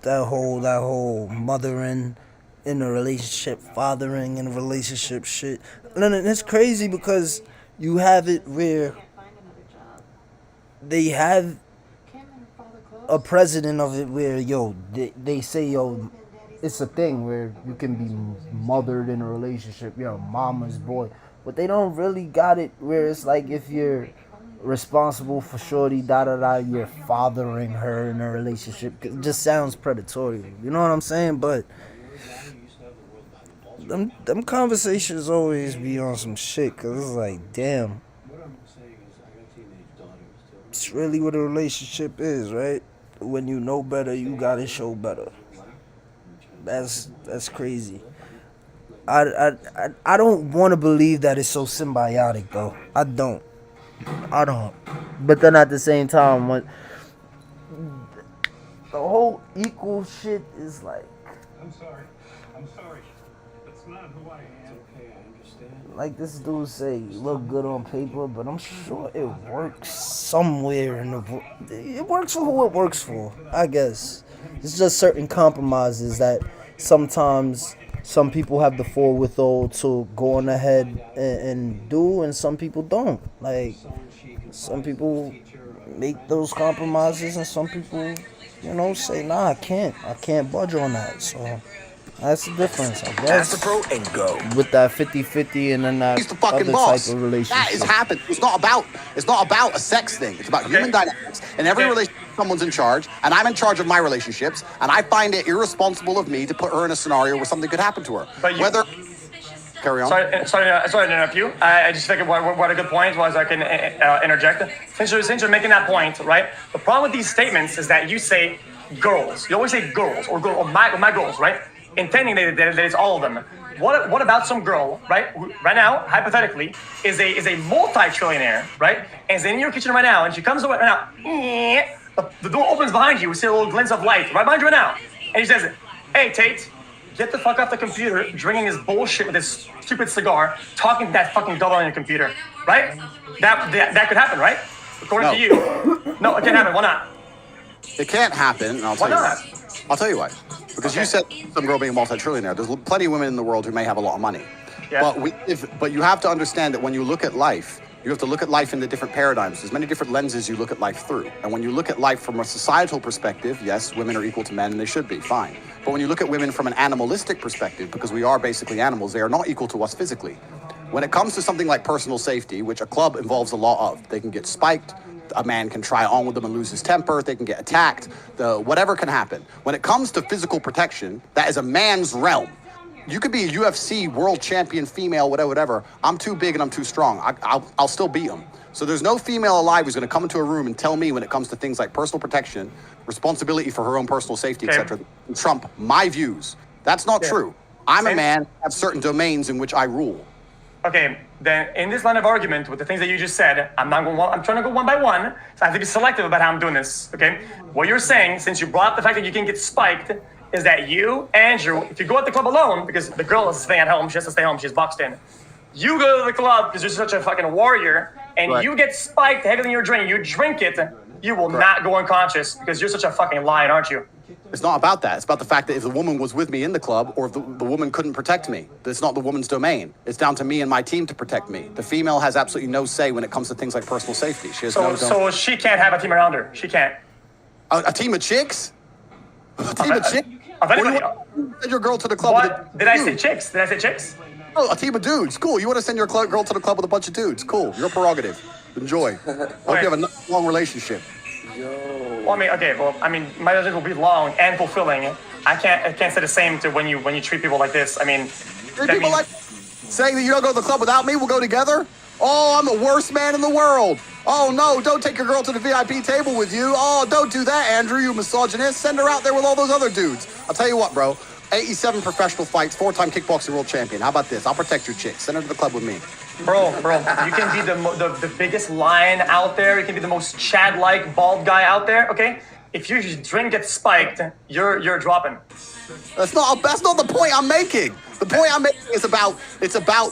That whole mothering in a relationship, fathering in a relationship shit. And it's crazy because you have it where they have a president of it where, yo, they say, yo, it's a thing where you can be mothered in a relationship, you're a mama's boy. But they don't really got it where it's like if you're responsible for shorty, you're fathering her in a relationship. It just sounds predatory. You know what I'm saying? But them conversations always be on some shit, because it's like, damn. It's really what a relationship is, right? When you know better, you gotta show better. That's crazy. I don't want to believe that it's so symbiotic, though. I don't. But then at the same time, when the whole equal shit is like, I'm sorry. That's not who I am. It's okay, I understand. like this dude say, you look good on paper, but I'm sure it works somewhere in the. It works for who it works for, I guess. It's just certain compromises that sometimes some people have the forewithal to go on ahead and do, and some people don't. Like, some people make those compromises, and some people, say, nah, I can't budge on that. So that's the difference, I guess. Ask the pro and go. With that 50-50 and then that He's the fucking other boss. type of relationship. That is happened. It's not about a sex thing. It's about human dynamics. In every relationship, someone's in charge, and I'm in charge of my relationships, and I find it irresponsible of me to put her in a scenario where something could happen to her. But Carry on. Sorry to interrupt you. I just think what a good point was. I can interject. Since you're making that point, right? The problem with these statements is that you say girls. You always say girls or my girls, right? Intending that it's all of them. What about some girl, right? Who, right now, hypothetically, is a multi-trillionaire, right? And is in your kitchen right now, and she comes over right now. The door opens behind you. We see a little glimpse of light right behind you right now, and she says, "Hey, Tate, get the fuck off the computer, drinking his bullshit with his stupid cigar, talking to that fucking double on your computer," right? That could happen, right? According to you. No, it can't happen. Why not? It can't happen, and I'll tell you why. I'll tell you why. Because you said some girl being a multi-trillionaire. There's plenty of women in the world who may have a lot of money. Yeah. But you have to understand that when you look at life, you have to look at life in the different paradigms. There's many different lenses you look at life through. And when you look at life from a societal perspective, yes, women are equal to men, and they should be, fine. But when you look at women from an animalistic perspective, because we are basically animals, they are not equal to us physically. When it comes to something like personal safety, which a club involves a lot of, they can get spiked, a man can try on with them and lose his temper, they can get attacked, whatever can happen. When it comes to physical protection, that is a man's realm. You could be a UFC world champion female, whatever. I'm too big and I'm too strong. I'll still beat him. So there's no female alive who's going to come into a room and tell me when it comes to things like personal protection, responsibility for her own personal safety, etc., trump my views. That's not true. I'm a man, I have certain domains in which I rule. Okay, then in this line of argument with the things that you just said, I'm trying to go one by one, so I have to be selective about how I'm doing this, okay? What you're saying, since you brought up the fact that you can get spiked, is that you, Andrew, if you go at the club alone, because the girl is staying at home, she has to stay home, she's boxed in. You go to the club because you're such a fucking warrior, and you get spiked heavier than you're drinking, you drink it, you will not go unconscious because you're such a fucking lion, aren't you? It's not about that. It's about the fact that if the woman was with me in the club, or if the woman couldn't protect me, it's not the woman's domain. It's down to me and my team to protect me. The female has absolutely no say when it comes to things like personal safety. She has so she can't have a team around her. She can't. A team of chicks? A team of chicks? Of anybody. Send your girl to the club. What? Did I say chicks? Did I say chicks? Oh, a team of dudes. Cool. You want to send your girl to the club with a bunch of dudes. Cool. Your prerogative. Enjoy. Hope you have a long relationship. Well, I mean, my relationship will be long and fulfilling. I can't say the same to when you treat people like this. I mean, like saying that you don't go to the club without me, we'll go together? Oh, I'm the worst man in the world. Oh, no, don't take your girl to the VIP table with you. Oh, don't do that, Andrew, you misogynist. Send her out there with all those other dudes. I'll tell you what, bro. 87 professional fights, 4-time kickboxing world champion. How about this? I'll protect your chick. Send her to the club with me. Bro, you can be the biggest lion out there. You can be the most Chad-like bald guy out there, okay? If your drink gets spiked, you're dropping. That's not the point I'm making. The point I'm making is about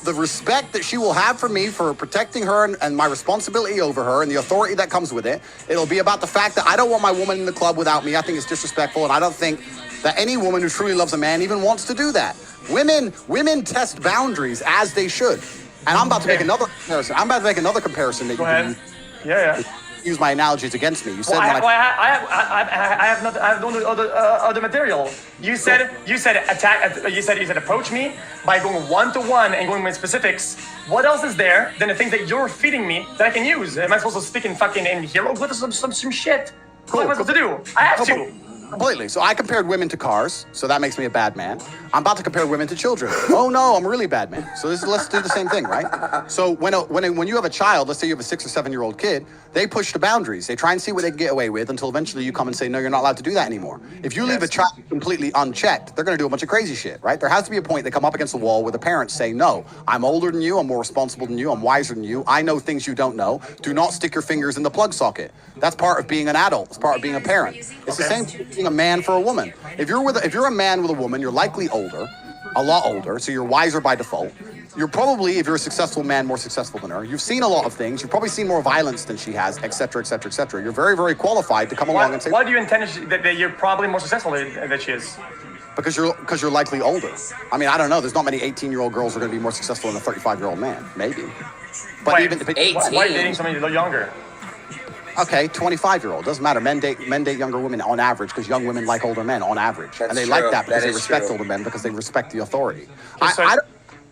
the respect that she will have for me for protecting her and my responsibility over her and the authority that comes with it. It'll be about the fact that I don't want my woman in the club without me. I think it's disrespectful, and I don't think that any woman who truly loves a man even wants to do that. Women test boundaries as they should. And I'm about to make another comparison. That Go you ahead. can Yeah. use my analogies against me. You said Well, when I have nothing. I have no other material. You said attack. You said approach me by going one to one and going with specifics. What else is there than the things that you're feeding me that I can use? Am I supposed to speak in fucking hieroglyphs or some shit? What am I supposed to do? I have to. Completely. So I compared women to cars, so that makes me a bad man. I'm about to compare women to children. Oh no, I'm a really bad man. So let's do the same thing, right? So when you have a child, let's say you have a 6 or 7 year old kid, they push the boundaries. They try and see what they can get away with until eventually you come and say, no, you're not allowed to do that anymore. If you leave a child completely unchecked, they're going to do a bunch of crazy shit, right? There has to be a point they come up against the wall where the parents say, no, I'm older than you, I'm more responsible than you, I'm wiser than you, I know things you don't know. Do not stick your fingers in the plug socket. That's part of being an adult. It's part of being a parent. It's the same thing as being a man for a woman. If you're a man with a woman, you're likely older, a lot older, so you're wiser by default. You're probably, if you're a successful man, more successful than her. You've seen a lot of things. You've probably seen more violence than she has, et cetera, et cetera, et cetera. You're very, very qualified to come along and say... Why do you intend that you're probably more successful than she is? Because you're likely older. I mean, I don't know. There's not many 18-year-old girls who are going to be more successful than a 35-year-old man. Maybe. But Wait, even... 18? Why are you dating somebody younger? Okay, 25-year-old. Doesn't matter. Men date younger women on average because young women like older men on average. That's and they true. like that because That they is respect true. older men because they respect the authority. So-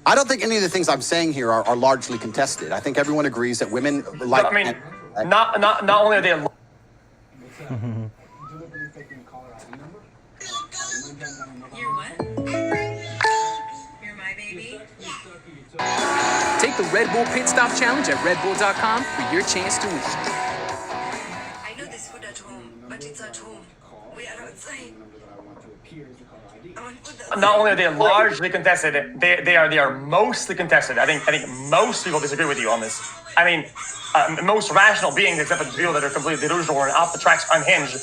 I don't think any of the things I'm saying here are largely contested. I think everyone agrees that women like... I mean, not only are they... Take the Red Bull Pit Stop Challenge at redbull.com for your chance to win. I know this food at home, but it's at home. We are outside. Not only are they largely contested, they are mostly contested. I think most people disagree with you on this. I mean, most rational beings, except for the people that are completely delusional and off the tracks, unhinged.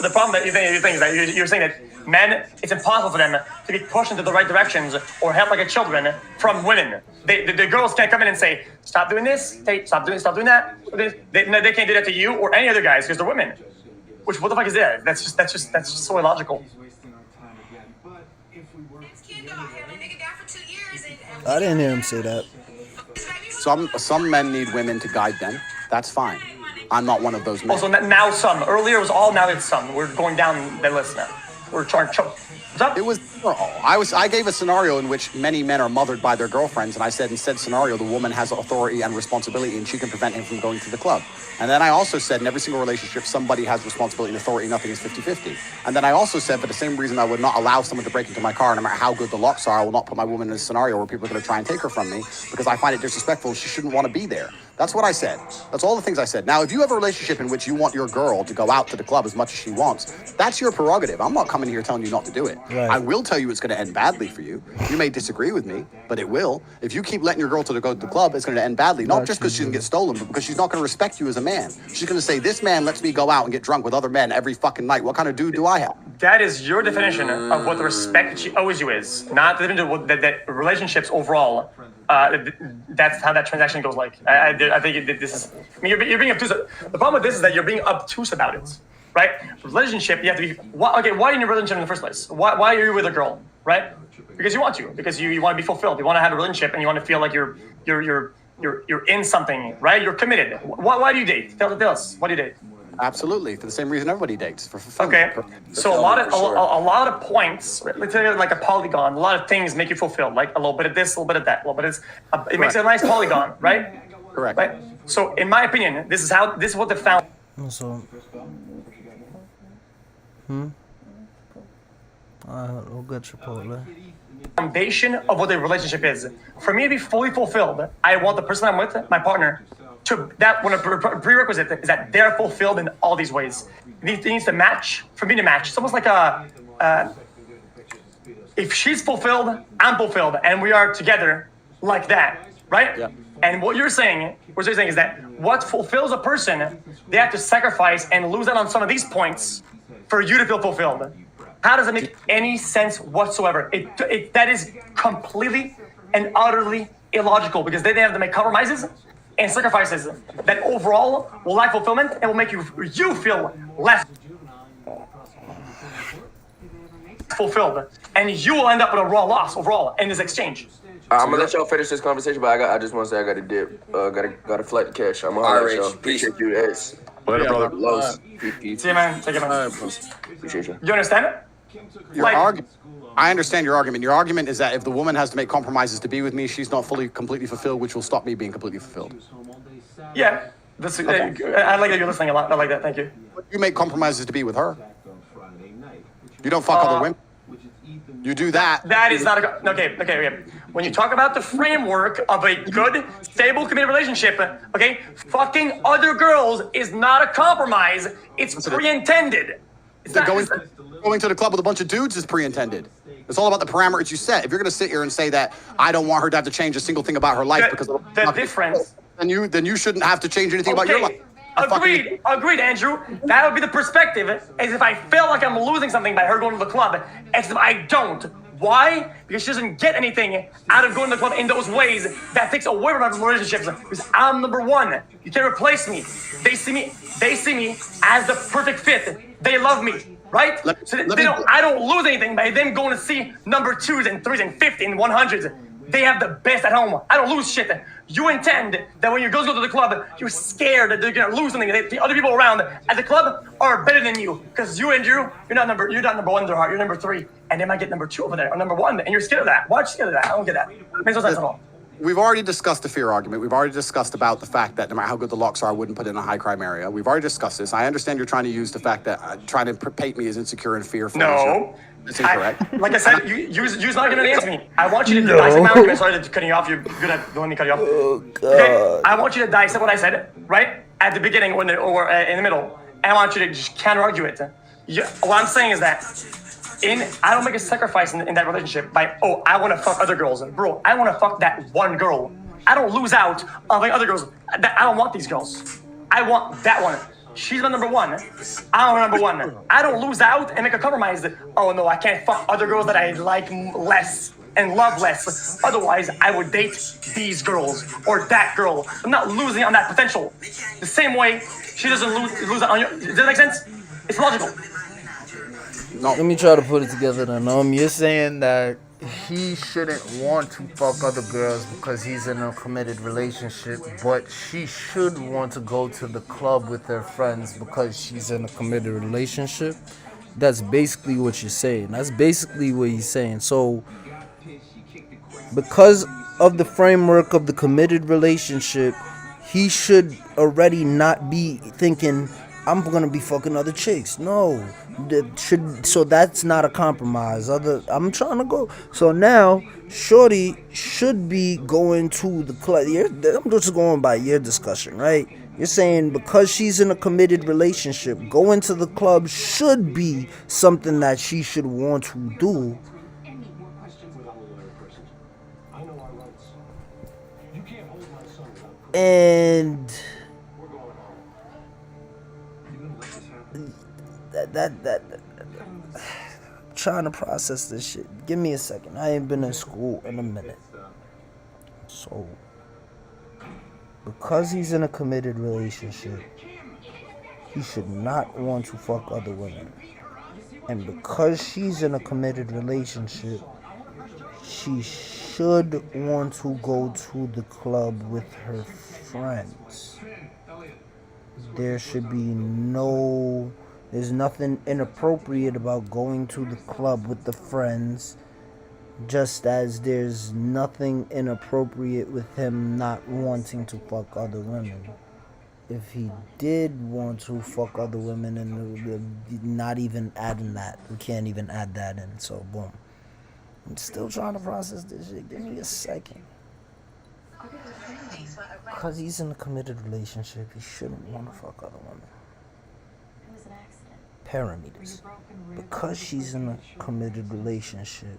The problem that you think is that you're saying that men, it's impossible for them to be pushed into the right directions or held like a children from women. The girls can't come in and say, stop doing this, stop doing that. They can't do that to you or any other guys because they're women. Which, what the fuck is that? That's just so illogical. I didn't hear him say that. Some men need women to guide them. That's fine. I'm not one of those men. Also, now some. Earlier it was all, now it's some. We're going down the list now. We're trying to choke. What's up? It was I gave a scenario in which many men are mothered by their girlfriends, and I said in said scenario the woman has authority and responsibility and she can prevent him from going to the club. And then I also said in every single relationship somebody has responsibility and authority, nothing is 50-50. And then I also said for the same reason I would not allow someone to break into my car no matter how good the locks are, I will not put my woman in a scenario where people are going to try and take her from me because I find it disrespectful. She shouldn't want to be there. That's what I said. That's all the things I said. Now, if you have a relationship in which you want your girl to go out to the club as much as she wants, that's your prerogative. I'm not coming here telling you not to do it. Right. I will tell you it's going to end badly for you. You may disagree with me, but it will. If you keep letting your girl go to the club, it's going to end badly. Not just because she can get stolen, but because she's not going to respect you as a man. She's going to say, this man lets me go out and get drunk with other men every fucking night. What kind of dude do I have? That is your definition of what the respect that she owes you is, not the definition of that relationships overall. That's how that transaction goes. Like, I think this is. I mean, you're being obtuse. The problem with this is that you're being obtuse about it, right? Relationship, you have to be. Why are you in a relationship in the first place? Why are you with a girl, right? Because you want to. Because you want to be fulfilled. You want to have a relationship, and you want to feel like you're in something, right? You're committed. Why do you date? Tell us. Why do you date? Absolutely, for the same reason everybody dates, for fulfillment. Okay, so a lot of points, let's say like a polygon, a lot of things make you fulfilled, like a little bit of this, a little bit of that, a little bit of this. It makes it a nice polygon, right? Correct. Right. So in my opinion, this is what the So, we'll get Chipotle. foundation of what a relationship is. For me to be fully fulfilled, I want the person I'm with, my partner, to that one of prerequisite is that they're fulfilled in all these ways. It needs to match. For me to match, it's almost like if she's fulfilled, I'm fulfilled, and we are together like that, right? Yeah. And what you're saying is that what fulfills a person, they have to sacrifice and lose out on some of these points for you to feel fulfilled. How does it make any sense whatsoever? That is completely and utterly illogical because they have to make compromises and sacrifices that overall will lack fulfillment and will make you feel less. fulfilled, and you will end up with a raw loss overall in this exchange. I'm gonna let y'all finish this conversation, but I just want to say I got to dip. Got a flight to catch. I'm gonna let y'all. Appreciate you, Ace. Later, brother. Los. See you, man. Take it, man. Appreciate you. You understand it? I understand your argument. Your argument is that if the woman has to make compromises to be with me, she's not completely fulfilled, which will stop me being completely fulfilled. Yeah. I like that you're listening a lot. I like that. Thank you. You make compromises to be with her. You don't fuck other women. You do that. That is not a okay. When you talk about the framework of a good, stable, committed relationship, okay, fucking other girls is not a compromise. It's pre-intended. Going to the club with a bunch of dudes is pre-intended. It's all about the parameters you set. If you're going to sit here and say that I don't want her to have to change a single thing about her life because of the difference, then you shouldn't have to change anything about your life. Agreed, Andrew. That would be the perspective, as if I feel like I'm losing something by her going to the club, as if I don't. Why? Because she doesn't get anything out of going to the club in those ways that takes away from our relationships. Because I'm number one. You can't replace me. They see me as the perfect fit. They love me, right? I don't lose anything by them going to see number 2s and 3s and 50s and 100s. They have the best at home. I don't lose shit. You intend that when your girls go to the club, you're scared that they're gonna lose something. The other people around at the club are better than you, because you, Andrew, you're not number 1 in their heart. You're number 3, and they might get number 2 over there or number 1, and you're scared of that. Why are you scared of that? I don't get that. Makes no sense at all. We've already discussed the fear argument. We've already discussed about the fact that no matter how good the locks are, I wouldn't put it in a high crime area. We've already discussed this. I understand you're trying to use the fact that trying to paint me as insecure and fearful. No. That's incorrect. Like I said, use an argument to answer me. I want you to dissect my argument. Sorry to cutting you off. You're good at letting me cut you off. Oh, God. Okay? I want you to dissect what I said, right? At the beginning or in the middle. And I want you to just counter-argue it. What I'm saying is that I don't make a sacrifice in that relationship by, I want to fuck other girls. Bro, I want to fuck that one girl. I don't lose out on like other girls. I don't want these girls. I want that one. She's my number 1. I'm number 1. I don't lose out and make a compromise that, oh no, I can't fuck other girls that I like less and love less. Otherwise, I would date these girls or that girl. I'm not losing on that potential. The same way she doesn't lose on your. Does that make sense? It's logical. No. Let me try to put it together then. You're saying that he shouldn't want to fuck other girls because he's in a committed relationship, but she should want to go to the club with her friends because she's in a committed relationship. That's basically what you're saying. That's basically what he's saying. So, because of the framework of the committed relationship, he should already not be thinking, I'm gonna be fucking other chicks. No. So that's not a compromise. I'm trying to go. So now, shorty should be going to the club. I'm just going by your discussion, right? You're saying because she's in a committed relationship, going to the club should be something that she should want to do. And that trying to process this shit. Give me a second. I ain't been in school in a minute. So because he's in a committed relationship, he should not want to fuck other women. And because she's in a committed relationship, she should want to go to the club with her friends. There's nothing inappropriate about going to the club with the friends, just as there's nothing inappropriate with him not wanting to fuck other women. If he did want to fuck other women, and not even adding that, we can't even add that in, so boom. I'm still trying to process this shit. Give me a second. Because he's in a committed relationship, he shouldn't want to fuck other women. Parameters. Because she's in a committed relationship,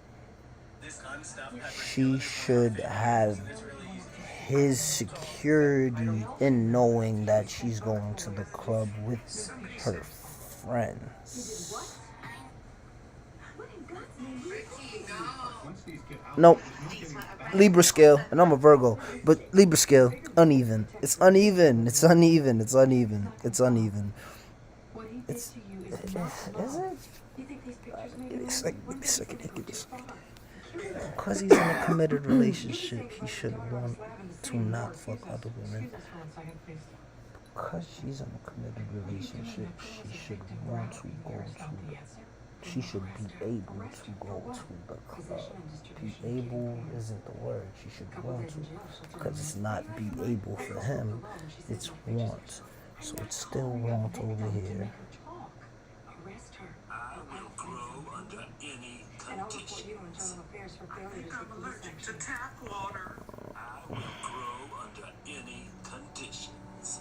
she should have his security in knowing that she's going to the club with her friends. Nope. Libra scale, and I'm a Virgo, but Libra scale, uneven. It's uneven. Is it? Give me a second. Because he's in a committed relationship, he should want to not fuck other women. Because she's in a committed relationship, she should want to go to. She should be able to go to the club. Be able isn't the word. She should want to. Because it's not be able for him, it's want. So it's still want over here. And I'll report you to Internal Affairs for failure to take police action. Tap water. I will grow under any conditions.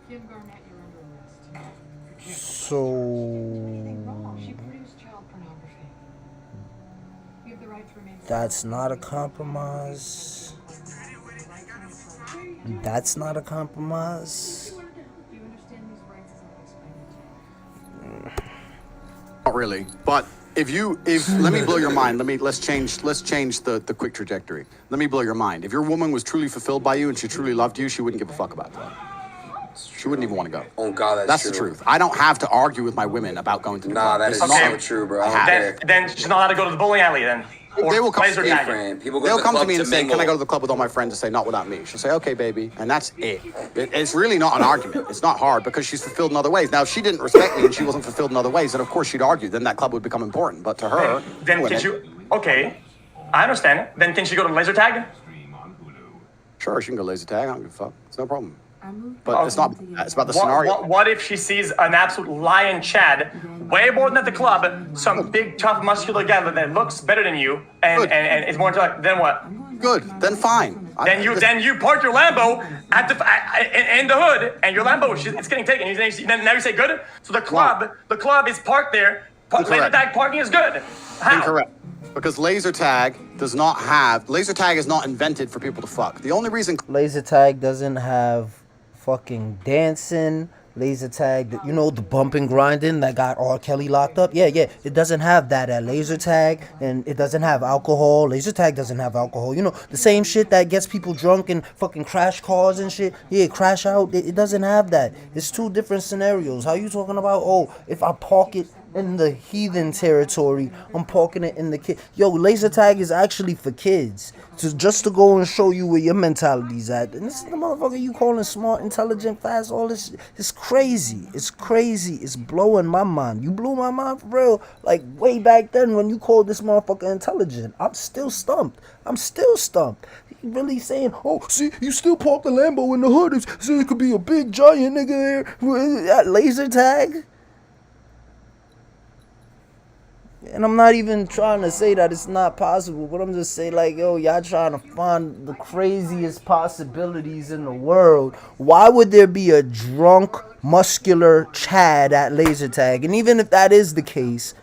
Kim Garnett, you're under arrest. So She produced child pornography. You have the right to remain. that's not a compromise. That's not a compromise. Do you understand these rights as I explained it? Not really, but if let me blow your mind. Let's change the quick trajectory. Let me blow your mind. If your woman was truly fulfilled by you and she truly loved you, she wouldn't give a fuck about that. She wouldn't even want to go. Oh God, that's true. the truth. I don't have to argue with my women about going to the club. That is It's so not true, bro. Then she's not allowed to go to the bowling alley then. Or they will come laser to me. tag. They'll come to me and say, "Can I go to the club with all my friends?" And say, "Not without me." She'll say, "Okay, baby," and that's it. It's really not an argument. It's not hard because she's fulfilled in other ways. Now, if she didn't respect me and she wasn't fulfilled in other ways, then of course she'd argue. Then that club would become important. But to her, Then can you? Okay, I understand. Then can she go to laser tag? Sure, she can go laser tag. I don't give a fuck. It's no problem. But it's not. It's about the What, scenario. what if she sees an absolute lion Chad, way more than at the club, some big, tough, muscular guy that looks better than you, and is more intelligent? Then what? Good. Then fine. Then you park your Lambo at in the hood, and your Lambo it's getting taken. Now you say good. So the club is parked there. Laser tag parking is good. How? Incorrect. Because laser tag is not invented for people to fuck. The only reason laser tag doesn't have fucking dancing. Laser tag, the bumping grinding that got R. Kelly locked up. Yeah, it doesn't have that at laser tag, and it doesn't have alcohol. Laser tag doesn't have alcohol. The same shit that gets people drunk and fucking crash cars and shit. Yeah, crash out. It doesn't have that. It's two different scenarios. How you talking about? Oh, if I park it in the heathen territory, I'm parking it in the kid. Yo, laser tag is actually for kids. Just to go and show you where your mentality's at. And this is the motherfucker you calling smart, intelligent, fast, all this. It's crazy. It's crazy. It's blowing my mind. You blew my mind for real. Like way back then when you called this motherfucker intelligent. I'm still stumped. He really saying, oh, see, you still park the Lambo in the hood. So it could be a big giant nigga there at laser tag. And I'm not even trying to say that it's not possible, but I'm just saying, like, yo, y'all trying to find the craziest possibilities in the world. Why would there be a drunk, muscular Chad at laser tag? And even if that is the case,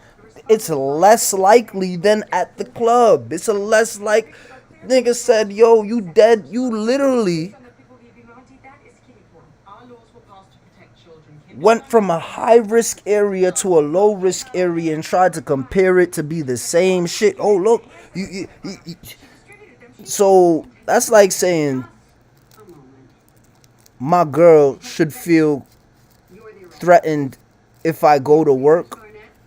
it's less likely than at the club. It's less like, nigga said, yo, you dead, you literally went from a high-risk area to a low-risk area and tried to compare it to be the same shit. Oh, look. So, that's like saying my girl should feel threatened if I go to work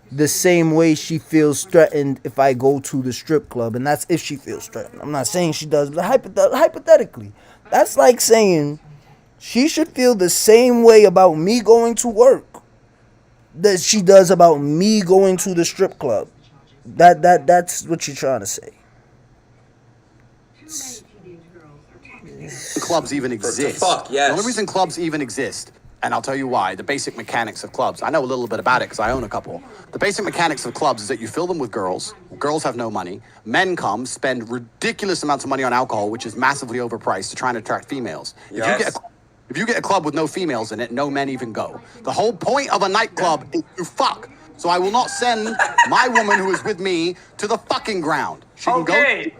the same way she feels threatened if I go to the strip club. And that's if she feels threatened. I'm not saying she does, but hypothetically. That's like saying she should feel the same way about me going to work that she does about me going to the strip club. That's what you're trying to say. Clubs even exist. Fuck, yes. The only reason clubs even exist, and I'll tell you why, the basic mechanics of clubs. I know a little bit about it because I own a couple. The basic mechanics of clubs is that you fill them with girls. Girls have no money. Men come, spend ridiculous amounts of money on alcohol, which is massively overpriced to try and attract females. Yes. If you get a club with no females in it, no men even go. The whole point of a nightclub is to fuck. So I will not send my woman who is with me to the fucking ground. She can go to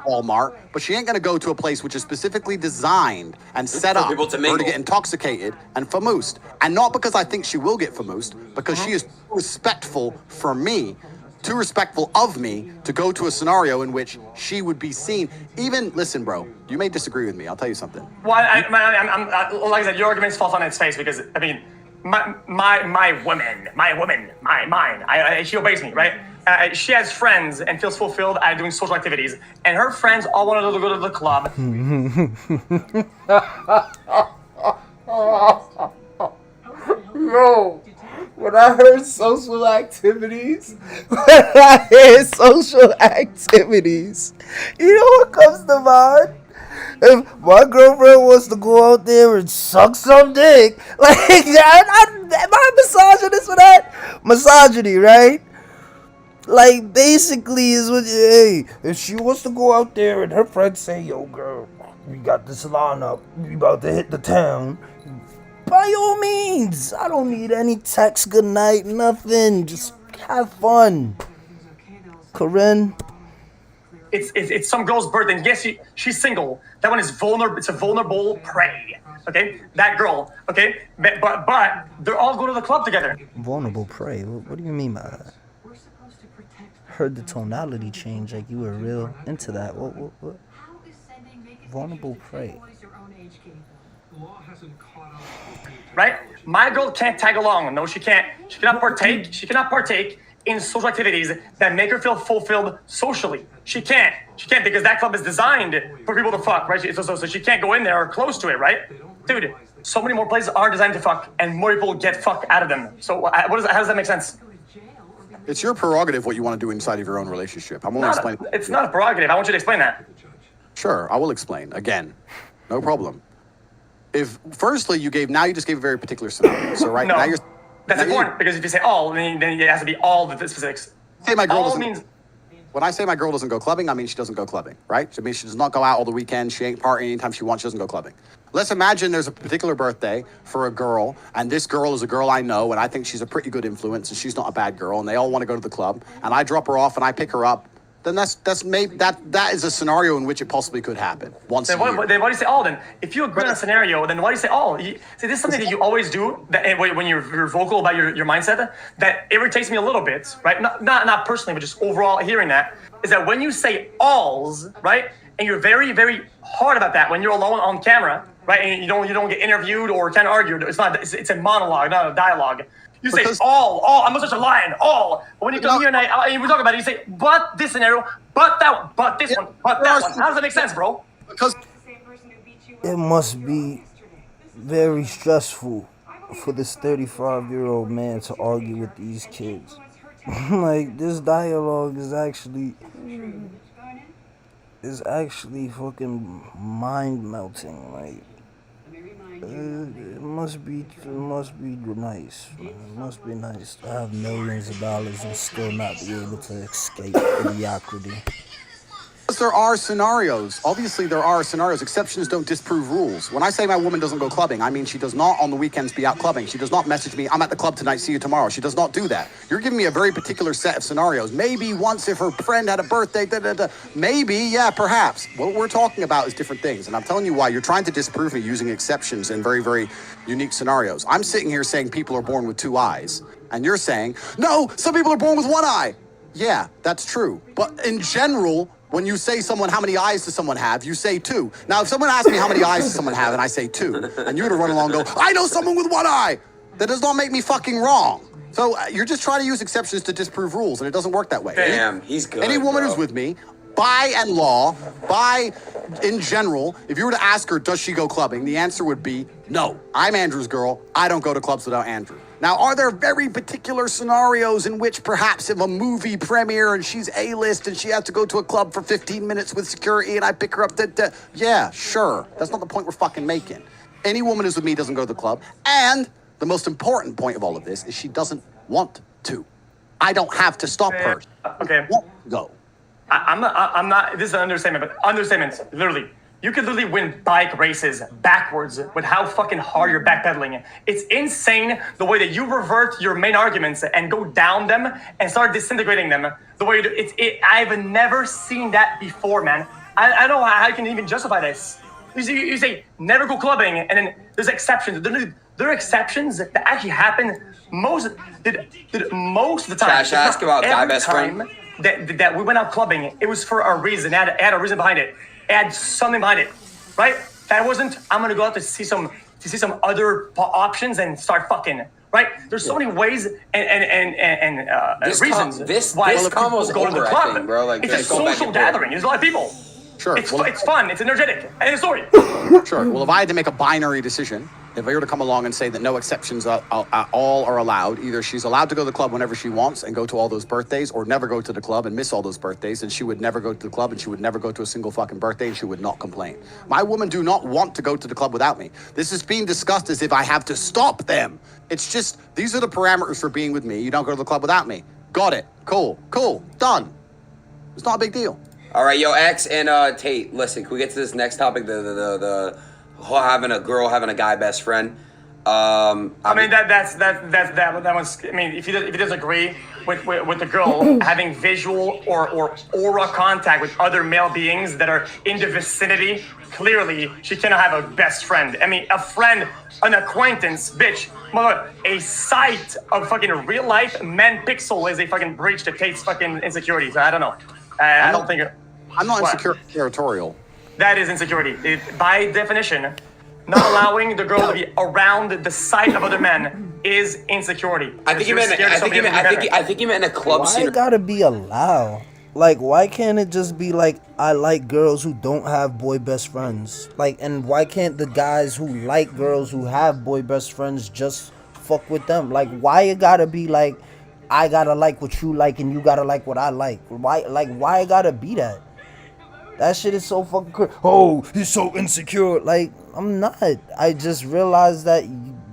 Walmart, but she ain't gonna go to a place which is specifically designed and set up for her to get intoxicated and famoosed. And not because I think she will get famoosed, because she is respectful for me, too respectful of me to go to a scenario in which she would be seen. Even, listen, bro, you may disagree with me. I'll tell you something. Well, like I said, your arguments fall on its face because, I mean, my woman, mine. She obeys me, right? She has friends and feels fulfilled at doing social activities, and her friends all want to go to the club. No. When I heard social activities, you know what comes to mind? If my girlfriend wants to go out there and suck some dick, like, am I misogynist for that? Misogyny, right? Like, basically is what, hey, if she wants to go out there and her friends say, yo, girl, we got this lineup, we about to hit the town, by all means. I don't need any text, good night, nothing. Just have fun. Corinne? It's some girl's birthday. And yes, she's single. That one is vulnerable. It's a vulnerable prey. Okay, that girl. Okay, but they're all going to the club together. Vulnerable prey? What do you mean by that? Heard the tonality change, like you were real into that. What? Vulnerable prey. Right? My girl can't tag along. No, she can't. She cannot partake. She cannot partake in social activities that make her feel fulfilled socially. She can't because that club is designed for people to fuck, right? So she can't go in there or close to it, right? Dude, so many more places are designed to fuck, and more people get fucked out of them. So how does that make sense? It's your prerogative what you want to do inside of your own relationship. I'm only explaining. It's not a prerogative. I want you to explain that. Sure, I will explain. Again, no problem. If firstly you just gave a very particular scenario. So right now you're. That's important because if you say all, then it has to be all the specifics. Hey, my girl all doesn't. means. When I say my girl doesn't go clubbing, I mean she doesn't go clubbing, right? I mean she does not go out all the weekend. She ain't partying anytime she wants. She doesn't go clubbing. Let's imagine there's a particular birthday for a girl, and this girl is a girl I know, and I think she's a pretty good influence, and she's not a bad girl, and they all want to go to the club, and I drop her off and I pick her up. Then that is a scenario in which it possibly could happen once a year. Then why do you say all then? If you agree on a scenario, then why do you say all? See, this is something that you always do that when you're vocal about your mindset that irritates me a little bit, right? Not personally, but just overall hearing that, is that when you say alls, right, and you're very, very hard about that when you're alone on camera, right, and you don't get interviewed or kind of argued. It's a monologue, not a dialogue. You say all, I'm such a lion, all. But when you come here and we talk about it, you say, but this scenario, but that one, but this one, but that one. How does that make sense, bro? Because it must be very stressful for this 35-year-old man to argue with these kids. Like, this dialogue is actually fucking mind-melting. Like, it must be nice. It must be nice to have millions of dollars and still not be able to escape mediocrity. There are scenarios. Obviously, there are scenarios. Exceptions don't disprove rules. When I say my woman doesn't go clubbing, I mean she does not on the weekends be out clubbing. She does not message me, I'm at the club tonight, see you tomorrow. She does not do that. You're giving me a very particular set of scenarios. Maybe once if her friend had a birthday, maybe, yeah, perhaps. What we're talking about is different things. And I'm telling you why. You're trying to disprove me using exceptions in very, very unique scenarios. I'm sitting here saying people are born with two eyes. And you're saying, no, some people are born with one eye. Yeah, that's true. But in general, when you say how many eyes does someone have, you say two. Now, if someone asks me how many eyes does someone have, and I say two, and you're to run along and go, I know someone with one eye, that does not make me fucking wrong. So you're just trying to use exceptions to disprove rules, and it doesn't work that way. Damn, he's good. Any woman who's with me, in general, if you were to ask her, does she go clubbing, the answer would be no. I'm Andrew's girl. I don't go to clubs without Andrew. Now, are there very particular scenarios in which perhaps if a movie premiere and she's A-list and she has to go to a club for 15 minutes with security and I pick her up, yeah, sure. That's not the point we're fucking making. Any woman who's with me doesn't go to the club. And the most important point of all of this is she doesn't want to. I don't have to stop her. Okay. Go. I'm not, this is an understatement, but understatements, literally. You could literally win bike races backwards with how fucking hard you're backpedaling. It's insane the way that you revert your main arguments and go down them and start disintegrating them. The way you do I've never seen that before, man. I don't know how I can even justify this. You say never go clubbing, and then there's exceptions. There are exceptions that actually happen most of the time. Cash, ask about guy best friend. That we went out clubbing, it was for a reason. It had a reason behind it. It had something behind it, right? That wasn't, I'm gonna go out to see some other options and start fucking. Right? There's so many ways and reasons why this people combo's go to the over, I club. think, bro. Like, it's a just go back social and forth. gathering. There's a lot of people. Sure. It's fun. It's energetic. End of story. Sure. Well, if I had to make a binary decision, if I were to come along and say that no exceptions all are allowed, either she's allowed to go to the club whenever she wants and go to all those birthdays, or never go to the club and miss all those birthdays, and she would never go to the club and she would never go to a single fucking birthday and she would not complain. My women do not want to go to the club without me. This is being discussed as if I have to stop them. It's just, these are the parameters for being with me. You don't go to the club without me. Got it. Cool. Done. It's not a big deal. All right, yo, X and Tate, listen, can we get to this next topic? The whole having a girl having a guy best friend. I mean that one's. I mean, if he disagree with the girl having visual or aura contact with other male beings that are in the vicinity, clearly she cannot have a best friend. I mean, a friend, an acquaintance, bitch. A sight of fucking real life men pixel is a fucking breach to Tate's fucking insecurities. I don't know. I don't think. I'm not insecure territorial. That is insecurity. By definition, not allowing the girl to be around the sight of other men is insecurity. I think you meant in a club Why scene. it gotta be allowed? Like, why can't it just be like, I like girls who don't have boy best friends? Like, and why can't the guys who like girls who have boy best friends just fuck with them? Like, why it gotta be like, I gotta like what you like and you gotta like what I like? Why it gotta be that? That shit is so fucking crazy. Oh, he's so insecure. Like, I'm not. I just realized that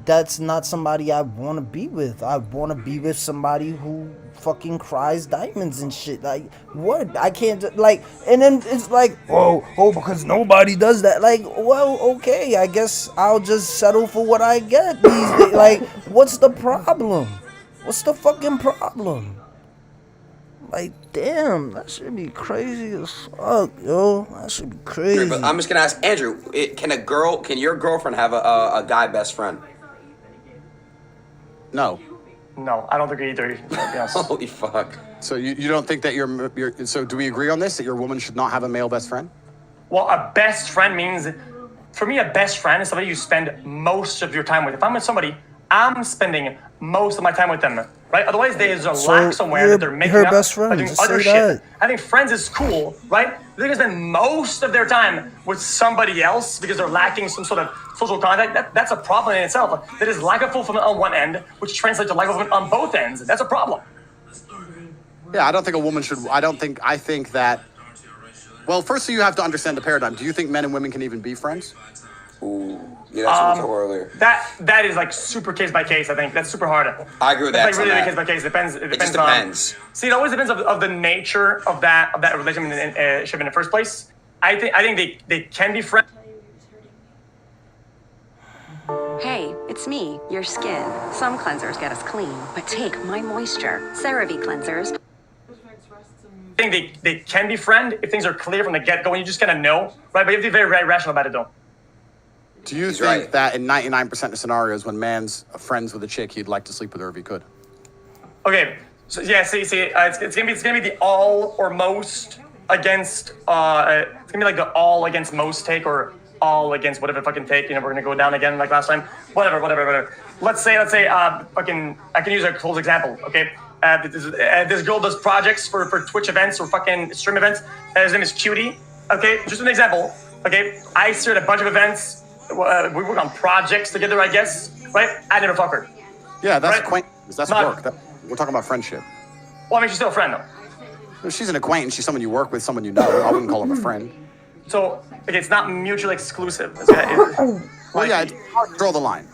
that's not somebody I want to be with. I want to be with somebody who fucking cries diamonds and shit. Like, what? I can't just, like, and then it's like, because nobody does that. Like, well, okay, I guess I'll just settle for what I get these days. Like, what's the problem? What's the fucking problem? Like, damn, that should be crazy as fuck, yo. That should be crazy. But I'm just gonna ask Andrew: can your girlfriend have a guy best friend? No. No, I don't think either. Holy fuck! So you don't think that you're? So do we agree on this? That your woman should not have a male best friend? Well, a best friend means, for me, a best friend is somebody you spend most of your time with. If I'm with somebody, I'm spending most of my time with them, right? Otherwise, there's a lack somewhere that they're making her up best friend. by doing Just other say shit. that. I think friends is cool, right? They're gonna spend most of their time with somebody else because they're lacking some sort of social contact. That's a problem in itself. That is lack of fulfillment on one end, which translates to lack of fulfillment on both ends. That's a problem. Yeah, I don't think a woman should. I think that. Well, first, you have to understand the paradigm. Do you think men and women can even be friends? Ooh, yeah, that's what we talked earlier. That is like super case by case. I think that's super hard. I agree with that. It's like really case by case. It depends. It just depends. See, it always depends of the nature of that relationship in the first place. I think they can be friends. Hey, it's me, your skin. Some cleansers get us clean, but take my moisture. CeraVe cleansers. I think they can be friends if things are clear from the get-go and you just kind of know, right? But you have to be very, very rational about it, though. Do you think that in 99% of scenarios, when man's friends with a chick, he'd like to sleep with her if he could? Okay, so yeah, see, it's gonna be the all or most against. It's gonna be like the all against most take or all against whatever fucking take. You know, we're gonna go down again like last time. Whatever. Let's say, fucking. I can use a close example. Okay. This girl does projects for Twitch events or fucking stream events. His name is Cutie. Okay, just an example. Okay, I started a bunch of events. We work on projects together, I guess. Right? I never fuck her. Yeah, that's right? acquaintance. That's work. We're talking about friendship. Well, I mean, she's still a friend, though. If she's an acquaintance, she's someone you work with, someone you know. I wouldn't call her a friend. So, okay, it's not mutually exclusive. Well, yeah, it's hard to draw the line.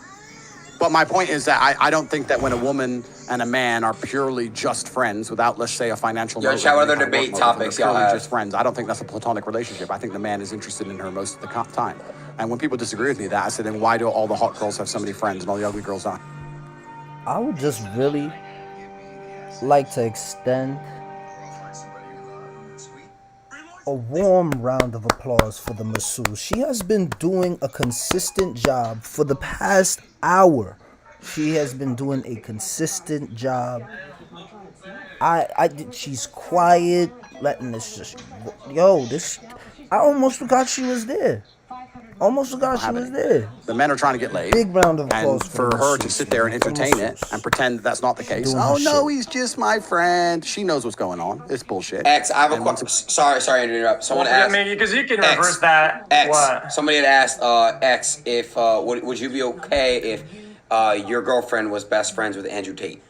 But my point is that I don't think that when a woman and a man are purely just friends without, let's say, a financial motive. Shout out other debate topics, y'all purely have. just friends. I don't think that's a platonic relationship. I think the man is interested in her most of the time. And when people disagree with me that, I said, then why do all the hot girls have so many friends and all the ugly girls don't? I would just really like to extend a warm round of applause for the masseuse. She has been doing a consistent job for the past hour. She has been doing a consistent job. She's quiet, letting this just, I almost forgot she was there. Almost forgot she was there. The men are trying to get laid. Big round of applause And for her to sit there and entertain it and pretend that that's not the case. Doing Oh, her no, shit. he's just my friend. She knows what's going on. It's bullshit. X, I have a question. Sorry to interrupt. Someone I asked. mean, because you can X, reverse that. X. What? Somebody had asked X if would you be okay if your girlfriend was best friends with Andrew Tate?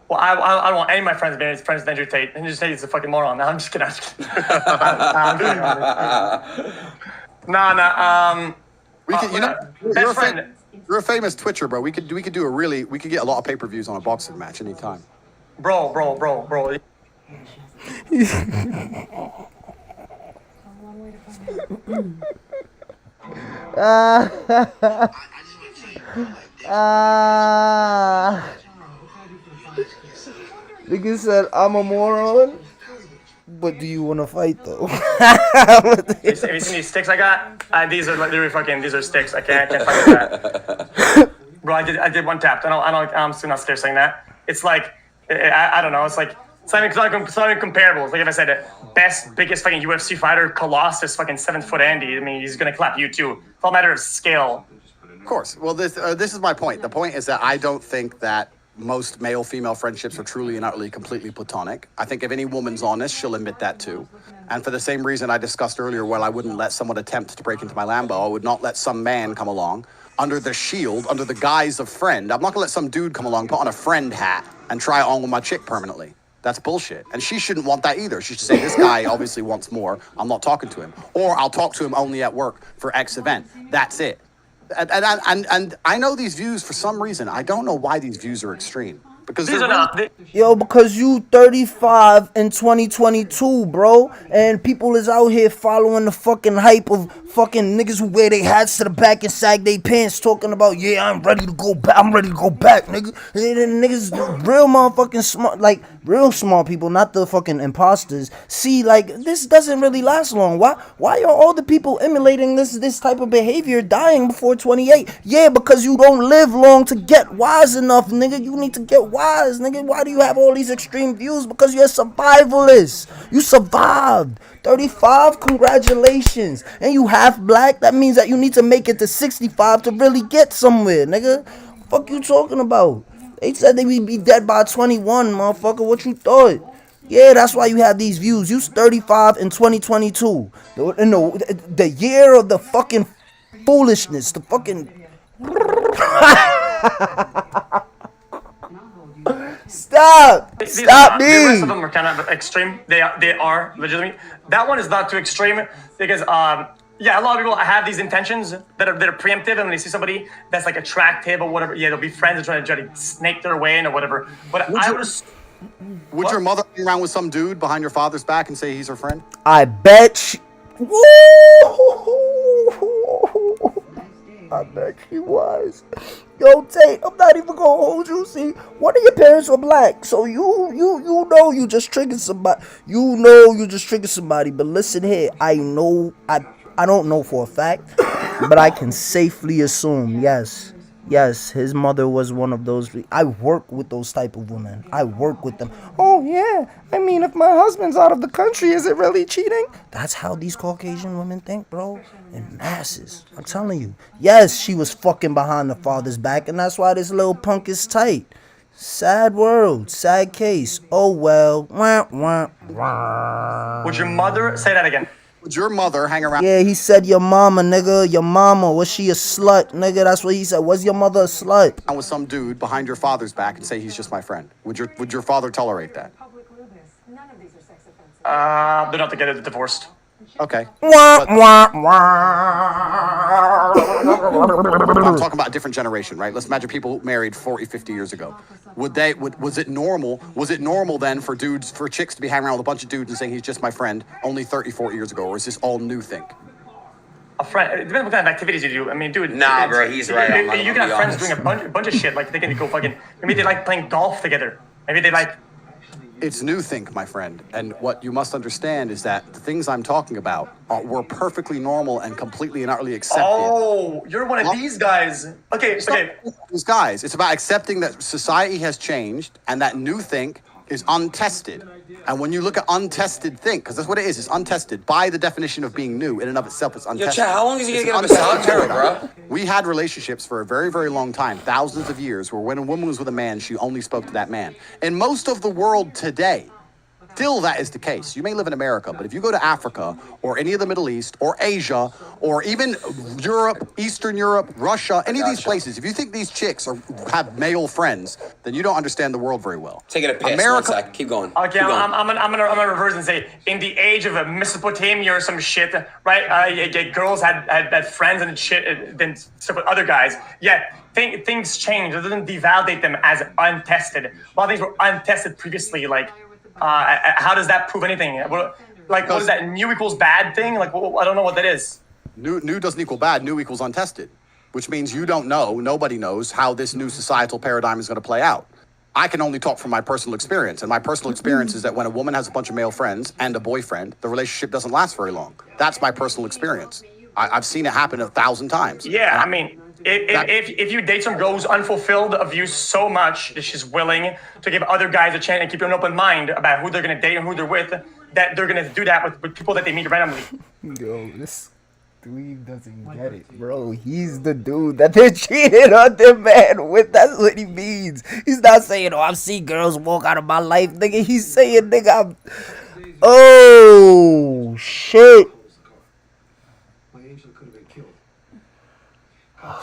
Well, I don't want any of my friends being friends with Andrew Tate. Andrew Tate is a fucking moron. No, I'm just kidding. I'm kidding. Nah. We could, best friend. You're a famous Twitcher, bro. We could get a lot of pay-per-views on a boxing match anytime. Bro. Nigga said, I'm a moron. But do you want to fight, though? Have you seen these sticks I got? These are literally fucking. These are sticks. I can't fight with that. Bro, I did one tap. I'm still not scared saying that. It's like, I don't know. It's like, it's not even comparable. It's like if I said biggest fucking UFC fighter, Colossus, fucking 7-foot Andy. I mean, he's gonna clap you too. It's all a matter of scale. Of course. Well, this is my point. The point is that I don't think that most male-female friendships are truly and utterly completely platonic. I think if any woman's honest, she'll admit that too. And for the same reason I discussed earlier, while I wouldn't let someone attempt to break into my Lambo, I would not let some man come along under the shield, under the guise of friend. I'm not gonna let some dude come along, put on a friend hat, and try it on with my chick permanently. That's bullshit. And she shouldn't want that either. She should say, this guy obviously wants more. I'm not talking to him. Or I'll talk to him only at work for X event. That's it. And I know these views for some reason. I don't know why these views are extreme. Because these are not. Yo, because you 35 in 2022, bro, and people is out here following the fucking hype of fucking niggas who wear their hats to the back and sag their pants, talking about, yeah, I'm ready to go back, nigga. And niggas, real motherfucking smart, like real smart people, not the fucking imposters. See, like this doesn't really last long. Why are all the people emulating this type of behavior dying before 28? Yeah, because you don't live long to get wise enough, nigga. You need to get wise, nigga. Why do you have all these extreme views? Because you're a survivalist. You survived. 35, congratulations. And you half black, that means that you need to make it to 65 to really get somewhere, nigga. Fuck you talking about? They said they would be dead by 21, motherfucker. What you thought? Yeah, that's why you have these views. You 35 in 2022. The year of the fucking foolishness. The fucking... Stop me. The rest of them are kind of extreme. They are legitimate. That one is not too extreme because yeah, a lot of people have these intentions that are preemptive, and when they see somebody that's like attractive or whatever, yeah, they'll be friends and try to snake their way in or whatever. But would your mother hang around with some dude behind your father's back and say he's her friend? I bet she... I bet she was. Yo, Tate, I'm not even gonna hold you. See, one of your parents were black, so you know you just triggered somebody. You know you just triggered somebody. But listen here, I don't know for a fact, but I can safely assume, yes, his mother was one of those. I work with those type of women. I work with them. Oh yeah, I mean, if my husband's out of the country, is it really cheating? That's how these Caucasian women think, bro. In masses, I'm telling you. Yes, she was fucking behind the father's back, and that's why this little punk is tight. Sad world, sad case. Oh well. Would your mother say that again? Would your mother hang around? Yeah, he said your mama, nigga. Your mama, was she a slut, nigga? That's what he said. Was your mother a slut? I was some dude behind your father's back and say he's just my friend. Would your father tolerate that? They're not to get divorced. Okay. I'm talking about a different generation, right? Let's imagine people married 40, 50 years ago. Was it normal then for chicks to be hanging around with a bunch of dudes and saying he's just my friend only 30, 40 years ago, or is this all new thing? A friend. It depends what kind of activities you do. I mean, dude. Nah, bro, he's right. You can have friends doing a bunch of shit. Like they can go fucking. Maybe they like playing golf together. Maybe they like. It's new think, my friend. And what you must understand is that the things I'm talking about were perfectly normal and completely and utterly accepted. Oh, you're one of these guys. Okay. These guys. It's about accepting that society has changed and that new think is untested. And when you look at untested thing, because that's what it is, it's untested. By the definition of being new, in and of itself, it's untested. Chad, how long is he It's gonna an get a massage untested hair, paradigm. bro? We had relationships for a very, very long time, thousands of years, where when a woman was with a man, she only spoke to that man. In most of the world today, still that is the case. You may live in America, but if you go to Africa or any of the Middle East or Asia or even Europe, Eastern Europe, Russia, any of these places, if you think these chicks have male friends, then you don't understand the world very well. Taking a piss. America, 1 sec. Keep going. Okay, Keep going. I'm gonna reverse and say, in the age of Mesopotamia or some shit, right? Girls had friends and shit, then stuff with other guys. Yeah, things change. It doesn't devalidate them as untested. A lot of things were untested previously. Like, how does that prove anything? What is that? New equals bad thing? Like, I don't know what that is. New doesn't equal bad. New equals untested, which means you don't know, nobody knows how this new societal paradigm is going to play out. I can only talk from my personal experience, and my personal experience is that when a woman has a bunch of male friends and a boyfriend, the relationship doesn't last very long. That's my personal experience. I've seen it happen 1,000 times. Yeah, I mean, if you date some girl who's unfulfilled of you so much that she's willing to give other guys a chance and keep an open mind about who they're gonna date and who they're with, that they're gonna do that with people that they meet randomly. Yo, this dweeb doesn't get it, bro. He's the dude that they cheated on their man with. That's what he means. He's not saying, oh, I've seen girls walk out of my life, nigga. He's saying, nigga, oh, shit.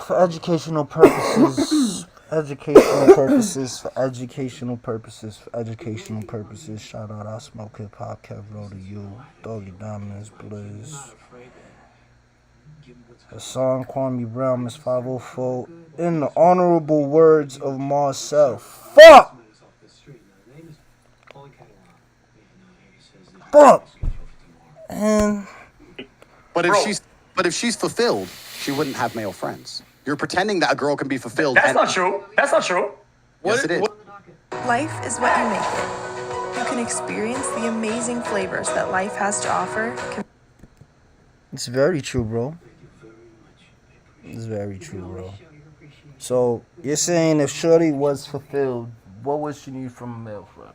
For educational purposes, shout out I Smoke Hip Hop, Kev Roll to you, Doggy Diamonds, Blizz, Hassan Kwame Brown, Miss 504, in the honorable words of Marcel. Fuck! Fuck! And But if she's fulfilled, she wouldn't have male friends. You're pretending that a girl can be fulfilled. That's not true. That's not true. Yes, it is. Life is what you make it. You can experience the amazing flavors that life has to offer. it's very true, bro. It's very true, bro. So you're saying if Shorty was fulfilled, what would she need from a male friend?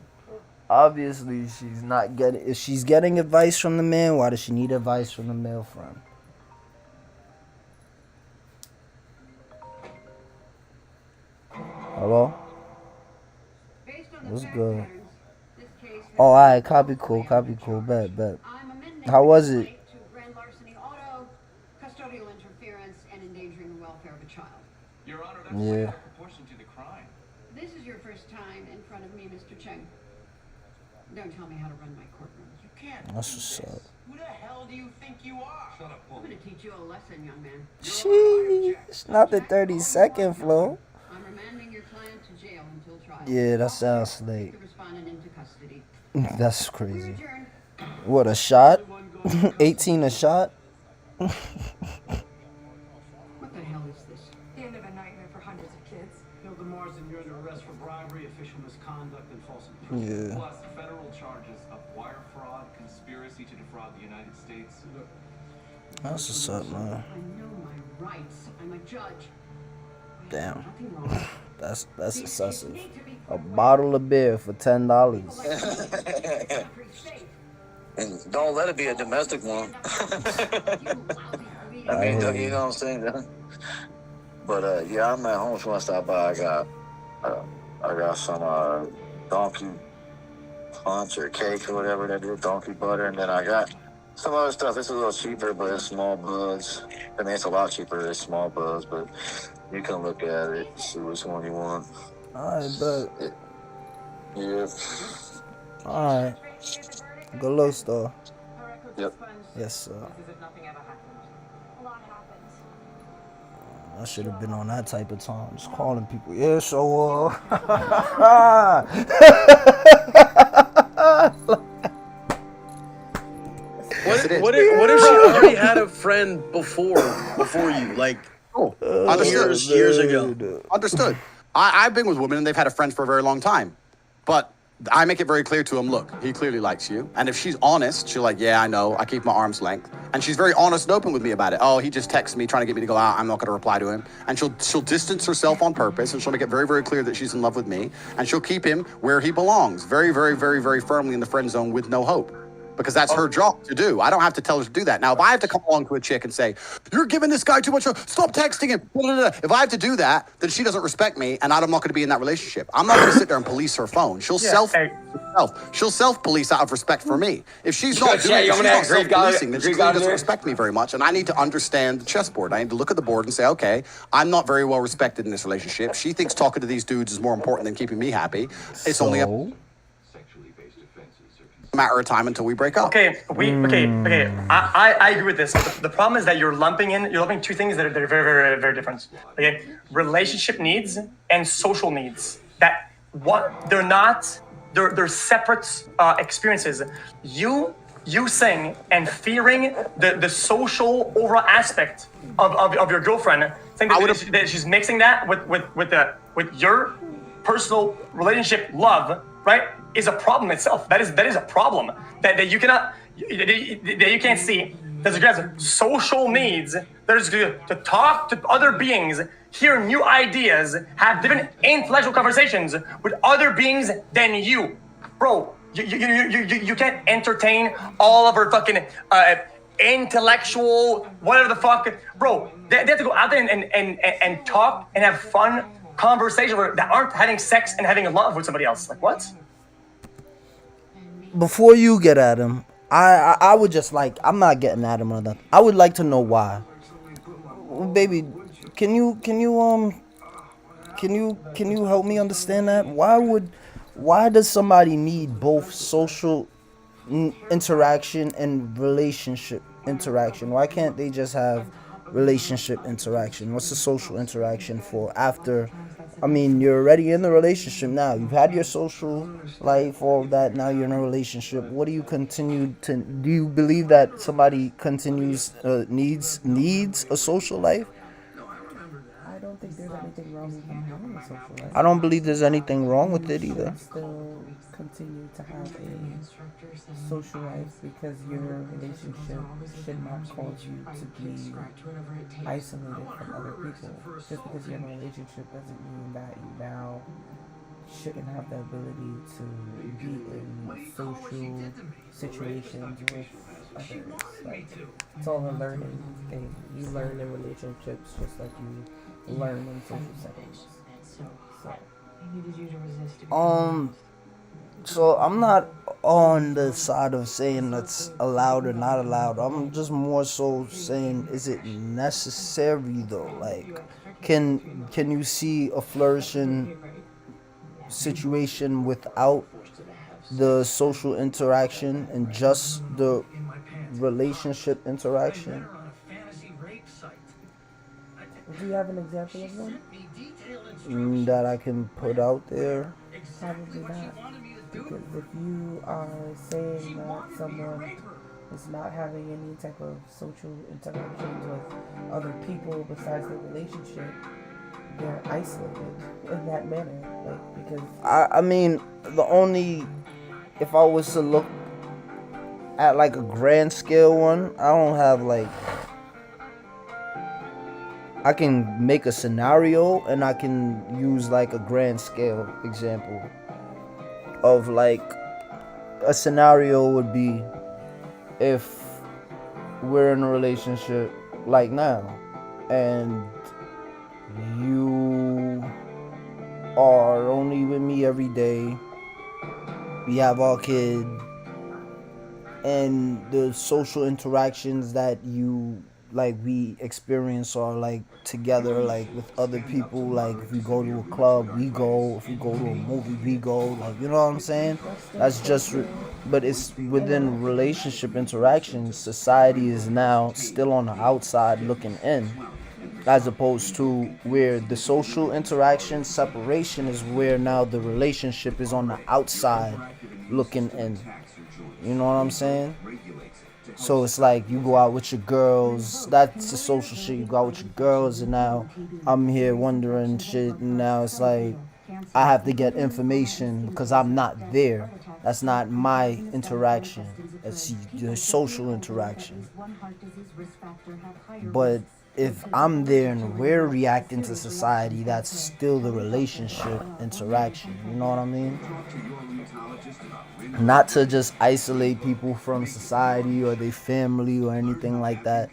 Obviously, she's not getting. If she's getting advice from the man, why does she need advice from the male friend? Hello? What's good? Oh, alright, copy cool, bet. How was it? Custodial interference and endangering the welfare of a child. Your Honor, that's Yeah. way out of proportion to the crime. This is your first time in front of me, Mr. Cheng. Don't tell me how to run my courtroom. You can't. That's what's up. Who the hell do you think you are? Shut up, I'm going to teach you a lesson, young man. Sheesh, not the 30-second flow. I'm remanding your client to jail until trial. Yeah, that sounds slick. The respondent into custody. That's crazy. What, a shot? 18 a shot? What the hell is this? The end of a nightmare for hundreds of kids. Bill DeMarsden, you're under arrest for bribery, official misconduct, and false imprisonment. Yeah. Plus federal charges of wire fraud, conspiracy to defraud the United States. That's what's up, man. I know my rights. I'm a judge. Damn. That's excessive. A bottle of beer for $10. And don't let it be a domestic one. I mean, you know what I'm saying? But yeah, I'm at home. If you want to stop by, I got some donkey punch or cake or whatever they do, donkey butter, and then I got some other stuff. It's a little cheaper, but it's small buds. I mean, it's a lot cheaper. It's small buds, but you can look at it, see which one you want. Alright, bet. Yeah. Alright. Good luck, store. Yep. Yes, sir. I should have been on that type of time. Just calling people. Yeah, so, What if she already had a friend before you, like years ago? Understood. I've been with women and they've had a friend for a very long time. But I make it very clear to him, look, he clearly likes you. And if she's honest, she'll like, yeah, I know, I keep my arm's length. And she's very honest and open with me about it. Oh, he just texts me trying to get me to go out. I'm not going to reply to him. And she'll distance herself on purpose, and she'll make it very, very clear that she's in love with me. And she'll keep him where he belongs, very, very, very, very firmly in the friend zone with no hope. Because that's her job to do. I don't have to tell her to do that. Now, if I have to come along to a chick and say, you're giving this guy too much, stop texting him. If I have to do that, then she doesn't respect me, and I'm not going to be in that relationship. I'm not going to sit there and police her phone. She'll self-police out of respect for me. If she's not doing it, she's not self-policing, then she clearly doesn't respect me very much. And I need to understand the chessboard. I need to look at the board and say, okay, I'm not very well respected in this relationship. She thinks talking to these dudes is more important than keeping me happy. It's only a matter of time until we break up. Okay. I agree with this. The problem is that you're lumping two things that are very, very, very different. Okay, relationship needs and social needs. They're separate experiences. You saying and fearing the social overall aspect of your girlfriend, saying that she's mixing that with your personal relationship love, right? Is a problem itself. That is a problem that you cannot that you can't see. There's social needs. There's to talk to other beings, hear new ideas, have different intellectual conversations with other beings than you, bro. You can't entertain all of her fucking intellectual whatever the fuck, bro. They have to go out there and talk and have fun conversations that aren't having sex and having love with somebody else. Like what? Before you get at him, I would just like, I'm not getting at him or nothing. I would like to know why. Baby, can you help me understand that? Why does somebody need both social interaction and relationship interaction? Why can't they just have relationship interaction? What's the social interaction for after? I mean, you're already in the relationship now. You've had your social life, all of that. Now you're in a relationship. What do you continue to? Do you believe that somebody continues needs a social life? I don't think there's anything wrong with them having a social life. I don't believe there's anything wrong with it either. Still continue to have a social life because your relationship should not cause you to be isolated from other people. Just because you're in a relationship doesn't mean that you now shouldn't have the ability to be in social situations with others. Like, it's all a learning thing. You learn in relationships just like you learn in social settings. So I'm not on the side of saying that's allowed or not allowed. I'm just more so saying, is it necessary though? Like, can you see a flourishing situation without the social interaction and just the relationship interaction? Do you have an example of one? That I can put out there? Probably not. Because if you are saying that someone is not having any type of social interactions with other people besides their relationship, they're isolated in that manner. Like, because I mean, if I was to look at like a grand scale one, I don't have like, I can make a scenario and I can use like a grand scale example of like a scenario would be if we're in a relationship like now and you are only with me every day, we have our kid, and the social interactions that we experience are like together, like with other people. Like if we go to a club, we go. If we go to a movie, we go. Like, you know what I'm saying? That's just, but it's within relationship interactions. Society is now still on the outside looking in, as opposed to where the social interaction separation is where now the relationship is on the outside looking in. You know what I'm saying? So it's like you go out with your girls, that's the social shit. You go out with your girls, and now I'm here wondering shit, and now it's like I have to get information because I'm not there. That's not my interaction. It's the social interaction. But if I'm there and we're reacting to society, that's still the relationship interaction. You know what I mean? Not to just isolate people from society or their family or anything like that.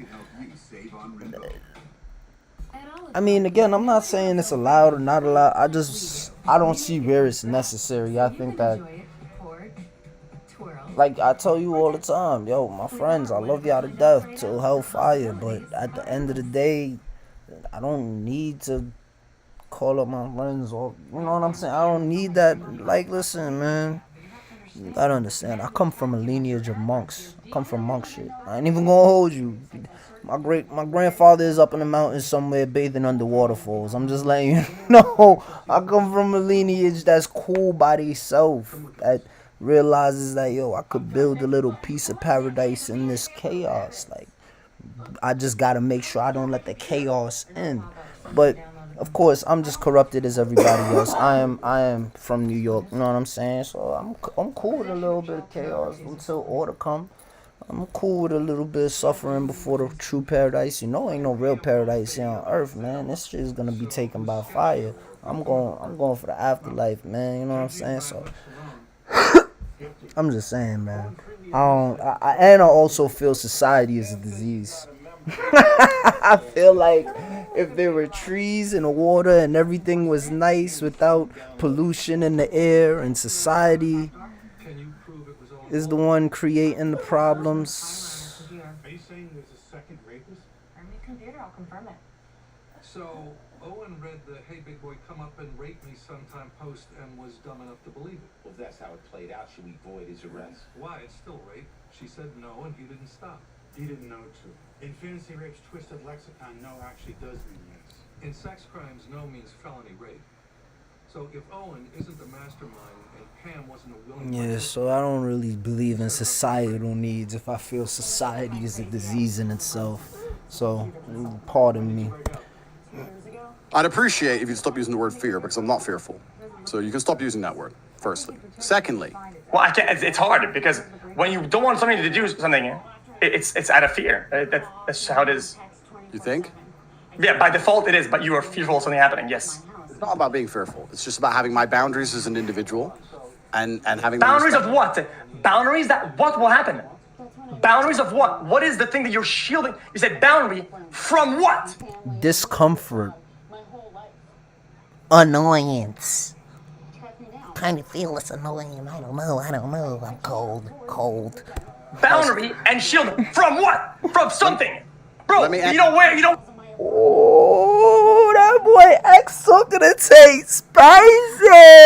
I mean, again, I'm not saying it's allowed or not allowed. I don't see where it's necessary. I think that, like I tell you all the time, yo, my friends, I love y'all to death till hellfire. But at the end of the day, I don't need to call up my friends or, you know what I'm saying? I don't need that. Like, listen, man, you gotta understand. I come from a lineage of monks. I come from monk shit. I ain't even gonna hold you. My grandfather is up in the mountains somewhere bathing under waterfalls. I'm just letting you know. I come from a lineage that's cool by themselves. That realizes that, yo, I could build a little piece of paradise in this chaos. Like, I just gotta make sure I don't let the chaos in. But of course, I'm just corrupted as everybody else. I am from New York. You know what I'm saying? So I'm cool with a little bit of chaos until order come. I'm cool with a little bit of suffering before the true paradise. You know, ain't no real paradise here on earth, man. This shit is gonna be taken by fire. I'm going for the afterlife, man. You know what I'm saying? So I'm just saying, man. I also feel society is a disease. I feel like if there were trees and water and everything was nice without pollution in the air, and society is the one creating the problems. Are you saying there's a second rapist? On the computer, I'll confirm it. So Owen read the "Hey big boy, come up and rape me sometime" post and was dumb enough to believe it. Well, if that's how it played out, should we void his arrest? Why? It's still rape. She said no, and he didn't stop. He didn't know to. In fantasy rape's twisted lexicon, no actually does mean yes. In sex crimes, no means felony rape. So if Owen isn't the mastermind and Pam wasn't a willing... Yeah, so I don't really believe in societal needs if I feel society is a disease in itself. So, pardon me. I'd appreciate if you'd stop using the word fear, because I'm not fearful. So you can stop using that word, firstly. Secondly... Well, I can't. It's hard because when you don't want somebody to do something, it's out of fear. That's how it is. You think? Yeah, by default it is, but you are fearful of something happening, yes. It's not about being fearful. It's just about having my boundaries as an individual and having... Boundaries of what? Boundaries that what will happen? Boundaries of what? What is the thing that you're shielding? You said boundary from what? Discomfort. Annoyance. Kind of feel it's annoying. I don't know. I'm cold. Boundary and shield from what? From something. Bro, you don't... Oh, that boy X talking to TAte spicy.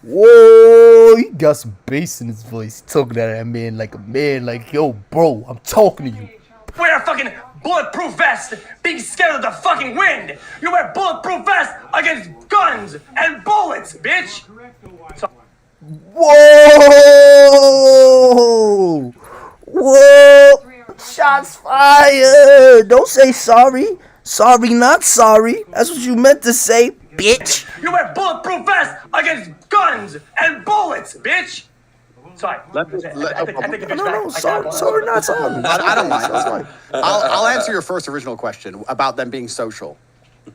Whoa, he got some bass in his voice. Talking to that man like a man, like, yo, bro, I'm talking to you. Wear a fucking bulletproof vest, being scared of the fucking wind. You wear bulletproof vest against guns and bullets, bitch. So Whoa! Shots fired! Don't say sorry. Sorry, not sorry. That's what you meant to say, bitch. You wear bulletproof vest against guns and bullets, bitch. Sorry. No, sorry, not sorry. I don't mind. I'll answer your first original question about them being social.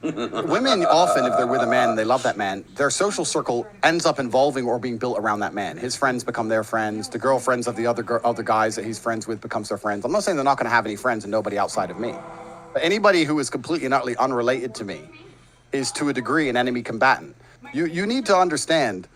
Women often, if they're with a man and they love that man, their social circle ends up involving or being built around that man. His friends become their friends. The girlfriends of the other guys that he's friends with becomes their friends. I'm not saying they're not going to have any friends and nobody outside of me. But anybody who is completely and utterly unrelated to me is, to a degree, an enemy combatant. You need to understand,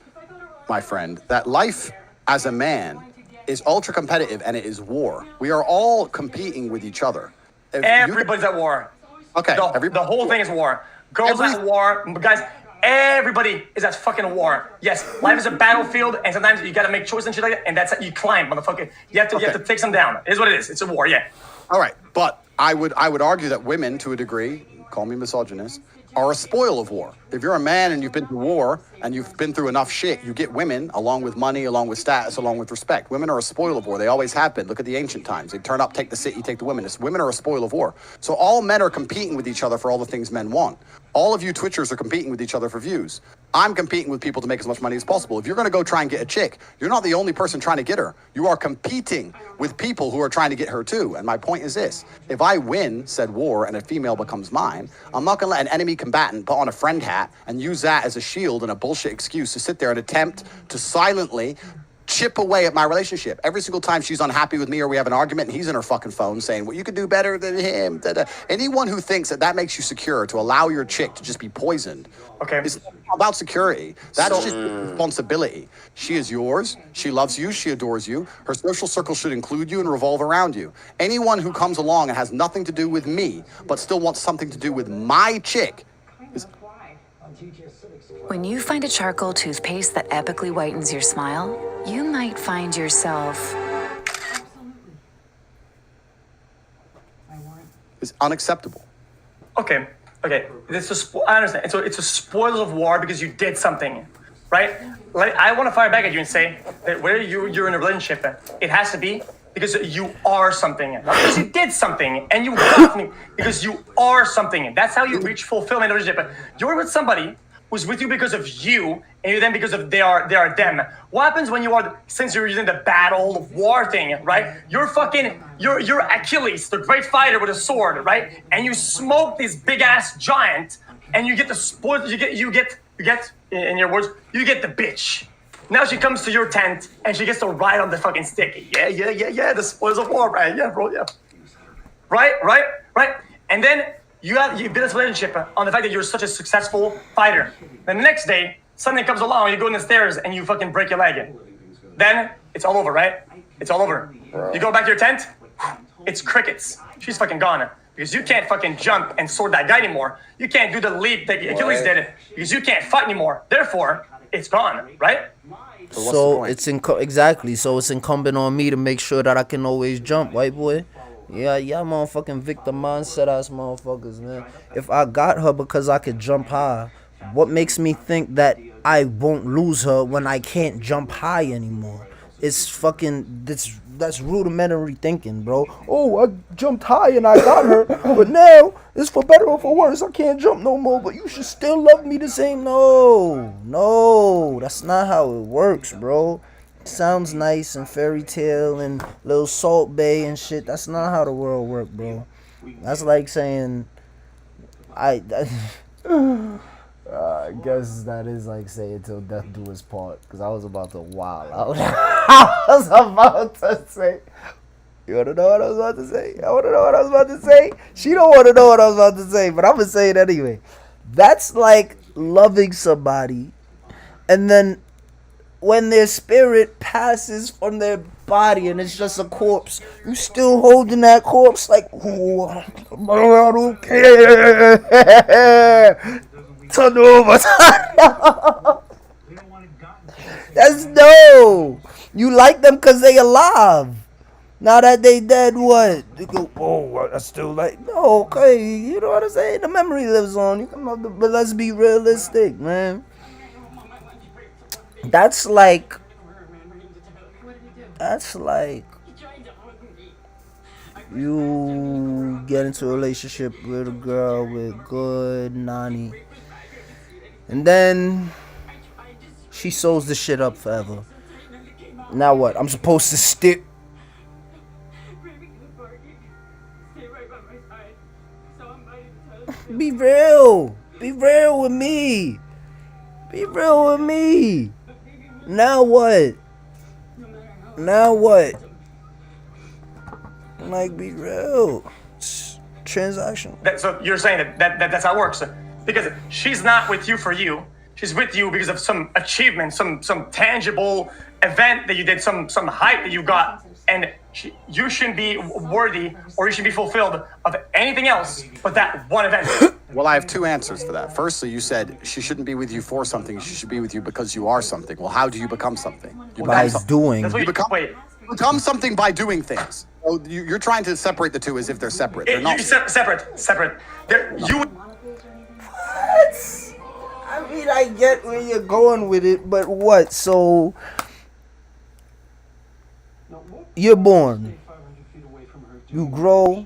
my friend, that life as a man is ultra competitive and it is war. We are all competing with each other. Everybody's at war. Okay. The whole thing is war. Girls at war. Guys, everybody is at fucking war. Yes, life is a battlefield, and sometimes you gotta make choices and shit like that, and that's you climb, motherfucker. You have to take some down. It is what it is. It's a war, yeah. All right, but I would argue that women, to a degree, call me misogynist, are a spoil of war. If you're a man and you've been to war and you've been through enough shit, you get women along with money, along with status, along with respect. Women are a spoil of war. They always have been. Look at the ancient times. They turn up, take the city, take the women. Women are a spoil of war. So all men are competing with each other for all the things men want. All of you Twitchers are competing with each other for views. I'm competing with people to make as much money as possible. If you're going to go try and get a chick, you're not the only person trying to get her. You are competing with people who are trying to get her too. And my point is this. If I win said war and a female becomes mine, I'm not going to let an enemy combatant put on a friend hat and use that as a shield and a bullshit excuse to sit there and attempt to silently chip away at my relationship. Every single time she's unhappy with me or we have an argument and he's in her fucking phone saying, well, you could do better than him. Da-da. Anyone who thinks that that makes you secure to allow your chick to just be poisoned. Okay. It's not about security. That's just responsibility. She is yours. She loves you. She adores you. Her social circle should include you and revolve around you. Anyone who comes along and has nothing to do with me, but still wants something to do with my chick is... When you find a charcoal toothpaste that epically whitens your smile, you might find yourself... is unacceptable. Okay. I understand. So it's a spoils of war because you did something, right? Like, I want to fire back at you and say that where you're in a relationship, it has to be because you are something, not because you did something and you got something, because you are something. That's how you reach fulfillment in a relationship. You're with somebody who's with you because of you, and you're then because of they are them. What happens when you are, since you're using the battle war thing, right? You're Achilles, the great fighter with a sword, right? And you smoke this big ass giant, and you get the spoil. You get in your words, you get the bitch. Now she comes to your tent and she gets to ride on the fucking stick. Yeah. The spoils of war, right? Yeah, bro. Yeah. Right. And then you build this relationship on the fact that you're such a successful fighter. The next day, something comes along, you go in the stairs and you fucking break your leg. Then it's all over, right? It's all over. You go back to your tent, it's crickets. She's fucking gone. Because you can't fucking jump and sword that guy anymore. You can't do the leap that Achilles did because you can't fight anymore. Therefore, it's gone, right? So it's exactly. So it's incumbent on me to make sure that I can always jump, white boy. Yeah, motherfucking victim mindset ass motherfuckers, man. If I got her because I could jump high, what makes me think that I won't lose her when I can't jump high anymore? It's fucking, that's rudimentary thinking, bro. Oh, I jumped high and I got her, but now it's for better or for worse. I can't jump no more, but you should still love me the same. No, that's not how it works, bro. It sounds nice and fairy tale and little Salt Bay and shit. That's not how the world works, bro. That's like saying, I guess that is like saying till death do us part. Because I was about to wild out. I was about to say. You want to know what I was about to say? I want to know what I was about to say. She don't want to know what I was about to say, but I'm going to say it anyway. That's like loving somebody, and then when their spirit passes from their body and it's just a corpse, you still holding that corpse like, oh, I don't care. Turn over. That's no. You like them because they alive. Now that they dead, what? You go, oh, I still like, no, okay. You know what I'm saying? The memory lives on. You come up, but let's be realistic, man. That's like you get into a relationship with a girl with good nanny, and then she sews the shit up forever. Now what? I'm supposed to stick. Be real. Be real with me. Be real with me. Now what? Like, be real. It's transactional. So you're saying that's how it works. Because she's not with you for you. She's with you because of some achievement, some tangible event that you did, some hype that you got. And you shouldn't be worthy or you should be fulfilled of anything else but that one event. Well, I have two answers for that. Firstly, you said she shouldn't be with you for something. She should be with you because you are something. Well, how do you become something? By doing. You become something by doing things. So you're trying to separate the two as if they're separate. They're not separate. What? I mean, I get where you're going with it, but what? So you're born, you grow,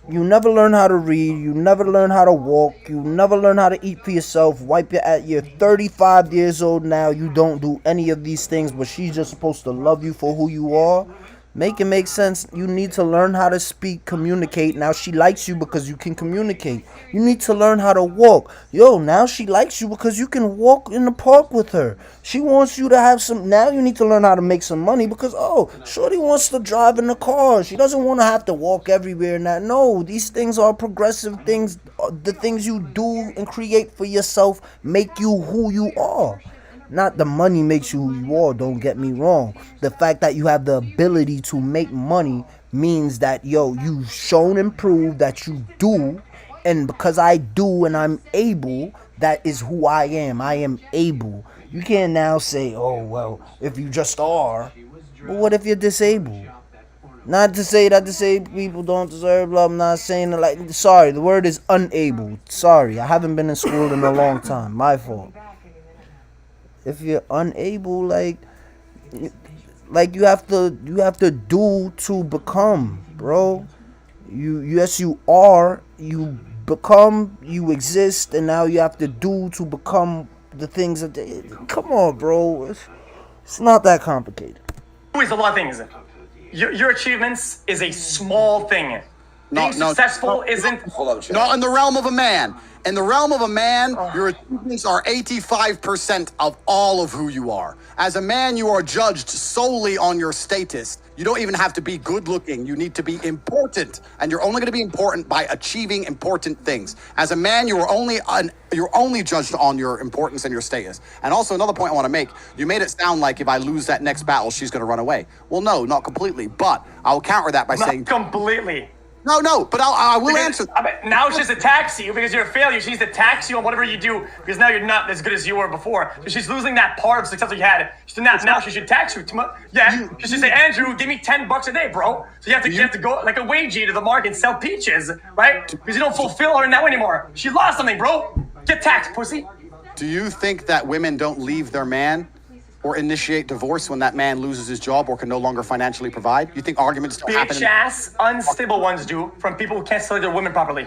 you never learn how to read, you never learn how to walk, you never learn how to eat for yourself, you're 35 years old now, you don't do any of these things, but she's just supposed to love you for who you are. Make it make sense. You need to learn how to speak, communicate. Now she likes you because you can communicate. You need to learn how to walk. Yo, now she likes you because you can walk in the park with her. She wants you to have some. Now you need to learn how to make some money because, oh, shorty wants to drive in the car. She doesn't want to have to walk everywhere and that. No, these things are progressive things. The things you do and create for yourself make you who you are. Not the money makes you who you are, don't get me wrong. The fact that you have the ability to make money means that, yo, you've shown and proved that you do. And because I do and I'm able, that is who I am. I am able. You can't now say, oh, well, if you just are. But what if you're disabled? Not to say that disabled people don't deserve love. I'm not saying that, like, sorry, the word is unable. Sorry, I haven't been in school in a long time. My fault. If you're unable, like you have to do to become, bro. Yes, you are. You become. You exist, and now you have to do to become the things that. Come on, bro. It's not that complicated. Always a lot of things. Your achievements is a small thing. Being successful isn't. Not in the realm of a man. In the realm of a man, your achievements are 85% of all of who you are. As a man, you are judged solely on your status. You don't even have to be good looking. You need to be important. And you're only going to be important by achieving important things. As a man, you're only judged on your importance and your status. And also another point I want to make, you made it sound like if I lose that next battle, she's going to run away. Well, no, not completely. But I'll counter that by saying... completely. No, but I will answer. Now she's attacks you because you're a failure. She needs to tax you on whatever you do because now you're not as good as you were before. So she's losing that part of success that you had. Now she should tax you. She should say, Andrew, give me $10 a day, bro. So you have to go like a wagey to the market and sell peaches, right? Because you don't fulfill her now anymore. She lost something, bro. Get taxed, pussy. Do you think that women don't leave their man or initiate divorce when that man loses his job or can no longer financially provide? You think arguments don't happen? Bitch-ass, unstable ones do from people who can't select their women properly.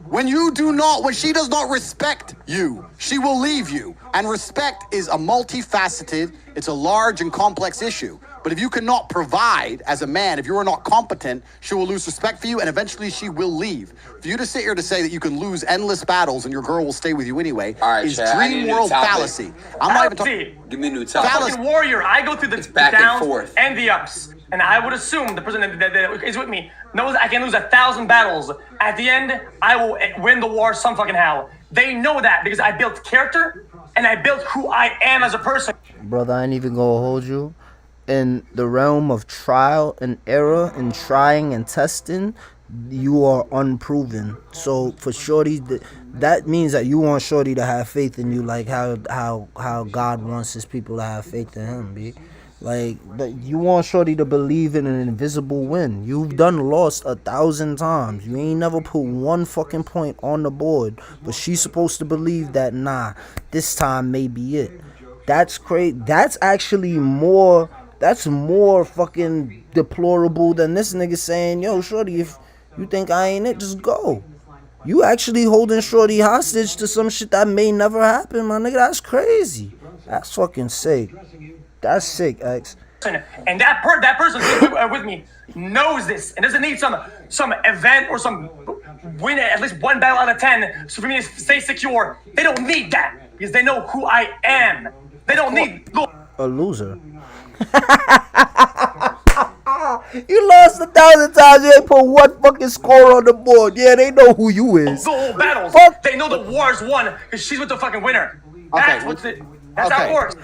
When she does not respect you, she will leave you. And respect is a multifaceted, it's a large and complex issue. But if you cannot provide as a man, if you are not competent, she will lose respect for you and eventually she will leave. For you to sit here to say that you can lose endless battles and your girl will stay with you anyway is dream world fallacy. I'm not even talking. Give me a new topic. I'm a fucking warrior. I go through the downs and the ups. And I would assume the person that is with me knows I can lose 1,000 battles. At the end, I will win the war some fucking how. They know that because I built character and I built who I am as a person. Brother, I ain't even gonna hold you. In the realm of trial and error and trying and testing, you are unproven. So for shorty, that means that you want shorty to have faith in you, like how God wants his people to have faith in him, B. Like, you want shorty to believe in an invisible win. You've lost 1,000 times. You ain't never put one fucking point on the board, but she's supposed to believe that, nah, this time may be it. That's crazy. That's actually more fucking deplorable than this nigga saying, yo, shorty, if you think I ain't it, just go. You actually holding shorty hostage to some shit that may never happen, my nigga. That's crazy. That's fucking sick. That's sick, X. And that person with me knows this and doesn't need some event or some win at least one battle out of 10 so for me to stay secure. They don't need that because they know who I am. They don't need a loser. You lost 1,000 times. You ain't put one fucking score on the board. Yeah, they know who you is. The whole battles. They know the war's won because she's with the fucking winner. That's how it works.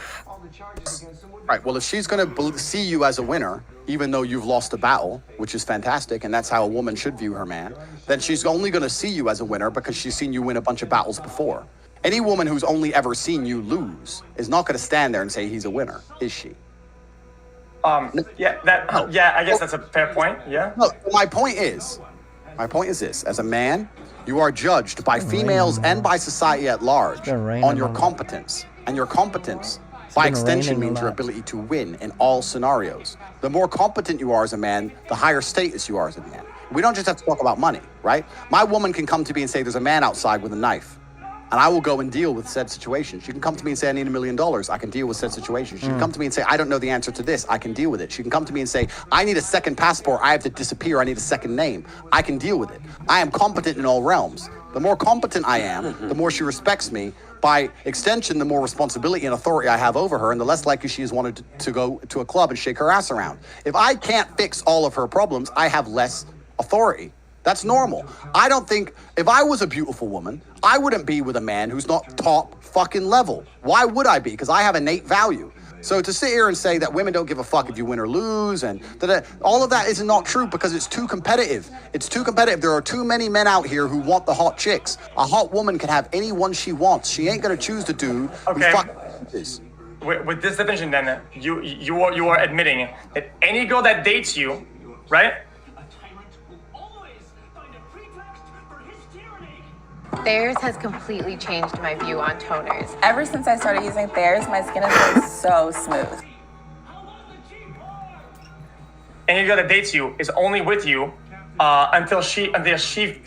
Right, well, if she's going to see you as a winner, even though you've lost a battle, which is fantastic, and that's how a woman should view her man, then she's only going to see you as a winner because she's seen you win a bunch of battles before. Any woman who's only ever seen you lose is not going to stand there and say he's a winner, is she? Yeah, I guess that's a fair point, yeah. No, my point is, My point is this. As a man, you are judged by females and by society at large on your competence. And your competence, by extension, means your ability to win in all scenarios. The more competent you are as a man, the higher status you are as a man. We don't just have to talk about money, right? My woman can come to me and say, there's a man outside with a knife. And I will go and deal with said situation. She can come to me and say, I need $1 million. I can deal with said situation. She can come to me and say, I don't know the answer to this. I can deal with it. She can come to me and say, I need a second passport. I have to disappear. I need a second name. I can deal with it. I am competent in all realms. The more competent I am, the more she respects me. By extension, the more responsibility and authority I have over her, and the less likely she is wanted to go to a club and shake her ass around. If I can't fix all of her problems, I have less authority. That's normal. I don't think, if I was a beautiful woman, I wouldn't be with a man who's not top fucking level. Why would I be? Because I have innate value. So to sit here and say that women don't give a fuck if you win or lose, and all of that is not true because it's too competitive. It's too competitive. There are too many men out here who want the hot chicks. A hot woman can have anyone she wants. She ain't gonna choose the dude who is. With this definition, then you are admitting that any girl that dates you, right? Thayer's has completely changed my view on toners. Ever since I started using Thayer's, my skin has been so smooth. Any girl that dates you is only with you until she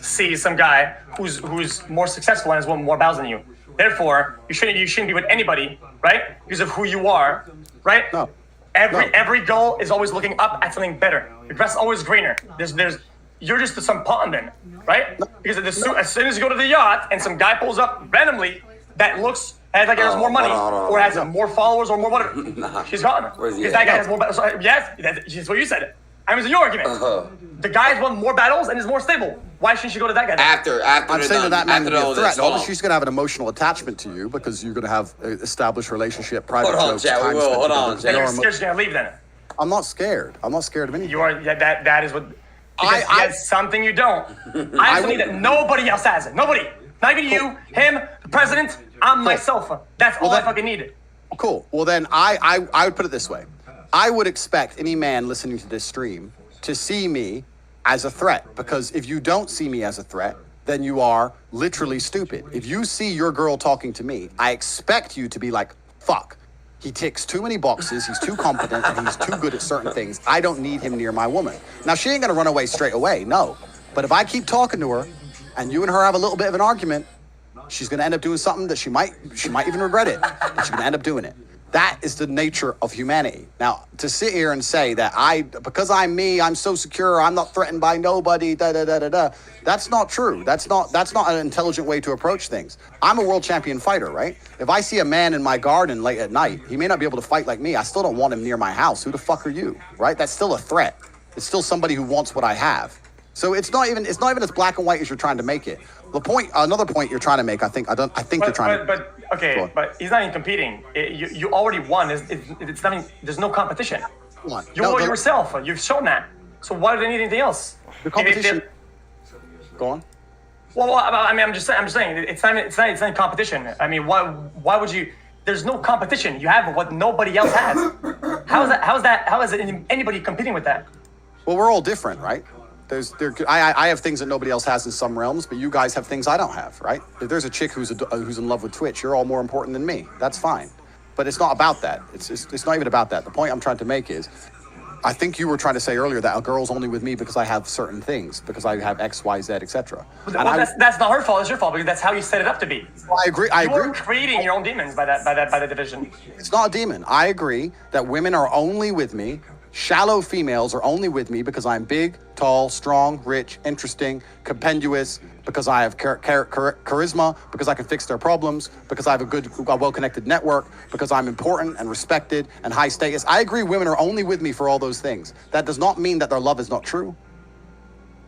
sees some guy who's more successful and has won more battles than you. Therefore, you shouldn't be with anybody, right? Because of who you are, right? No. Every girl is always looking up at something better. The grass is always greener. You're just some pawn then, right? Because as soon as you go to the yacht and some guy pulls up randomly that looks like he has more money or has more followers or more whatever, she's gone. Because that guy has more battles. So, yes, that's what you said. I mean, it's your argument. The guy has won more battles and is more stable. Why shouldn't she go to that guy? After I'm saying that man would be a threat. hold on. Obviously, she's gonna have an emotional attachment to you because you're gonna have established relationship, private Hold on, jokes, Chad, we time will. spent Hold on, together. Then you're scared she's gonna leave then. I'm not scared. I'm not scared of anything. You are. That is what. Because he has something you don't. I have something that nobody else has. Nobody. Not even you, him, the president. I'm myself. That's all I fucking needed. Cool. Well, then I would put it this way. I would expect any man listening to this stream to see me as a threat, because if you don't see me as a threat, then you are literally stupid. If you see your girl talking to me, I expect you to be like, fuck. He ticks too many boxes, he's too competent, and he's too good at certain things. I don't need him near my woman. Now, she ain't gonna run away straight away, no. But if I keep talking to her, and you and her have a little bit of an argument, she's gonna end up doing something that she might even regret it, but she's gonna end up doing it. That is the nature of humanity. Now, to sit here and say that because I'm me, I'm so secure, I'm not threatened by nobody, that's not true. That's not an intelligent way to approach things. I'm a world champion fighter, right? If I see a man in my garden late at night, he may not be able to fight like me. I still don't want him near my house. Who the fuck are you, right? That's still a threat. It's still somebody who wants what I have. So it's not even as black and white as you're trying to make it. Another point you're trying to make, I think you're trying to. But okay, but he's not even competing. You already won. It's nothing. There's no competition. You won yourself. You've shown that. So why do they need anything else? The competition. Go on. Well, I mean, I'm just saying, it's not competition. I mean, why would you? There's no competition. You have what nobody else has. How is anybody competing with that? Well, we're all different, right? I have things that nobody else has in some realms, but you guys have things I don't have, right? If there's a chick who's in love with Twitch, you're all more important than me. That's fine. But it's not about that. It's not even about that. The point I'm trying to make is, I think you were trying to say earlier that a girl's only with me because I have certain things, because I have X, Y, Z, etc. Well, that's not her fault. It's your fault because that's how you set it up to be. Well, I agree. You're creating your own demons by that division. It's not a demon. I agree that women are only with me. Shallow females are only with me because I'm big, tall, strong, rich, interesting, compendious, because I have charisma, because I can fix their problems, because I have a well-connected network, because I'm important and respected and high status. I agree women are only with me for all those things. That does not mean that their love is not true.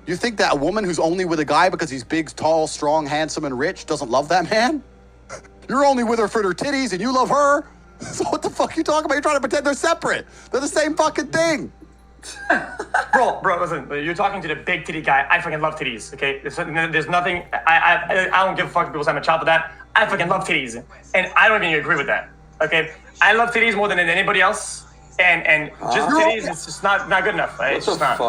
You think that a woman who's only with a guy because he's big, tall, strong, handsome, and rich doesn't love that man? You're only with her for her titties and you love her? So what the fuck are you talking about? You're trying to pretend they're separate. They're the same fucking thing. Bro, listen, you're talking to the big titty guy. I fucking love titties, okay? There's nothing, I don't give a fuck if people say I'm a child with that. I fucking love titties. And I don't even agree with that, okay? I love titties more than anybody else. and just titties, it's just not good enough. Right? It's just not.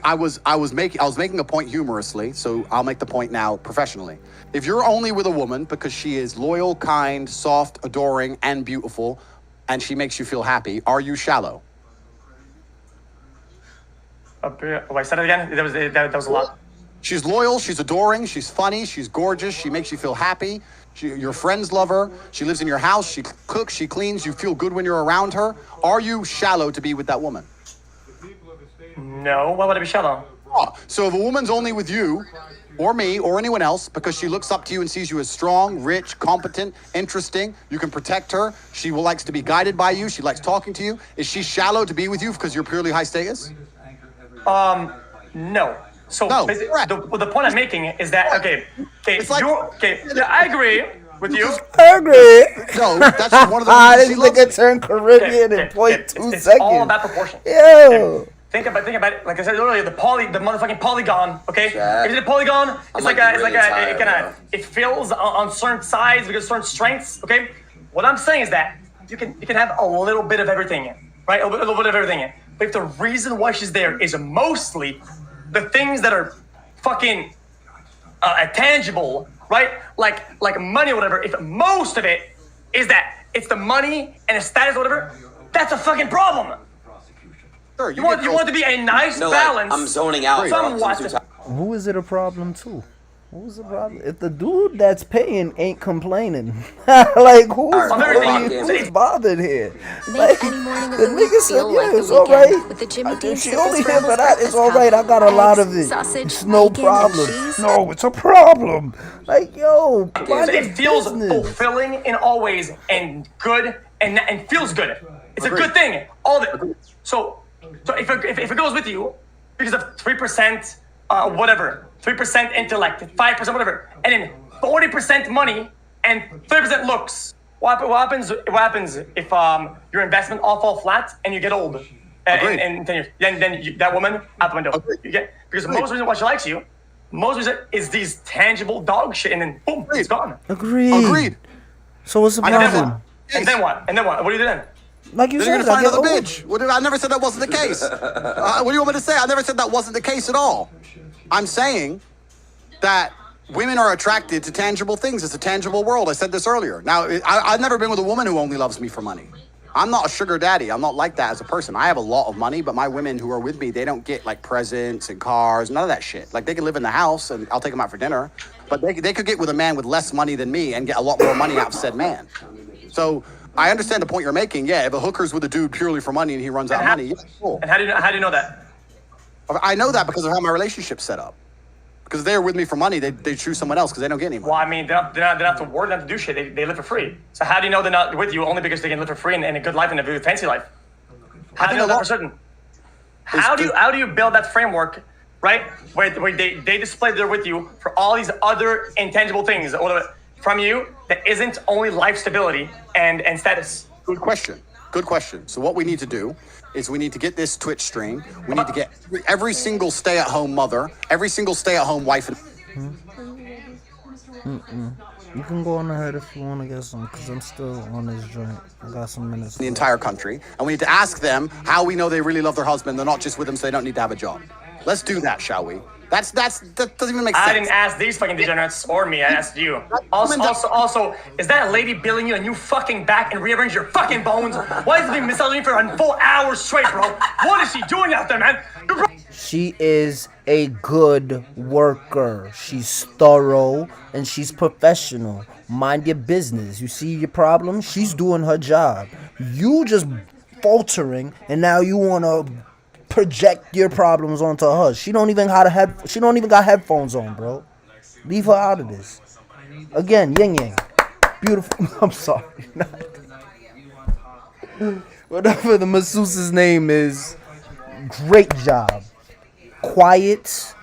I was making a point humorously, so I'll make the point now professionally. If you're only with a woman because she is loyal, kind, soft, adoring, and beautiful, and she makes you feel happy, are you shallow? I said it again. That was a lot. She's loyal, she's adoring, she's funny, she's gorgeous, she makes you feel happy. Your friends love her. She lives in your house. She cooks, she cleans. You feel good when you're around her. Are you shallow to be with that woman? No. Why would I be shallow? Oh, so if a woman's only with you, or me, or anyone else, because she looks up to you and sees you as strong, rich, competent, interesting, you can protect her. She likes to be guided by you. She likes talking to you. Is she shallow to be with you because you're purely high status? No. So No, the point I'm making is that I agree with you. I agree. No, that's just one of the reasons she loves This nigga turned Caribbean in 0.2 seconds. It's all about proportion. Yo. Think about it. Like I said earlier, the motherfucking polygon. Okay, if it's a polygon, it fills on certain sides because certain strengths. Okay, what I'm saying is that you can have a little bit of everything in, right? A little bit of everything in. But if the reason why she's there is mostly the things that are fucking tangible, right? Like money or whatever. If most of it is that it's the money and the status or whatever, that's a fucking problem. Sure, you want to be a nice balance. I'm zoning out. Who is it a problem to? Who's the problem? If the dude that's paying ain't complaining, like who's bothered here? Like the nigga said, yeah, it's all right. If she only here for that, it's all right. I got a lot of it. It's no problem. No, it's a problem. Like yo, it feels fulfilling in all ways and good and feels good. It's a good thing. All of it. So if it goes with you because of 3%, whatever. 3% intellect, 5% whatever, and then 40% money and 30% looks. What happens if your investment all fall flat and you get old in 10 years? Then that woman out the window. You get because most reason why she likes you, most reason is these tangible dog shit, and then boom, it's gone. Agreed. So what's the problem? And then what? What do you do then? Like you then said, you're gonna find another bitch. I never said that wasn't the case. What do you want me to say? I never said that wasn't the case at all. I'm saying that women are attracted to tangible things. It's a tangible world. I said this earlier. Now, I've never been with a woman who only loves me for money. I'm not a sugar daddy. I'm not like that as a person. I have a lot of money, but my women who are with me, they don't get like presents and cars, none of that shit. Like they can live in the house and I'll take them out for dinner, but they could get with a man with less money than me and get a lot more money out of said man. So I understand the point you're making. Yeah, if a hooker's with a dude purely for money and he runs out of money, yeah, cool. And how do you know that? I know that because of how my relationship's set up. Because they're with me for money, they choose someone else because they don't get any money. Well, I mean, they're not to work, not to do shit. They live for free. So how do you know they're not with you only because they can live for free and a good life and a fancy life? How do you know that for certain? How do you build that framework, right? Where they display they're with you for all these other intangible things from you that isn't only life stability and status? Good question. So what we need to do is we need to get this Twitch stream. We need to get every single stay-at-home mother, every single stay-at-home wife. You can go on ahead if you want to get some, because I'm still on this joint. I got some minutes. The entire country. And we need to ask them how we know they really love their husband. They're not just with them so they don't need to have a job. Let's do that, shall we? That doesn't even make sense. I didn't ask these fucking degenerates or me. I asked you. Also, is that lady billing you a new fucking back and rearrange your fucking bones? Why is it being massaging for a full hour straight, bro? What is she doing out there, man? She is a good worker. She's thorough and she's professional. Mind your business. You see your problem? She's doing her job. You just faltering, and now you wanna project your problems onto her. She don't even got headphones on, bro. Leave her out of this. Again, yin yang. Beautiful. I'm sorry. Whatever the masseuse's name is, great job. Quiet,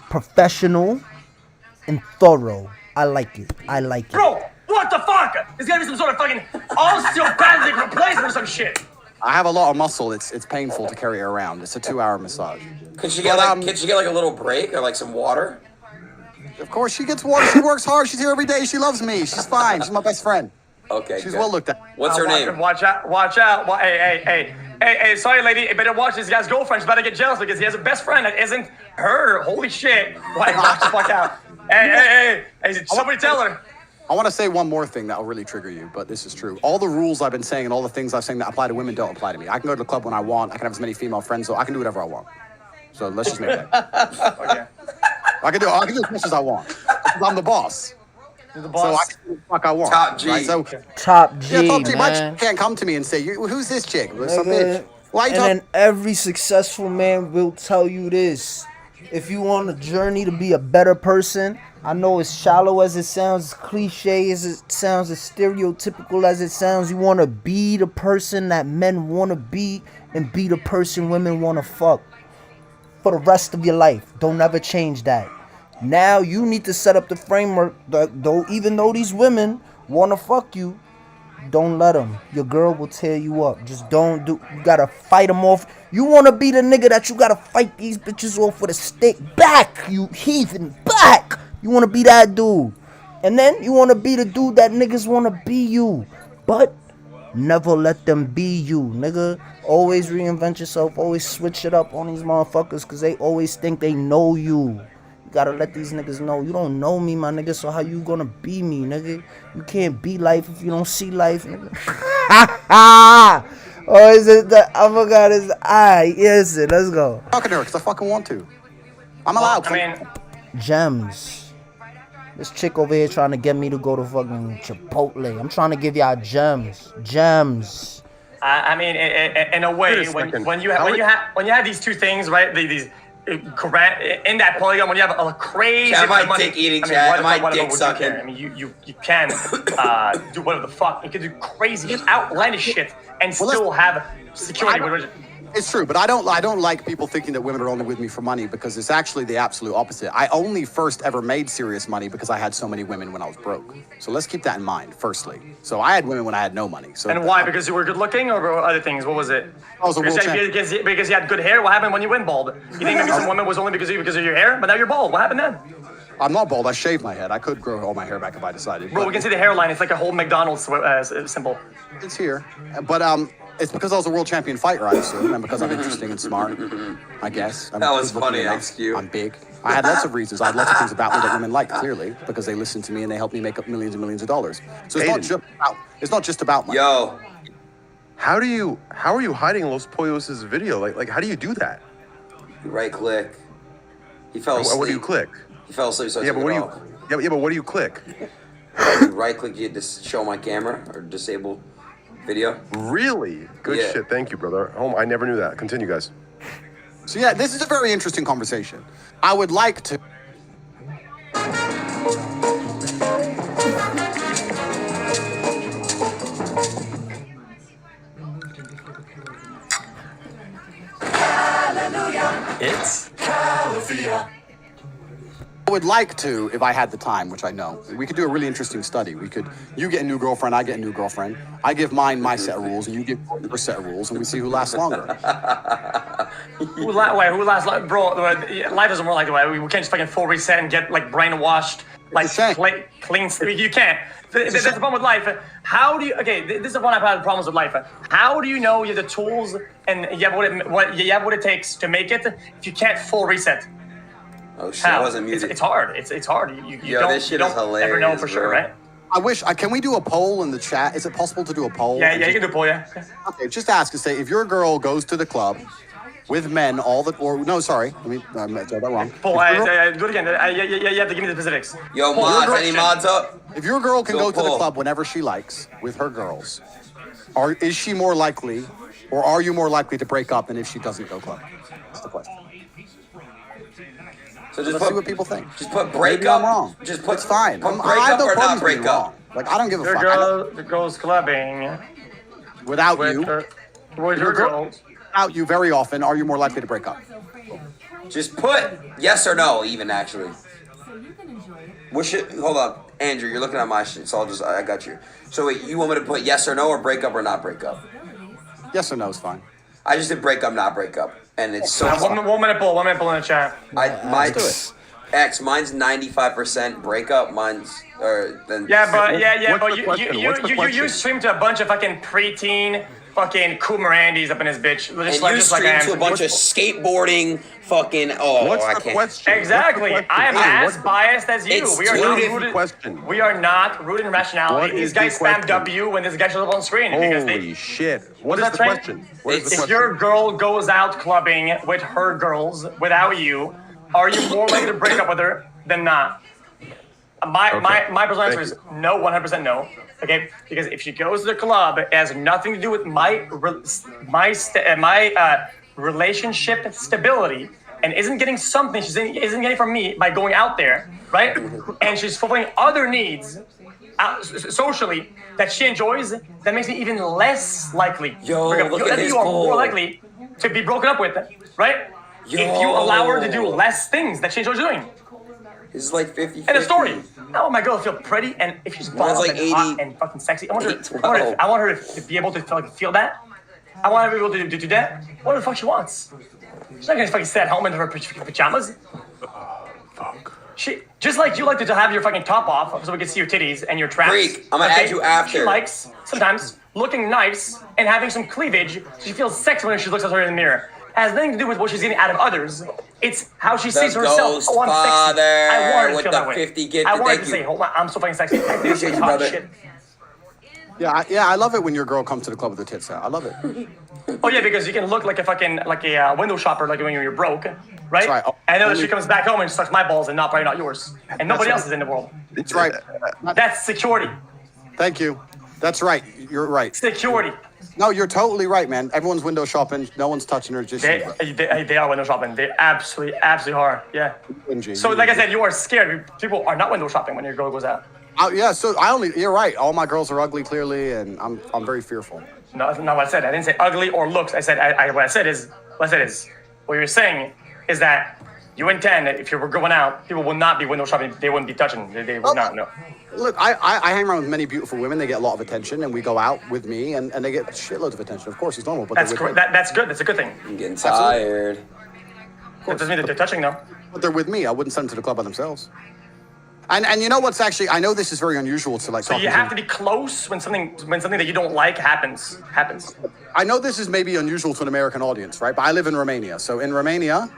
professional, and thorough. I like it. Bro, what the fuck? There's gotta be some sort of fucking osteopathic replacement or some shit. I have a lot of muscle. It's painful to carry her around. It's a 2-hour massage. Could she get like a little break or like some water? Of course she gets water. She works hard. She's here every day. She loves me. She's fine. She's my best friend. Okay, She's good. well looked at. What's her name? Watch out! Watch out! Hey! Sorry, lady. You better watch this guy's girlfriend. She's about to get jealous because he has a best friend that isn't her. Holy shit! Why? Watch the fuck out! Hey! Somebody tell her. I want to say one more thing that will really trigger you, but this is true. All the rules I've been saying and all the things I've saying that apply to women don't apply to me. I can go to the club when I want. I can have as many female friends, so I can do whatever I want. So let's just make that. Okay. I can do as much as I want. I'm the boss. You're the So boss. I can do what the fuck I want. Top G. Right? So, Top G, yeah, top G. My man. chick can't come to me and say, "Who's this chick? What's some Nigga. bitch?" Why you And talking? then every successful man will tell you this. If you on a journey to be a better person, I know as shallow as it sounds, as cliche as it sounds, as stereotypical as it sounds, you want to be the person that men want to be and be the person women want to fuck for the rest of your life. Don't ever change that. Now you need to set up the framework that even though these women want to fuck you, don't let them. Your girl will tear you up. Just don't do. You gotta fight them off. You want to be the nigga that you gotta fight these bitches off with a stick. Back, you heathen. Back. You want to be that dude. And then you want to be the dude that niggas want to be you. But never let them be you, nigga. Always reinvent yourself. Always switch it up on these motherfuckers because they always think they know you. You gotta let these niggas know you don't know me, my nigga. So how you gonna be me, nigga? You can't be life if you don't see life, nigga. Oh, is it the? I forgot his eye. Yes, let's go. Talking to her because I fucking want to. I'm allowed. Gems. This chick over here trying to get me to go to fucking Chipotle. I'm trying to give y'all gems. Gems. I mean, in a way, when you have these two things, right? These correct in that polygon, when you have a crazy Chat, amount of my money, dick eating, I mean, chat, what my about dick would you sucking. care? I mean, you can do whatever the fuck. You can do crazy, just outlandish shit, and still have security. It's true, but I don't like people thinking that women are only with me for money because it's actually the absolute opposite. I only first ever made serious money because I had so many women when I was broke. So let's keep that in mind, firstly. So I had women when I had no money. So And why? Because you were good looking, or other things? What was it? I was a world champion. Because you had good hair. What happened when you went bald? You think maybe some women was only because of your hair, but now you're bald. What happened then? I'm not bald. I shaved my head. I could grow all my hair back if I decided. Bro, we can see the hairline. It's like a whole McDonald's symbol. It's here, but it's because I was a world champion fighter, I assume, and because I'm interesting and smart, I guess. That was funny, XQ. I'm big. I had lots of reasons. I had lots of things about me that women liked, clearly, because they listened to me and they helped me make up millions and millions of dollars. So it's not just about money. Yo. How are you hiding Los Pollos' video? Like how do you do that? You right click. He fell asleep. What do you click? He fell asleep, so I yeah, took but what it do off. you but what do you click? You right click, you just show my camera or disable video. Really? Good Yeah. shit. Thank you, brother. I never knew that. Continue, guys. So yeah, this is a very interesting conversation. I would like to. It's I would like to, if I had the time, which I know. We could do a really interesting study. You get a new girlfriend, I get a new girlfriend. I give mine my set of rules, and you give your set of rules, and we see who lasts longer. Who lasts? Bro, life doesn't work like that. We can't just fucking full reset and get like brainwashed, like clean. You can't. That's the problem with life. How do you? Okay, this is one I've had problems with life. How do you know you have the tools and you have what it takes to make it if you can't full reset? Oh shit, I wasn't muted. It's hard. It's hard. You Yo, don't, this shit you is don't hilarious, ever know for sure, bro. right? I wish. Can we do a poll in the chat? Is it possible to do a poll? Yeah, you can do a poll, yeah. Okay, just ask and say if your girl goes to the club with men let me said that wrong. Poll, do it again. You have to give me the specifics. Yo, mods, any mods up? If your girl can go to the poll. club whenever she likes with her girls, is she more likely, or are you more likely to break up than if she doesn't go club? That's the question. So just Let's see what people think. Just put break Maybe up. I'm wrong. Just put It's fine. Put I break have up no or problems not being break up. wrong. Like I don't give a Your fuck. girl goes clubbing Without with you, your girl. without you, very often, are you more likely to break up? Just put yes or no, even actually. Hold on, Andrew, you're looking at my shit, so I got you. So wait, you want me to put yes or no or break up or not break up? Yes or no is fine. I just did break up, not break up, and it's so. One minute poll in the chat. Let's do it. X, mine's 95% breakup. Mine's then. Yeah, but What's the question? What's the you question? stream to a bunch of fucking preteen fucking cool Mirandis up in this bitch. And you stream to a bunch of skateboarding fucking. Oh, What's I the can't. question? Exactly. What's the I am question? as biased as you. It's We are two not different rooted. question. We are not rooted in rationality. What These is the guys spam question? W when this guy shows up on screen because they. Holy shit! What Was is that the train? question? What is the If question? your girl goes out clubbing with her girls without you, are you more likely to break up with her than not? My personal answer is no, 100% no. Okay, because if she goes to the club, it has nothing to do with my relationship stability, and isn't getting something isn't getting from me by going out there, right? And she's fulfilling other needs socially that she enjoys. That makes me even less likely. Yo, look at his you are goal. more likely to be broken up with, right? If you allow her to do less things that she enjoys doing. This is like 50. And a story. I want my girl to feel pretty, and if she's Mine's bomb like and 80, hot and fucking sexy, I want her to be able to feel that. I want her to be able to do that. What the fuck she wants? She's not gonna fucking sit at home in her pajamas. Fuck. She just like you like to have your fucking top off so we can see your titties and your traps. Freak, I'm gonna add you after. She likes sometimes looking nice and having some cleavage. So she feels sexy when she looks at her in the mirror. Has nothing to do with what she's getting out of others. It's how she sees herself. Ghost Oh, I'm father sexy. I want her to with feel the that way. 50 gifted. I want her Thank to you. say, "Hold on, I'm so fucking sexy." I Appreciate you, hot brother. shit. Yeah, I love it when your girl comes to the club with her tits out. I love it. Oh yeah, because you can look like a window shopper, like when you're broke, right? right. And then Only- she comes back home and sucks my balls and probably not yours, and nobody else is in the world. That's right. That's security. Thank you. That's right. You're right. Security. No, you're totally right, man. Everyone's window shopping. No one's touching her. Just They are window shopping. They absolutely are. Yeah. So like I said, you are scared. People are not window shopping when your girl goes out. Yeah. So you're right. All my girls are ugly, clearly, and I'm very fearful. No, that's not what I said. I didn't say ugly or looks. I said what I said is what you're saying is that you intend that if you were going out, people will not be window shopping. They wouldn't be touching. They would not. No. Look, I hang around with many beautiful women. They get a lot of attention, and we go out with me, and they get shitloads of attention. Of course, it's normal. But That's correct. That's good. That's a good thing. I'm getting tired. That doesn't mean that they're touching though. But they're with me. I wouldn't send them to the club by themselves. And you know what's actually? I know this is very unusual to like. So you have to be close when something that you don't like happens. I know this is maybe unusual to an American audience, right? But I live in Romania. So in Romania,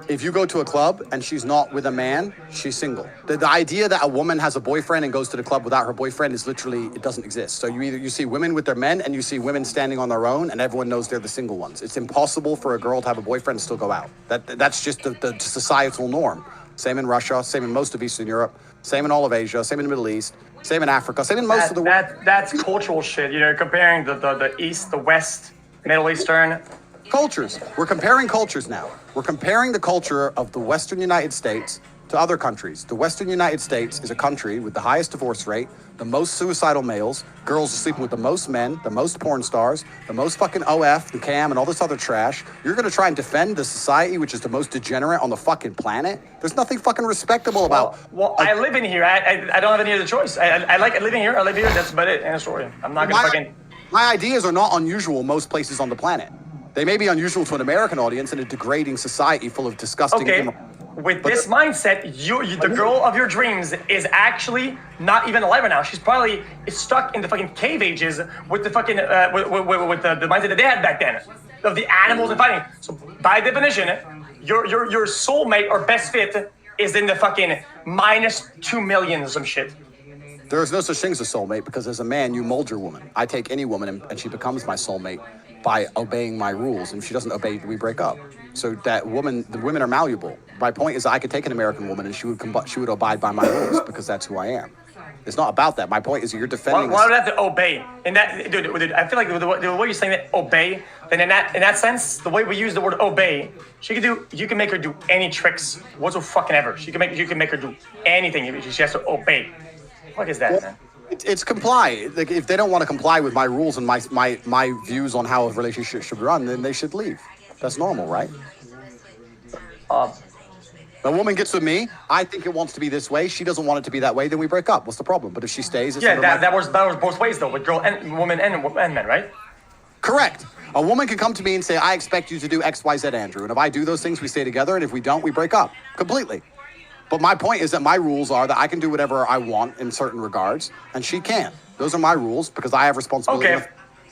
if you go to a club and she's not with a man, she's single. The idea that a woman has a boyfriend and goes to the club without her boyfriend is literally, it doesn't exist. So you see women with their men and you see women standing on their own and everyone knows they're the single ones. It's impossible for a girl to have a boyfriend and still go out. That's just the societal norm. Same in Russia, same in most of Eastern Europe, same in all of Asia, same in the Middle East, same in Africa, same in most of the world. That's cultural shit. You know, comparing the East, the West, Middle Eastern. Cultures. We're comparing cultures now. We're comparing the culture of the Western United States to other countries. The Western United States is a country with the highest divorce rate, the most suicidal males, girls are sleeping with the most men, the most porn stars, the most fucking OF, the cam, and all this other trash. You're gonna try and defend the society which is the most degenerate on the fucking planet? There's nothing fucking respectable about. Well, I live in here. I don't have any other choice. I like living here. I live here. That's about it. End of story. I'm not gonna fucking. My ideas are not unusual most places on the planet. They may be unusual to an American audience in a degrading society full of disgusting. Okay. With this mindset, the girl of your dreams is actually not even alive right now. She's probably stuck in the fucking cave ages with the fucking with the mindset that they had back then of the animals and fighting. So by definition, your soulmate or best fit is in the fucking -2 million or some shit. There is no such thing as a soulmate because as a man, you mold your woman. I take any woman and she becomes my soulmate by obeying my rules. And if she doesn't obey, we break up. So the women are malleable. My point is I could take an American woman and she would abide by my rules because that's who I am. It's not about that. My point is you're defending. Why would I have to obey? And that, dude, I feel like the way you're saying that obey, then in that sense, the way we use the word obey, you can make her do any tricks whatsoever. You can make her do anything. She has to obey. What is that, man? It's comply. Like if they don't want to comply with my rules and my views on how a relationship should run, then they should leave. That's normal, right? A woman gets with me. I think it wants to be this way. She doesn't want it to be that way. Then we break up. What's the problem? But if she stays, it's that was both ways though, with girl and woman and men, right? Correct. A woman can come to me and say, "I expect you to do X, Y, Z, Andrew." And if I do those things, we stay together. And if we don't, we break up completely. But my point is that my rules are that I can do whatever I want in certain regards, and she can't. Those are my rules because I have responsibility. Okay,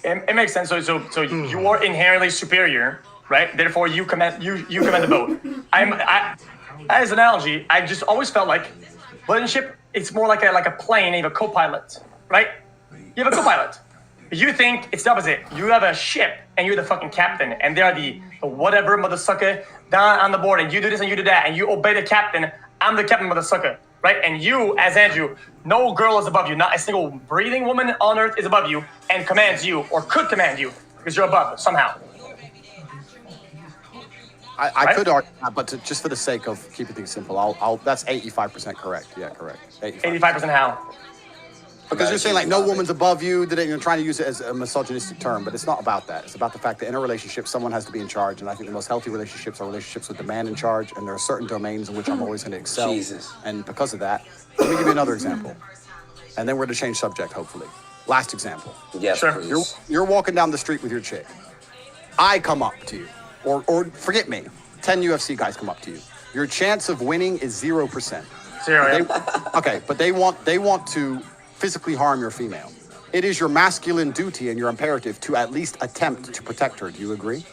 it makes sense. So you are inherently superior, right? Therefore, you command the boat. As an analogy, I just always felt like relationship. It's more like a plane. You have a co-pilot, right? You have a co-pilot. You think it's the opposite. You have a ship, and you're the fucking captain, and they're the whatever motherfucker down on the board, and you do this and you do that, and you obey the captain. I'm the captain, motherfucker, right? And you, as Andrew, no girl is above you. Not a single breathing woman on earth is above you and commands you or could command you because you're above somehow. I could argue that, but just for the sake of keeping things simple, I'll that's 85% correct. Yeah, correct. 85% how? Because you're saying like no woman's above you, that you're trying to use it as a misogynistic term, but it's not about that. It's about the fact that in a relationship, someone has to be in charge, and I think the most healthy relationships are relationships with the man in charge, and there are certain domains in which I'm always going to excel. Jesus. And because of that, let me give you another example, and then we're going to change subject, hopefully. Last example. Yes, sure. please. You're walking down the street with your chick. I come up to you, or forget me, 10 UFC guys come up to you. Your chance of winning is 0%. Okay, but they want to physically harm your female. It is your masculine duty and your imperative to at least attempt to protect her. Do you agree?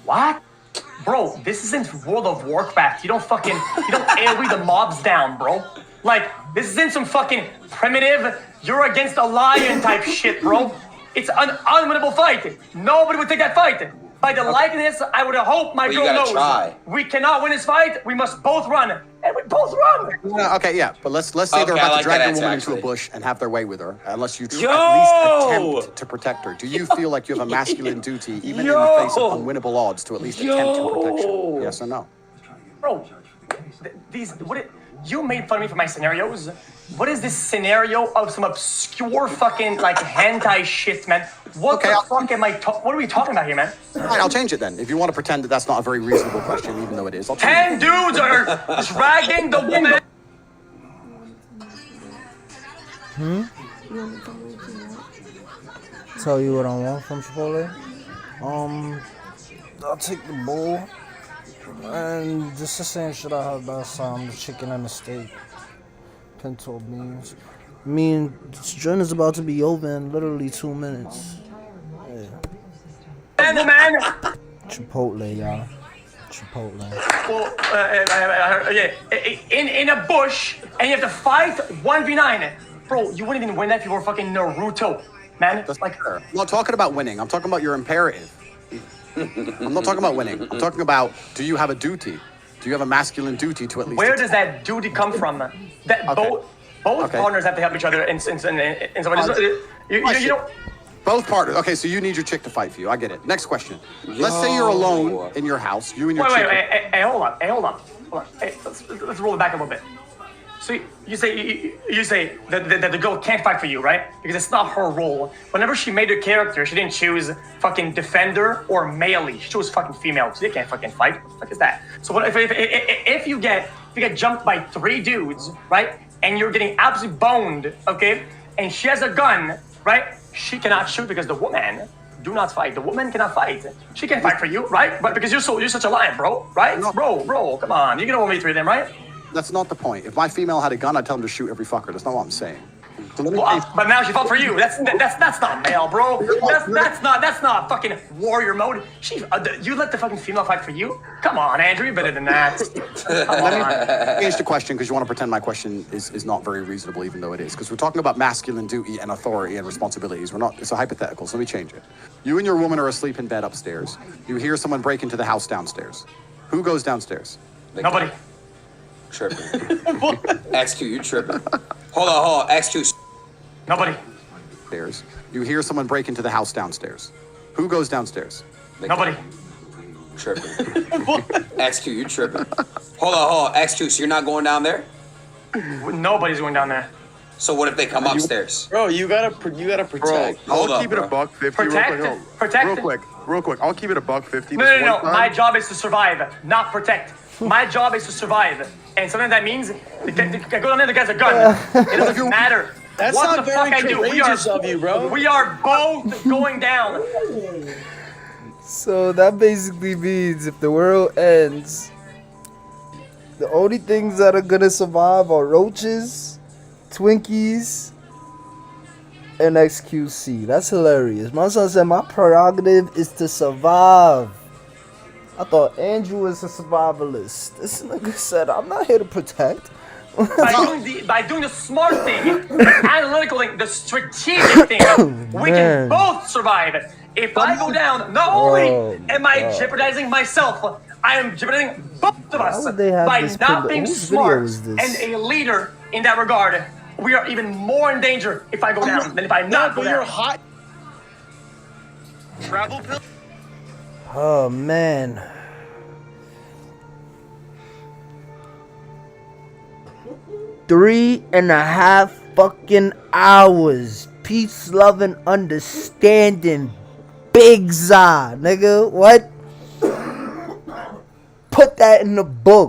What? Bro, this isn't World of Warcraft. You don't AoE the mobs down, bro. Like, this isn't some fucking primitive, you're against a lion type shit, bro. It's an unwinnable fight. Nobody would take that fight. By the likeness, I would hope my girl knows. Try. We cannot win this fight. We must both run. And we both run. No, okay, yeah, but let's say they're about to drag the woman into a bush and have their way with her, unless you at least attempt to protect her. Do you feel like you have a masculine duty, even in the face of unwinnable odds, to at least attempt to protect her? Yes or no? Bro, you made fun of me for my scenarios. What is this scenario of some obscure fucking like hentai shit, man? What the fuck am I? What are we talking about here, man? All right, I'll change it then. If you want to pretend that that's not a very reasonable question, even though it is, I'll change 10 dudes are dragging the woman. Tell you what I want from Chipotle. I'll take the bowl and just the same shit I had last time: the chicken and the steak, pinto beans. I mean, this joint is about to be over in literally 2 minutes. Yeah. Man. Chipotle, y'all. Chipotle. Well, yeah, in a bush, and you have to fight 1v9. Bro, you wouldn't even win that if you were fucking Naruto, man. That's like her. I'm not talking about winning. I'm talking about your imperative. I'm not talking about winning. I'm talking about, do you have a duty? Do you have a masculine duty to at least? Where does that duty come from? That both partners have to help each other in some way. You know. Both partners. Okay, so you need your chick to fight for you. I get it. Next question. Let's say you're alone in your house. You and your chick. Wait. Hold on. Hey, let's roll it back a little bit. So you say that the girl can't fight for you, right? Because it's not her role. Whenever she made her character, she didn't choose fucking defender or melee. She chose fucking female. So they can't fucking fight. What the fuck is that? So what if you get jumped by 3 dudes, right? And you're getting absolutely boned, okay? And she has a gun, right? She cannot shoot because the woman do not fight. The woman cannot fight. She can't fight for you, right? But because you're such a lion, bro, right? Bro, come on. You can only 3 of them, right? That's not the point. If my female had a gun, I'd tell him to shoot every fucker. That's not what I'm saying. So but now she fought for you. That's not male, bro. That's not fucking warrior mode. You let the fucking female fight for you? Come on, Andrew, you're better than that. Let me change the question because you want to pretend my question is not very reasonable, even though it is. Because we're talking about masculine duty and authority and responsibilities. It's a hypothetical, so let me change it. You and your woman are asleep in bed upstairs. You hear someone break into the house downstairs. Who goes downstairs? Nobody. Tripping. XQ, you tripping. Hold on. XQ. Nobody. Stairs. You hear someone break into the house downstairs. Who goes downstairs? Nobody. Tripping. XQ, you tripping. Hold on. XQ, so you're not going down there? Nobody's going down there. So what if they come upstairs? Bro, you gotta protect. Bro, I'll keep it $150 Protect. Real quick. I'll keep it $150. No. My job is to survive, not protect. My job is to survive. And sometimes that means go down there, the guy's a gun. It doesn't matter. That's what not the fuck very I do. courageous of you, bro. We are both going down. So that basically means if the world ends The only things that are gonna survive are roaches, Twinkies, and XQC. That's hilarious. My son said my prerogative is to survive. I thought Andrew was a survivalist. This nigga said I'm not here to protect. by doing the smart thing, the analytical thing, the strategic thing, we can both survive. If I go down, not only am I jeopardizing myself, I am jeopardizing both of us by not being smart and a leader in that regard. We are even more in danger if I go down than if I not go down. You're hot. Travel pill. Oh man. Three and a half fucking hours. Peace, love, and understanding. Big Za, nigga. What? Put that in the book.